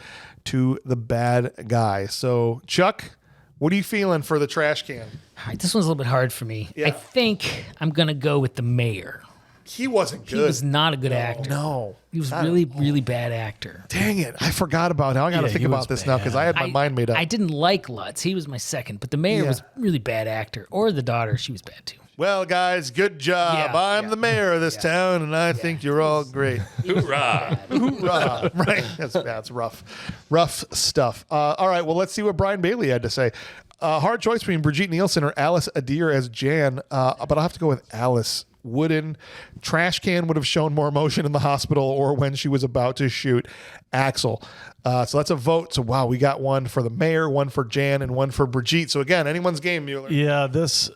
to the bad guy. So, Chuck, what are you feeling for the trash can? All right, this one's a little bit hard for me. Yeah. I think I'm going to go with the mayor. He wasn't good. He was not a good actor. No. He was really, really bad actor. Dang it. I forgot about it. Now I got to think about this now because I had my mind made up. I didn't like Lutz. He was my second, but the mayor was really bad actor. Or the daughter, she was bad too. Well, guys, good job. Yeah, I'm the mayor of this town, and I think you're all great. Hoorah. Hoorah. Right. That's rough. Rough stuff. All right. Well, let's see what Brian Bailey had to say. Hard choice between Brigitte Nielsen or Alice Adair as Jan, but I'll have to go with Alice. Wooden trash can would have shown more emotion in the hospital or when she was about to shoot Axel. So that's a vote. So, wow, we got one for the mayor, one for Jan, and one for Brigitte. So, again, anyone's game, Mueller. Yeah, this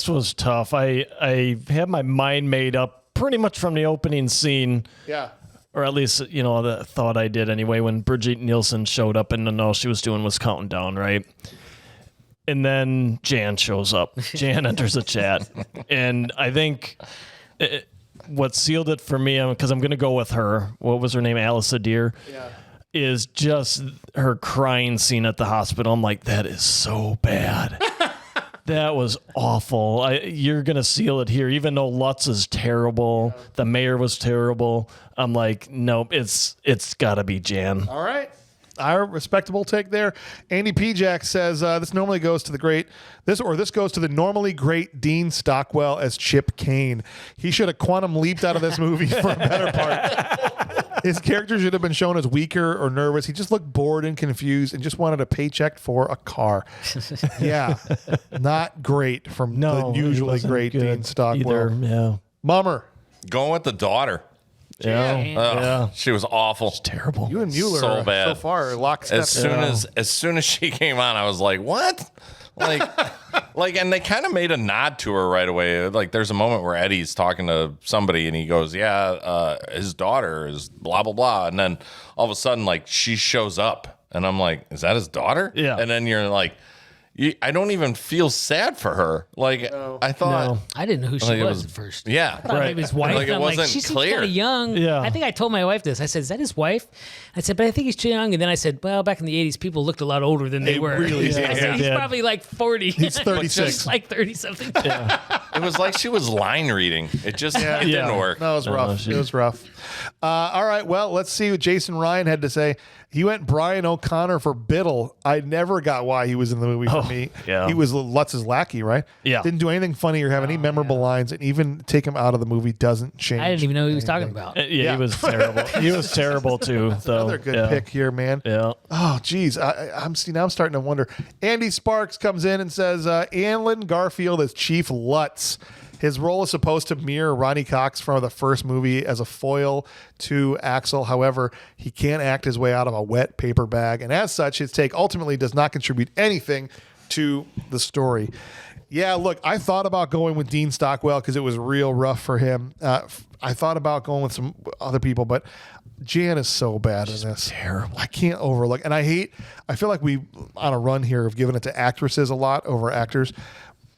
was tough. I had my mind made up pretty much from the opening scene. Yeah. Or at least, the thought I did anyway, when Brigitte Nielsen showed up and all she was doing was counting down, right? And then Jan shows up. Jan enters the chat. And I think what sealed it for me, because I'm going to go with her, what was her name? Alice Adair. Yeah. Is just her crying scene at the hospital. I'm like, that is so bad. That was awful. You're going to seal it here. Even though Lutz is terrible, the mayor was terrible. I'm like, nope, it's got to be Jan. All right. Our respectable take there. Andy P-Jack says this normally goes to this goes to the normally great Dean Stockwell as Chip Kane. He should have quantum leaped out of this movie for a better part. His character should have been shown as weaker or nervous. He just looked bored and confused and just wanted a paycheck for a car. Yeah, not great from the usually great Dean Stockwell. Either, yeah. Mummer. Going with the daughter. Yeah. She was awful. It's terrible. You and Mueller so bad. so far lockstep. As soon as she came on, I was like, what? Like, and they kind of made a nod to her right away. Like, there's a moment where Eddie's talking to somebody, and he goes, "Yeah, his daughter is blah blah blah," and then all of a sudden, like, she shows up, and I'm like, "Is that his daughter?" Yeah. And then you're like, I don't even feel sad for her. Like, I thought, I didn't know who she Like, it was was- at first. yeah, I thought maybe his wife. Like, it and I'm wasn't she seems clear. kind of young. Yeah. I think I told my wife this. I said, "Is that his wife?" I said, "But I think he's too young." And then I said, "Well, back in the '80s, people looked a lot older than they were." really did. I said, "He's Yeah. probably like 40." He's 36. Just like 30 something. It was like she was line reading. It just it didn't work. No, it was rough. It was rough. All right, well, let's see what Jason Ryan had to say. He went Brian O'Connor for Biddle. I never got why he was in the movie for me. yeah. He was Lutz's lackey, right? Yeah. Didn't do anything funny or have any memorable lines, and even take him out of the movie doesn't change. I didn't even know who he was talking about. Yeah, he was terrible. He was terrible too. Though. Another good pick here, man. Yeah. Oh, geez. I'm starting to wonder. Andy Sparks comes in and says, Anlin Garfield as Chief Lutz. His role is supposed to mirror Ronnie Cox from the first movie as a foil to Axel. However, he can't act his way out of a wet paper bag. And as such, his take ultimately does not contribute anything to the story. Yeah, look, I thought about going with Dean Stockwell because it was real rough for him. I thought about going with some other people, but Jan is so bad in this. Terrible. I can't overlook. And I feel like we, on a run here, have given it to actresses a lot over actors.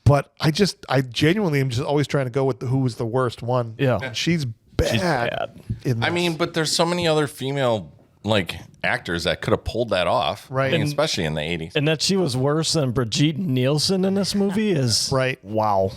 But I genuinely am just always trying to go with who was the worst one. Yeah. And she's bad. In I this. mean, but there's so many other female like actors that could have pulled that off, Right. I mean, And- especially in the '80s. And that she was worse than Brigitte Nielsen in this movie is Right. Wow.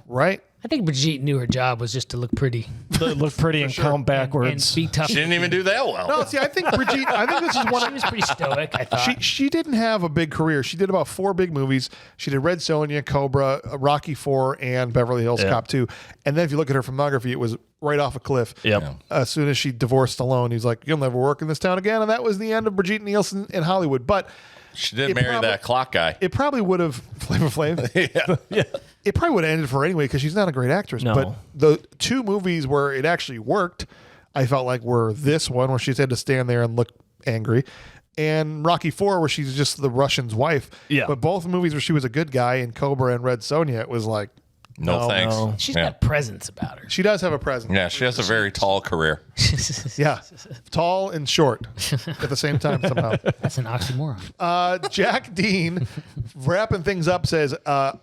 right? I think Brigitte knew her job was just to look pretty They look pretty and count and backwards. be tough. She didn't even do that well. No, see, I think Brigitte, this is one She of, was pretty stoic, I thought. she didn't have a big career. She did about 4 big movies. She did Red Sonja, Cobra, Rocky IV, and Beverly Hills Cop 2. And then if you look at her filmography, it was right off a cliff. Yep. Yeah. As soon as she divorced Stallone, he's like, "You'll never work in this town again." And that was the end of Brigitte Nielsen in Hollywood. But She did It marry probably- that clock guy. it probably would have Flavor Flav. Yeah. It probably would have ended for her anyway because she's not a great actress. No. But the 2 movies where it actually worked, I felt like were this one where she's had to stand there and look angry, and Rocky IV where she's just the Russian's wife. Yeah. But both movies where she was a good guy in Cobra and Red Sonja, it was like No, thanks. no. She's yeah. got presence about her. she does have a presence. Yeah, she has a very tall career. Yeah. Tall and short at the same time somehow. That's an oxymoron. Jack Dean, wrapping things up, says,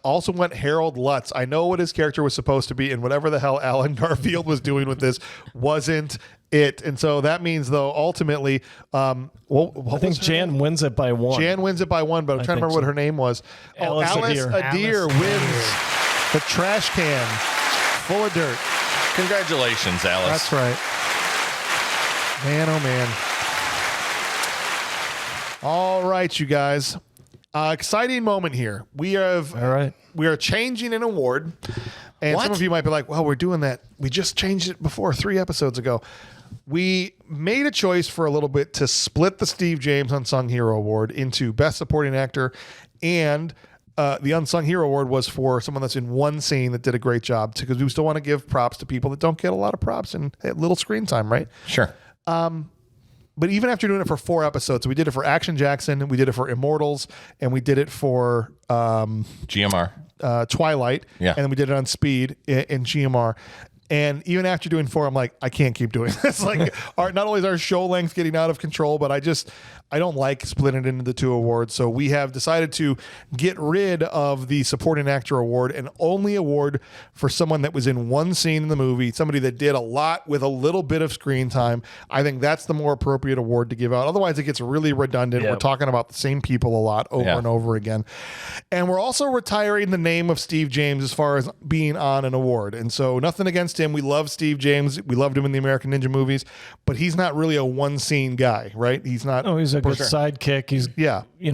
also went Harold Lutz. I know what his character was supposed to be, and whatever the hell Alan Garfield was doing with this wasn't it. And so that means, though, ultimately, I think Jan wins it by 1. Jan wins it by 1, but I'm trying to remember think what so. her name was. Alice Adair. Adair wins the trash can full of dirt. Congratulations, Alice. That's right. Man, oh man. All right, you guys. Exciting moment here. We are changing an award. And some of you might be like, well, we're doing that. We just changed it before 3 episodes ago. We made a choice for a little bit to split the Steve James Unsung Hero Award into Best Supporting Actor, and the Unsung Hero Award was for someone that's in one scene that did a great job, because we still want to give props to people that don't get a lot of props and little screen time, right? Sure. But even after doing it for 4 episodes, we did it for Action Jackson, we did it for Immortals, and we did it for GMR. Twilight, Yeah. and then we did it on Speed in GMR. And even after doing 4, I'm like, I can't keep doing this. Like, not only is our show length getting out of control, but I don't like splitting it into the 2 awards. So we have decided to get rid of the Supporting Actor Award and only award for someone that was in one scene in the movie, somebody that did a lot with a little bit of screen time. I think that's the more appropriate award to give out. Otherwise, it gets really redundant. Yep. We're talking about the same people a lot over and over again. And we're also retiring the name of Steve James as far as being on an award. And so nothing against him. We love Steve James. We loved him in the American Ninja movies, but he's not really a one scene guy, right? He's not. Oh, he's a good sidekick. He's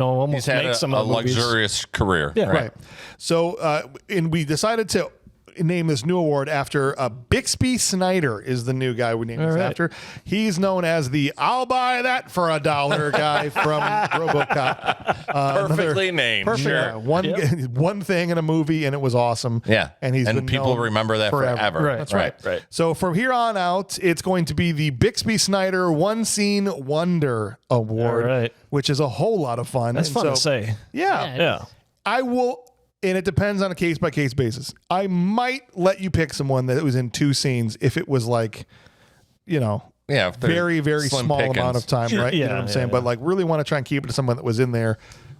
almost He's had makes some a of the movies. luxurious career. Yeah. Right. So, and we decided to name this new award after Bixby Snyder is the new guy we named this after. He's known as the "I'll buy that for $1" guy from RoboCop. Perfectly named. Perfect. Sure. Yeah. One thing in a movie, and it was awesome. Yeah. and been people known remember that forever. Right. That's right. So from here on out, it's going to be the Bixby Snyder One Scene Wonder Award, All right. which is a whole lot of fun. That's And fun so, to say. Yeah. Yeah. I will, and it depends on a case by case basis. I might let you pick someone that was in 2 scenes if it was like, if they're very, very slim small pickings. amount of time, right? You know what I'm saying? But like really want to try and keep it to someone that was in there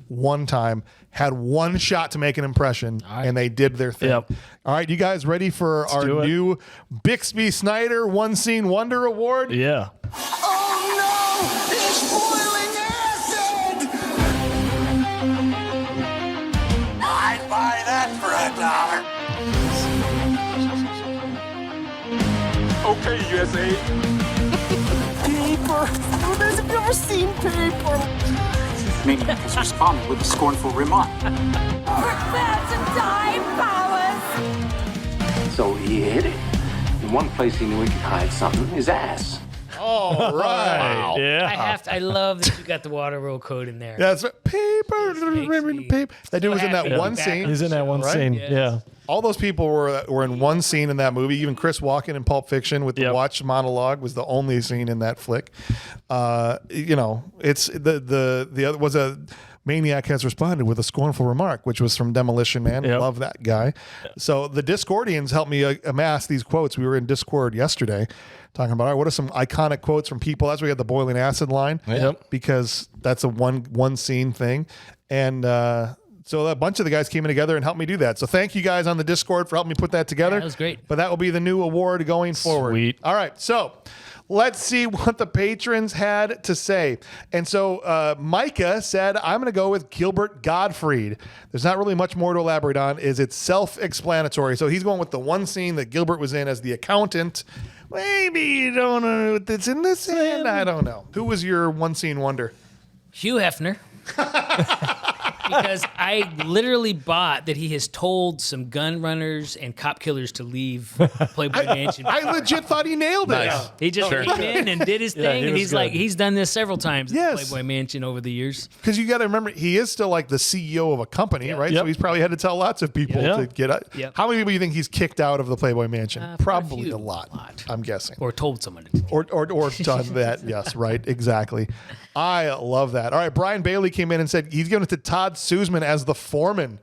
one time, had one shot to make an impression, and they did their thing. Yep. All right, you guys ready for our new Bixby Snyder One Scene Wonder Award? Yeah. Oh no! It's boiling acid! I'd buy that for $1. Okay, USA. Paper! Have you ever seen paper? Maniac has responded with a scornful remark. Prepare to die, Powers! So he hid it. In one place he knew he could hide something, his ass. All right. Wow. Yeah. I love that you got the water roll code in there. That's right. Paper. That dude was in that one scene. He's in that one Right? scene. Yes. Yeah. All those people were in one scene in that movie. Even Chris Walken in Pulp Fiction with the Yep. watch monologue was the only scene in that flick. It's the other was a Maniac has responded with a scornful remark, which was from Demolition Man. Yep. Love that guy. So the Discordians helped me amass these quotes. We were in Discord yesterday talking about, all right, what are some iconic quotes from people? That's why we had the boiling acid line. Yep. Because that's a one scene thing. And so a bunch of the guys came in together and helped me do that. So thank you guys on the Discord for helping me put that together. Yeah, that was great. But that will be the new award going forward. Sweet. All right. So let's see what the patrons had to say. And so Micah said, I'm going to go with Gilbert Gottfried. There's not really much more to elaborate on. It's self-explanatory. So he's going with the one scene that Gilbert was in as the accountant. Maybe you don't know what that's in this scene. I don't know. Who was your one scene wonder? Hugh Hefner. Because I literally bought that he has told some gun runners and cop killers to leave Playboy Mansion. I legit thought he nailed it. Nice. He just Sure. came in and did his thing, he and was he's good. like, he's done this several times at Yes. Playboy Mansion over the years. Because you got to remember, he is still like the CEO of a company, right? Yep. So he's probably had to tell lots of people Yeah. to get out. Yep. How many people do you think he's kicked out of the Playboy Mansion? Quite a Probably few. a lot, I'm guessing. Or told someone to do it. Or done that. Yes, right. Exactly. I love that. All right. Brian Bailey came in and said he's giving it to Todd Suzman as the foreman.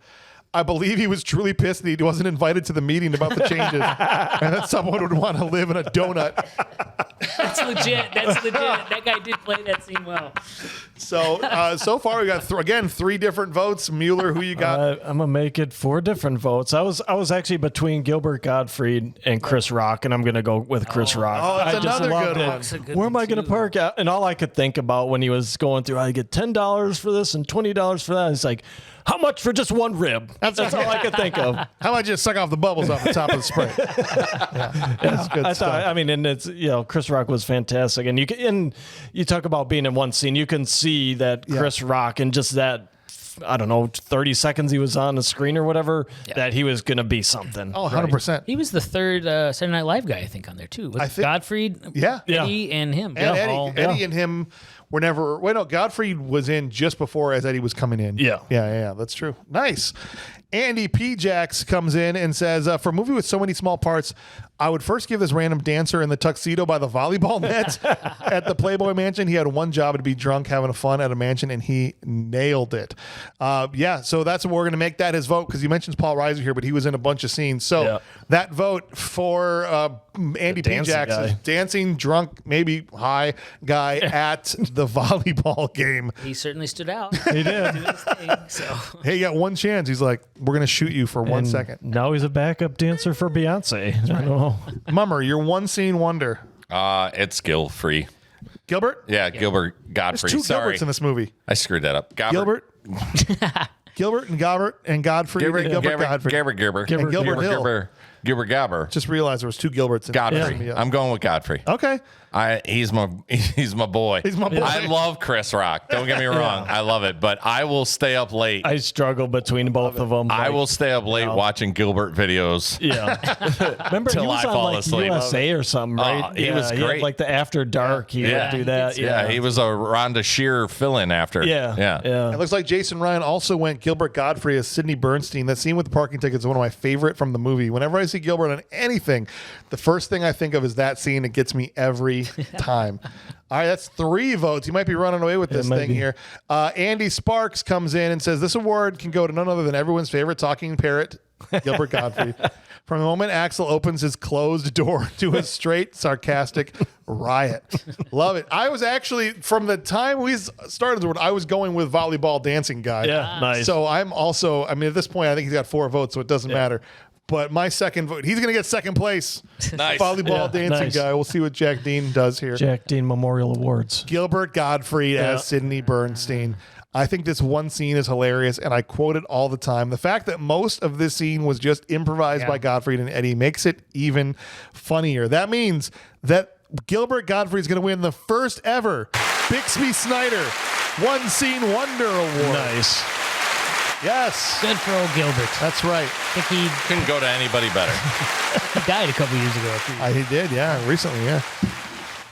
I believe he was truly pissed that he wasn't invited to the meeting about the changes and that someone would want to live in a donut. That's legit. That's legit. That guy did play that scene well. So far we got, again, 3 different votes. Mueller, who you got? I'm gonna make it 4 different votes. I was actually between Gilbert Gottfried and Chris Rock, and I'm gonna go with Chris Rock. Oh, that's I just another loved good it. one. That's a good Where am one, I gonna too. park at? And all I could think about when he was going through, I get $10 for this and $20 for that. It's like, how much for just one rib? That's all I could think of. How about you suck off the bubbles off the top of the spray? That's good I stuff. thought, I mean, and it's, Chris Rock was fantastic, and you talk about being in one scene, you can see that Chris Rock and just that, I don't know, 30 seconds he was on the screen or whatever, that he was gonna be something. Oh, 100%. He was the third Saturday Night Live guy, I think, on there too. Was I think- Gottfried, Yeah. Eddie, and him. And All- Eddie and him were never. Wait, no, Godfrey was in just before as Eddie was coming in. Yeah. That's true. Nice. Andy P. Jax comes in and says, for a movie with so many small parts, I would first give this random dancer in the tuxedo by the volleyball net at the Playboy Mansion. He had one job to be drunk, having fun at a mansion, and he nailed it. So that's what we're going to make that his vote, because he mentions Paul Reiser here, but he was in a bunch of scenes. So that vote for Andy P. dancing Jax is guy. dancing, drunk, maybe high guy at the volleyball game. He certainly stood out. He did. Doing his thing, so. Hey, you got one chance. He's like, we're going to shoot you for 1 And second. Now he's a backup dancer for Beyonce. I don't know. Mummer, your one scene wonder. It's skill free. Gilbert? Yeah, Gilbert Godfrey. There's 2 Sorry, Gilberts in this movie. I screwed that up. Gilbert and Gilbert and Godfrey. Gilbert Godfrey. And Gilbert Hill. Gilbert Gabber. Just realized there was 2 Gilberts in Godfrey. Yeah. I'm going with Godfrey. Okay. He's my boy. He's my boy. I love Chris Rock. Don't get me wrong. I love it, but I will stay up late. I struggle between both of them. I will stay up late watching Gilbert videos. Yeah. Remember, he Till was I on fall like asleep. USA or something, right? he was had, great. like the After Dark, he would do that. Yeah, he was a Rhonda Shear fill-in after. Yeah. It looks like Jason Ryan also went Gilbert Godfrey as Sidney Bernstein. That scene with the parking tickets is one of my favorite from the movie. Whenever I see Gilbert on anything, the first thing I think of is that scene. It gets me every every time. All right, that's 3 votes. You might be running away with this thing here. Andy Sparks comes in and says, this award can go to none other than everyone's favorite talking parrot, Gilbert Gottfried. From the moment Axel opens his closed door to a straight, sarcastic riot. Love it. I was actually, from the time we started, I was going with volleyball dancing guy. Yeah, nice. So I'm also, I mean, at this point, I think he's got 4 votes, so it doesn't matter. But my second vote, he's going to get second place. Nice. Volleyball dancing guy. We'll see what Jack Dean does here. Jack Dean Memorial Awards. Gilbert Gottfried as Sidney Bernstein. I think this one scene is hilarious, and I quote it all the time. The fact that most of this scene was just improvised by Gottfried and Eddie makes it even funnier. That means that Gilbert Gottfried is going to win the first ever Bixby Snyder One Scene Wonder Award. Nice. Yes. Good for old Gilbert. That's right. I think he Couldn't go to anybody better. died a couple years ago. He did, recently,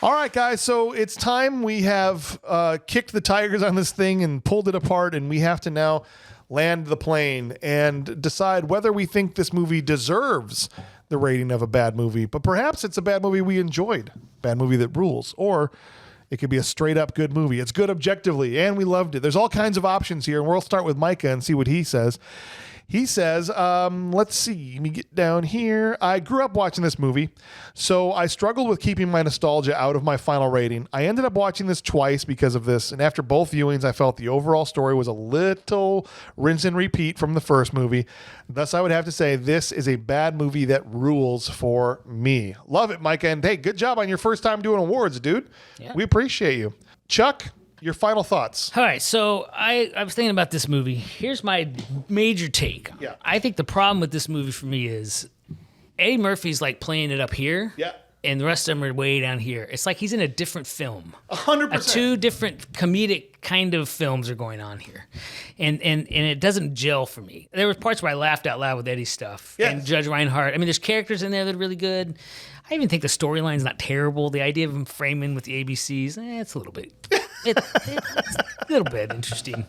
All right, guys, so it's time. We have kicked the tires on this thing and pulled it apart, and we have to now land the plane and decide whether we think this movie deserves the rating of a bad movie. But perhaps it's a bad movie we enjoyed, bad movie that rules, or it could be a straight up good movie. It's good objectively, and we loved it. There's all kinds of options here, and we'll start with Micah and see what he says. He says, let's see, let me get down here. I grew up watching this movie, so I struggled with keeping my nostalgia out of my final rating. I ended up watching this twice because of this, and after both viewings, I felt the overall story was a little rinse and repeat from the first movie. Thus, I would have to say this is a bad movie that rules for me. Love it, Micah, and hey, good job on your first time doing awards, dude. Yeah. We appreciate you. Chuck? Your final thoughts. All right, so I was thinking about this movie. Here's my major take. Yeah. I think the problem with this movie for me is Eddie Murphy's like playing it up here. Yeah. And the rest of them are way down here. It's like he's in a different film. 100%. 2 different comedic kind of films are going on here. And it doesn't gel for me. There were parts where I laughed out loud with Eddie's stuff. Yes. And Judge Reinhardt. I mean, there's characters in there that are really good. I even think the storyline's not terrible. The idea of him framing with the ABCs, it's a little bit... It's a little bit interesting,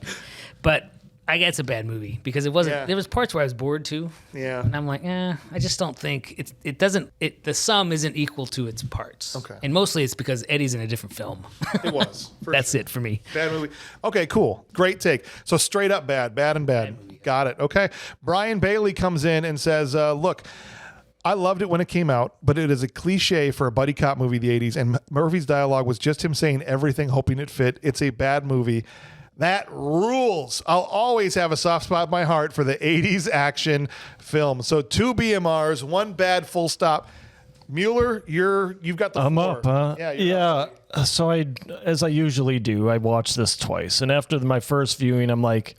but I guess it's a bad movie because it wasn't. There was parts where I was bored too. Yeah, and I'm like, I just don't think it doesn't. The sum isn't equal to its parts. Okay, and mostly it's because Eddie's in a different film. It was. That's it for me. Bad movie. Okay, cool, great take. So straight up bad and bad. Movie. Got it. Okay, Brian Bailey comes in and says, "Look." I loved it when it came out, but it is a cliche for a buddy cop movie of the 80s, and Murphy's dialogue was just him saying everything, hoping it fit. It's a bad movie. That rules. I'll always have a soft spot in my heart for the 80s action film. So 2 BMRs, 1 bad, full stop. Mueller, you've got the I'm floor. up, huh? Yeah. So as I usually do, I watched this twice. And after my first viewing, I'm like,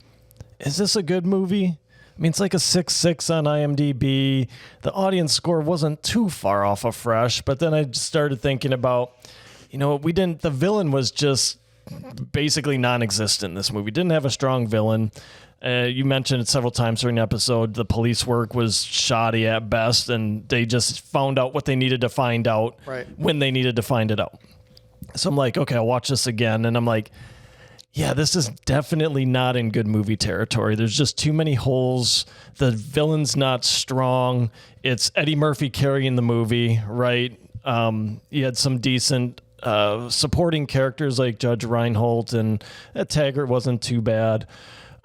is this a good movie? I mean, it's like a 6.6 on IMDb. The audience score wasn't too far off of Fresh, but then I started thinking about, the villain was just basically non-existent in this movie. Didn't have a strong villain. You mentioned it several times during the episode. The police work was shoddy at best, and they just found out what they needed to find out when they needed to find it out. So I'm like, okay, I'll watch this again, and I'm like, yeah, this is definitely not in good movie territory. There's just too many holes. The villain's not strong. It's Eddie Murphy carrying the movie, right? You had some decent supporting characters like Judge Reinhold, and Taggart wasn't too bad.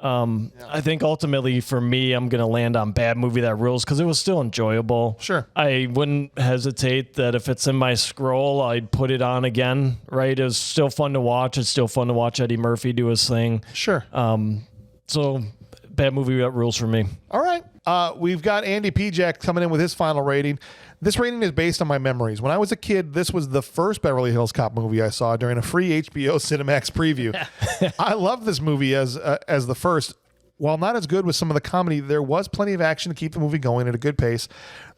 I think ultimately for me, I'm going to land on bad movie that rules because it was still enjoyable. Sure. I wouldn't hesitate that if it's in my scroll, I'd put it on again, right? It was still fun to watch. It's still fun to watch Eddie Murphy do his thing. Sure. So bad movie that rules for me. All right. We've got Andy Pijak coming in with his final rating. This rating is based on my memories. When I was a kid, this was the first Beverly Hills Cop movie I saw during a free HBO Cinemax preview. I love this movie as the first. While not as good with some of the comedy, there was plenty of action to keep the movie going at a good pace.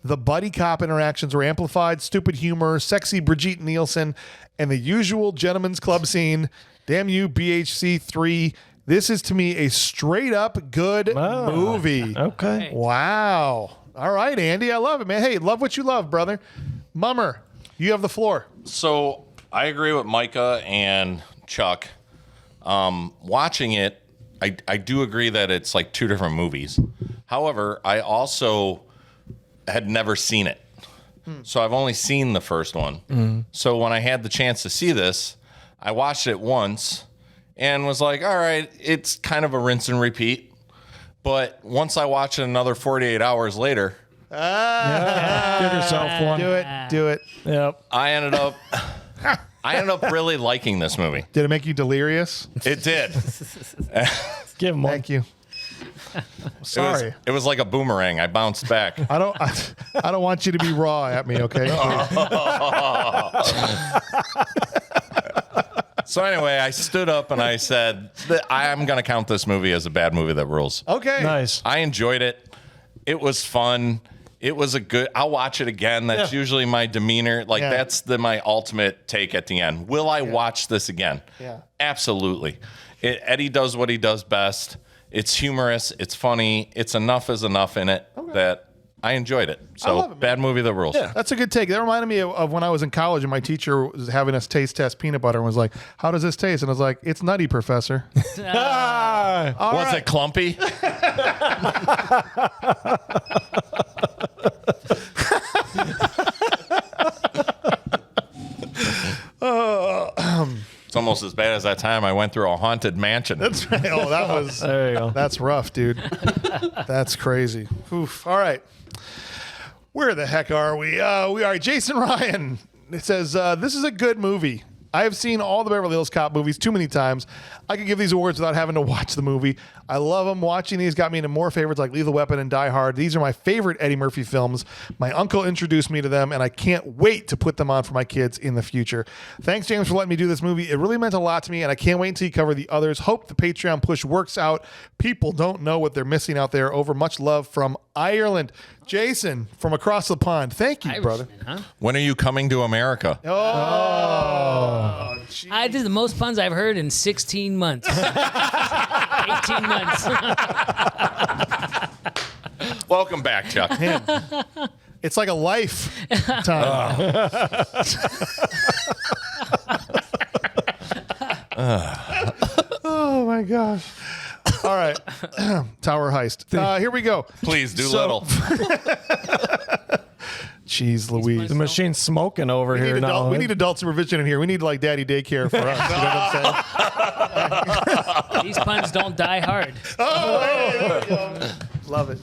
The buddy cop interactions were amplified, stupid humor, sexy Brigitte Nielsen, and the usual gentleman's club scene. Damn you, BHC 3. This is, to me, a straight-up good movie. Okay. Wow. All right, Andy. I love it, man. Hey, love what you love, brother. Mummer, you have the floor. So I agree with Micah and Chuck. Watching it, I do agree that it's like 2 different movies. However, I also had never seen it. So I've only seen the first one. So when I had the chance to see this, I watched it once and was like, all right, it's kind of a rinse and repeat. But once I watched it another 48 hours later, Give yourself one. Do it. Yep. I ended up really liking this movie. Did it make you delirious? It did. Give him one. Thank you. Sorry. It was like a boomerang. I bounced back. I don't want you to be raw at me, okay? So anyway, I stood up and I said, I'm going to count this movie as a bad movie that rules. Okay. Nice. I enjoyed it. It was fun. It was I'll watch it again. That's usually my demeanor. Like that's my ultimate take at the end. Will I watch this again? Yeah. Absolutely. Eddie does what he does best. It's humorous. It's funny. It's enough is enough in it that I enjoyed it. So love it, man. bad movie that rules. Yeah, that's a good take. That reminded me of when I was in college and my teacher was having us taste test peanut butter and was like, how does this taste? And I was like, it's nutty, professor. Was it clumpy? It's almost as bad as that time I went through a haunted mansion. That's right. Oh, that was. There you go. That's rough, dude. That's crazy. Oof. All right. Where the heck are we? We are Jason Ryan. It says, this is a good movie. I have seen all the Beverly Hills Cop movies too many times. I could give these awards without having to watch the movie. I love them. Watching these got me into more favorites like Lethal Weapon and Die Hard. These are my favorite Eddie Murphy films. My uncle introduced me to them, and I can't wait to put them on for my kids in the future. Thanks, James, for letting me do this movie. It really meant a lot to me, and I can't wait until you cover the others. Hope the Patreon push works out. People don't know what they're missing out there. Over. Much love from Ireland. Jason from across the pond. Thank you, brother. Huh? When are you coming to America? Oh. I did the most puns I've heard in 16 months. 18 months. Welcome back, Chuck. Man, it's like a lifetime. Oh my gosh. All right. Tower heist. Here we go. Please do little. Jeez Louise. The machine's smoking over here now. We need adult supervision in here. We need like daddy daycare for us. You know what I'm saying? These puns don't die hard. Oh, there you go. Love it.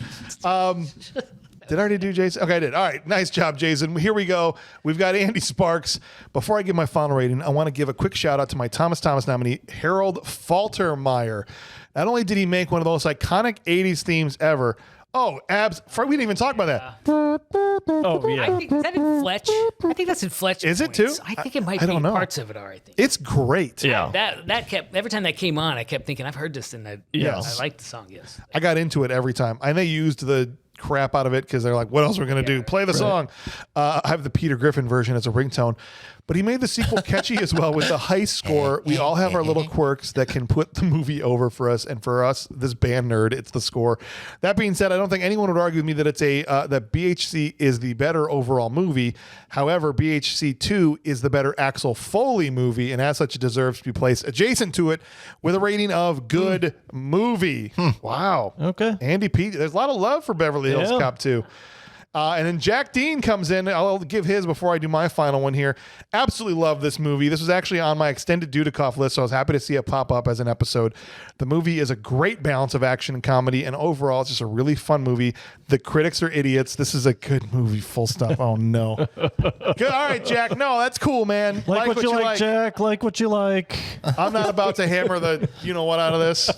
Did I already do Jason? Okay, I did. All right. Nice job, Jason. Here we go. We've got Andy Sparks. Before I give my final rating, I want to give a quick shout out to my Thomas nominee, Harold Faltermeyer. Not only did he make one of those iconic 80s themes ever. Oh, abs. We didn't even talk about that. Oh, yeah. I think, is that in Fletch? I think that's in Fletch. Is it too? I think it might I be. don't know. Parts of it are, I think. It's great. Yeah. That kept, every time that came on, I kept thinking, I've heard this, and Yes. I like the song, yes. I got into it every time. And they used the crap out of it because they're like, what else are we going to do? Play the song. I have the Peter Griffin version as a ringtone. But he made the sequel catchy as well with the heist score. We all have our little quirks that can put the movie over for us. And for us, this band nerd, it's the score. That being said, I don't think anyone would argue with me that it's that BHC is the better overall movie. However, BHC 2 is the better Axel Foley movie, and as such, it deserves to be placed adjacent to it with a rating of good movie. Wow. Okay. Andy P. There's a lot of love for Beverly Hills Cop 2. And then Jack Dean comes in. I'll give his before I do my final one here. Absolutely love this movie. This was actually on my extended Dudikoff list, so I was happy to see it pop up as an episode. The movie is a great balance of action and comedy, and overall, it's just a really fun movie. The critics are idiots. This is a good movie, full stop. Oh, no. Good. All right, Jack. No, that's cool, man. Like what you like, Jack. Like what you like. I'm not about to hammer the you-know-what out of this.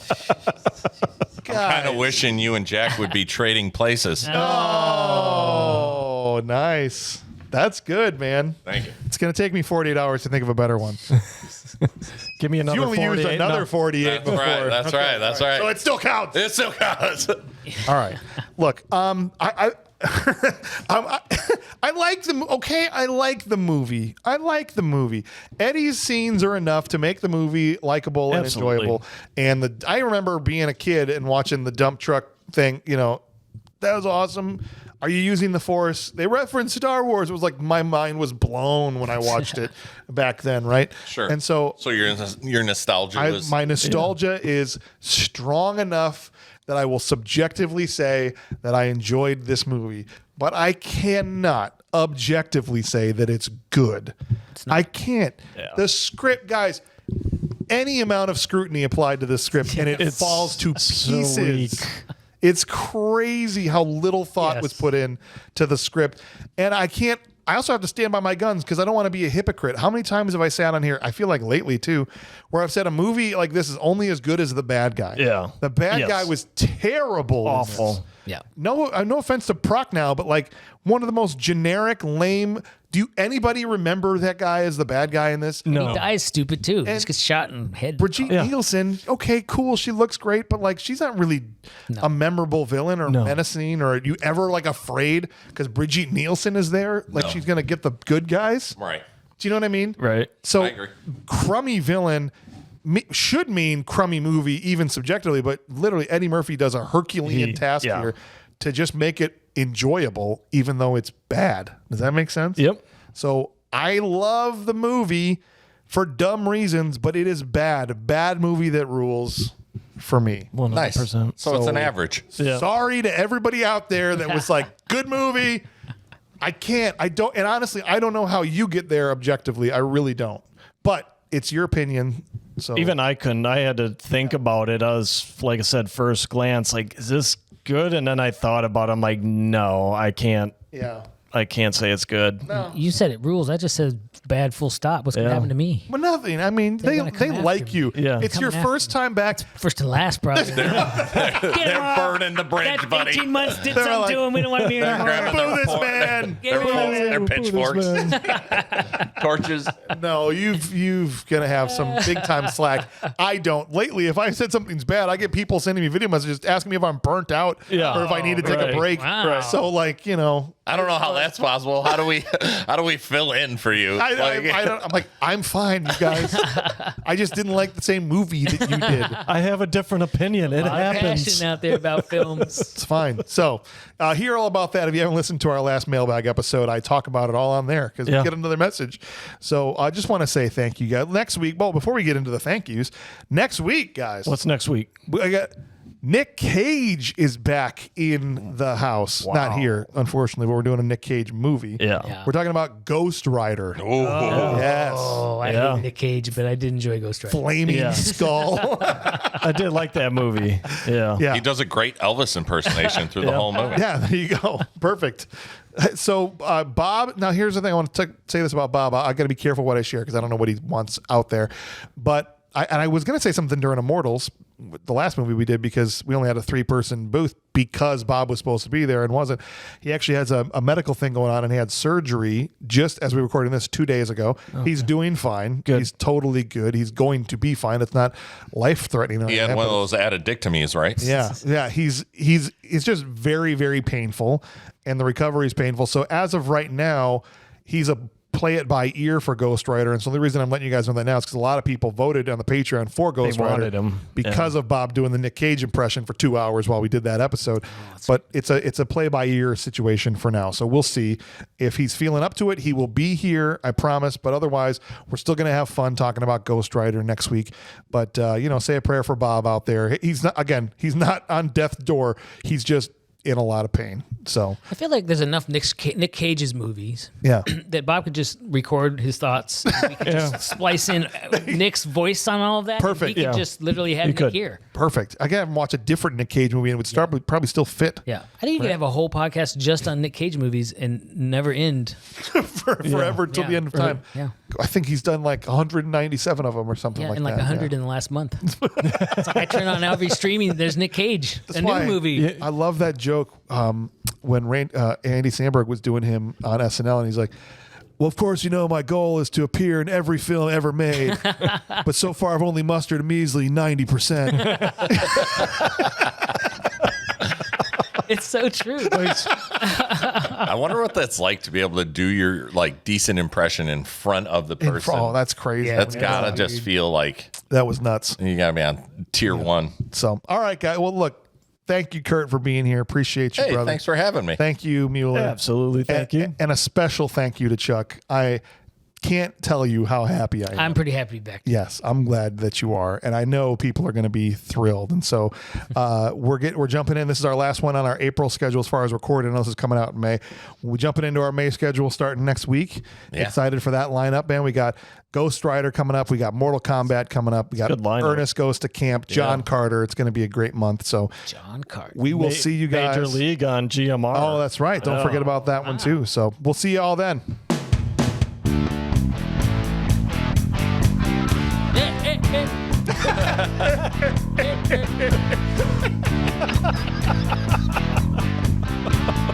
I'm kind of wishing you and Jack would be trading places. Oh, nice. That's good, man. Thank you. It's going to take me 48 hours to think of a better one. Give me another You only 48. used another 48 before. That's right. That's right. So it still counts. It still counts. All right. Look, I like the I like the movie. I like the movie. Eddie's scenes are enough to make the movie likable and Absolutely. enjoyable. And I remember being a kid and watching the dump truck thing. You know, that was awesome. Are you using the Force? They referenced Star Wars. It was like my mind was blown when I watched it back then, right? Sure. And so your nostalgia was... my nostalgia is strong enough that I will subjectively say that I enjoyed this movie, but I cannot objectively say that it's good. I can't. Yeah. The script, guys, any amount of scrutiny applied to this script and it falls to pieces. So weak. It's crazy how little thought was put in to the script. And I also have to stand by my guns because I don't want to be a hypocrite. How many times have I sat on here, I feel like lately too, where I've said a movie like this is only as good as the bad guy. Yeah. The bad guy was terrible. in this. Awful. Yeah. No offense to Prochnow, but like one of the most generic, lame. Do anybody remember that guy as the bad guy in this? No. He dies stupid too. He just gets shot in the head. Brigitte Nielsen, okay, cool. She looks great, but like she's not really a memorable villain or menacing, or are you ever like afraid because Brigitte Nielsen is there? Like she's gonna get the good guys? Right. Do you know what I mean? Right. So I agree. crummy villain should mean crummy movie, even subjectively, but literally Eddie Murphy does a Herculean task here to just make it enjoyable, even though it's bad. Does that make sense? Yep. So I love the movie for dumb reasons, but it is bad. A bad movie that rules for me. 100%. Nice. So it's an average. Yeah. Sorry to everybody out there that was like, good movie. I don't, and honestly, I don't know how you get there objectively. I really don't. But it's your opinion. So Even I couldn't. I had to think about it. I was, like I said, first glance, like, is this good? And then I thought about it. I'm like, no, I can't. Yeah. I can't say it's good. No. You said it rules. I just said bad full stop. What's going to happen to me? But nothing. I mean, They're they gonna come like after you. me. Yeah. It's your Coming first time back. First and last, probably. They're burning the bridge, That buddy. 18 months did They're something like- to him. We don't want to be here anymore. Boo this man. They're pitchforks. Torches. No, you've gonna have some big time slack. I don't. Lately, if I said something's bad, I get people sending me video messages asking me if I'm burnt out or if I need to take a Right. break. Wow. So like, I don't know how that's possible. How do we fill in for you? I don't, I'm like, I'm fine, you guys. I just didn't like the same movie that you did. I have a different opinion. It happens. Passion out there about films. It's fine. So hear all about that. If you haven't listened to our last mailbag episode, I talk about it all on there because we get another message. So I just want to say thank you guys. Next week, well, before we get into the thank yous, next week, guys. What's next week? I got Nick Cage is back in the house. Wow. Not here, unfortunately, but we're doing a Nick Cage movie. Yeah. We're talking about Ghost Rider. Oh, Yes. Oh, I Yeah. hate Nick Cage, but I did enjoy Ghost Rider. Flaming Skull. I did like that movie. Yeah. Yeah. he does a great Elvis impersonation through the whole movie. Yeah, there you go. Perfect. So, Bob, now here's the thing. I want to say this about Bob. I got to be careful what I share because I don't know what he wants out there. But I was going to say something during Immortals, the last movie we did, because we only had a 3-person booth because Bob was supposed to be there and wasn't. He actually has a medical thing going on and he had surgery just as we were recording this 2 days ago. Okay. He's doing fine. Good. He's totally good. He's going to be fine. It's not life-threatening. He had one of those addictomies, right? Yeah, yeah. It's just very, very painful, and the recovery is painful. So as of right now, he's a play it by ear for Ghost Rider, and so the reason I'm letting you guys know that now is because a lot of people voted on the Patreon for Ghost Rider wanted him. because of Bob doing the Nick Cage impression for 2 hours while we did that episode. But it's a play by ear situation for now, so we'll see if he's feeling up to it. He will be here, I promise. But otherwise, we're still going to have fun talking about Ghost Rider next week. But say a prayer for Bob out there. He's not on death's door. He's just in a lot of pain. So I feel like there's enough Nick Cage's movies yeah. that Bob could just record his thoughts. We could just splice in Nick's voice on all of that. Perfect. He could just literally have Nick here. Perfect. I can watch a different Nick Cage movie and it would probably still fit. Yeah. I think you could have a whole podcast just on Nick Cage movies and never end. Forever till the end of time. Yeah. I think he's done like 197 of them or something Yeah, like and that. like 100 in the last month. It's like I turn on every streaming, there's Nick Cage, That's a why new movie. I love that joke when Andy Samberg was doing him on SNL, and he's like, well, of course, my goal is to appear in every film ever made, but so far I've only mustered a measly 90%. It's so true. I wonder what that's like to be able to do your decent impression in front of the person. Oh, that's crazy. Yeah, That's gotta just feel like That was nuts. you gotta be on tier 1. So, all right, guys. Well, look, Thank you, Curt, for being here. Appreciate you, Hey, brother. thanks for having me. Thank you, Mueller. Absolutely. Thank you. And a special thank you to Chuck. I can't tell you how happy I am. I'm pretty happy to be back. Yes, I'm glad that you are, and I know people are going to be thrilled. And so we're jumping in. This is our last one on our April schedule as far as recording. I know this is coming out in May. We're jumping into our May schedule starting next week. Yeah. Excited for that lineup, man. We got Ghost Rider coming up. We got Mortal Kombat coming up. We got Good lineup. Ernest Goes to Camp. John Carter. It's going to be a great month. So John Carter. we will see you guys. Major League on GMR. Oh, that's right. Don't forget about that one too. So we'll see you all then.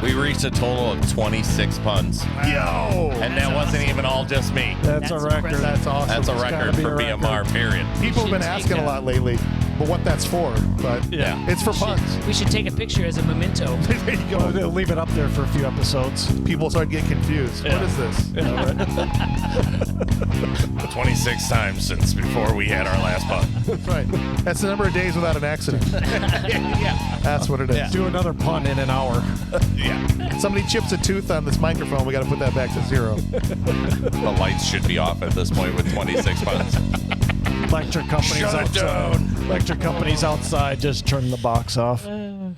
We reached a total of 26 puns. Yo! And that wasn't even all just me. That's a record. impressive. That's awesome. That's a It's gotta record be for a record. BMR, period. People have been should asking take a lot lately, but what that's for. But Yeah. it's for puns. We should take a picture as a memento. There you go. They'll leave it up there for a few episodes. People start getting confused. Yeah. What is this? 26 times since before we had our last pun. That's right. That's the number of days without an accident. Yeah. That's what it is. Do another pun in an hour. Yeah. Somebody chips a tooth on this microphone. We got to put that back to 0. The lights should be off at this point with 26 puns. Electric companies Shut it outside. down. Electric companies outside just turn the box off.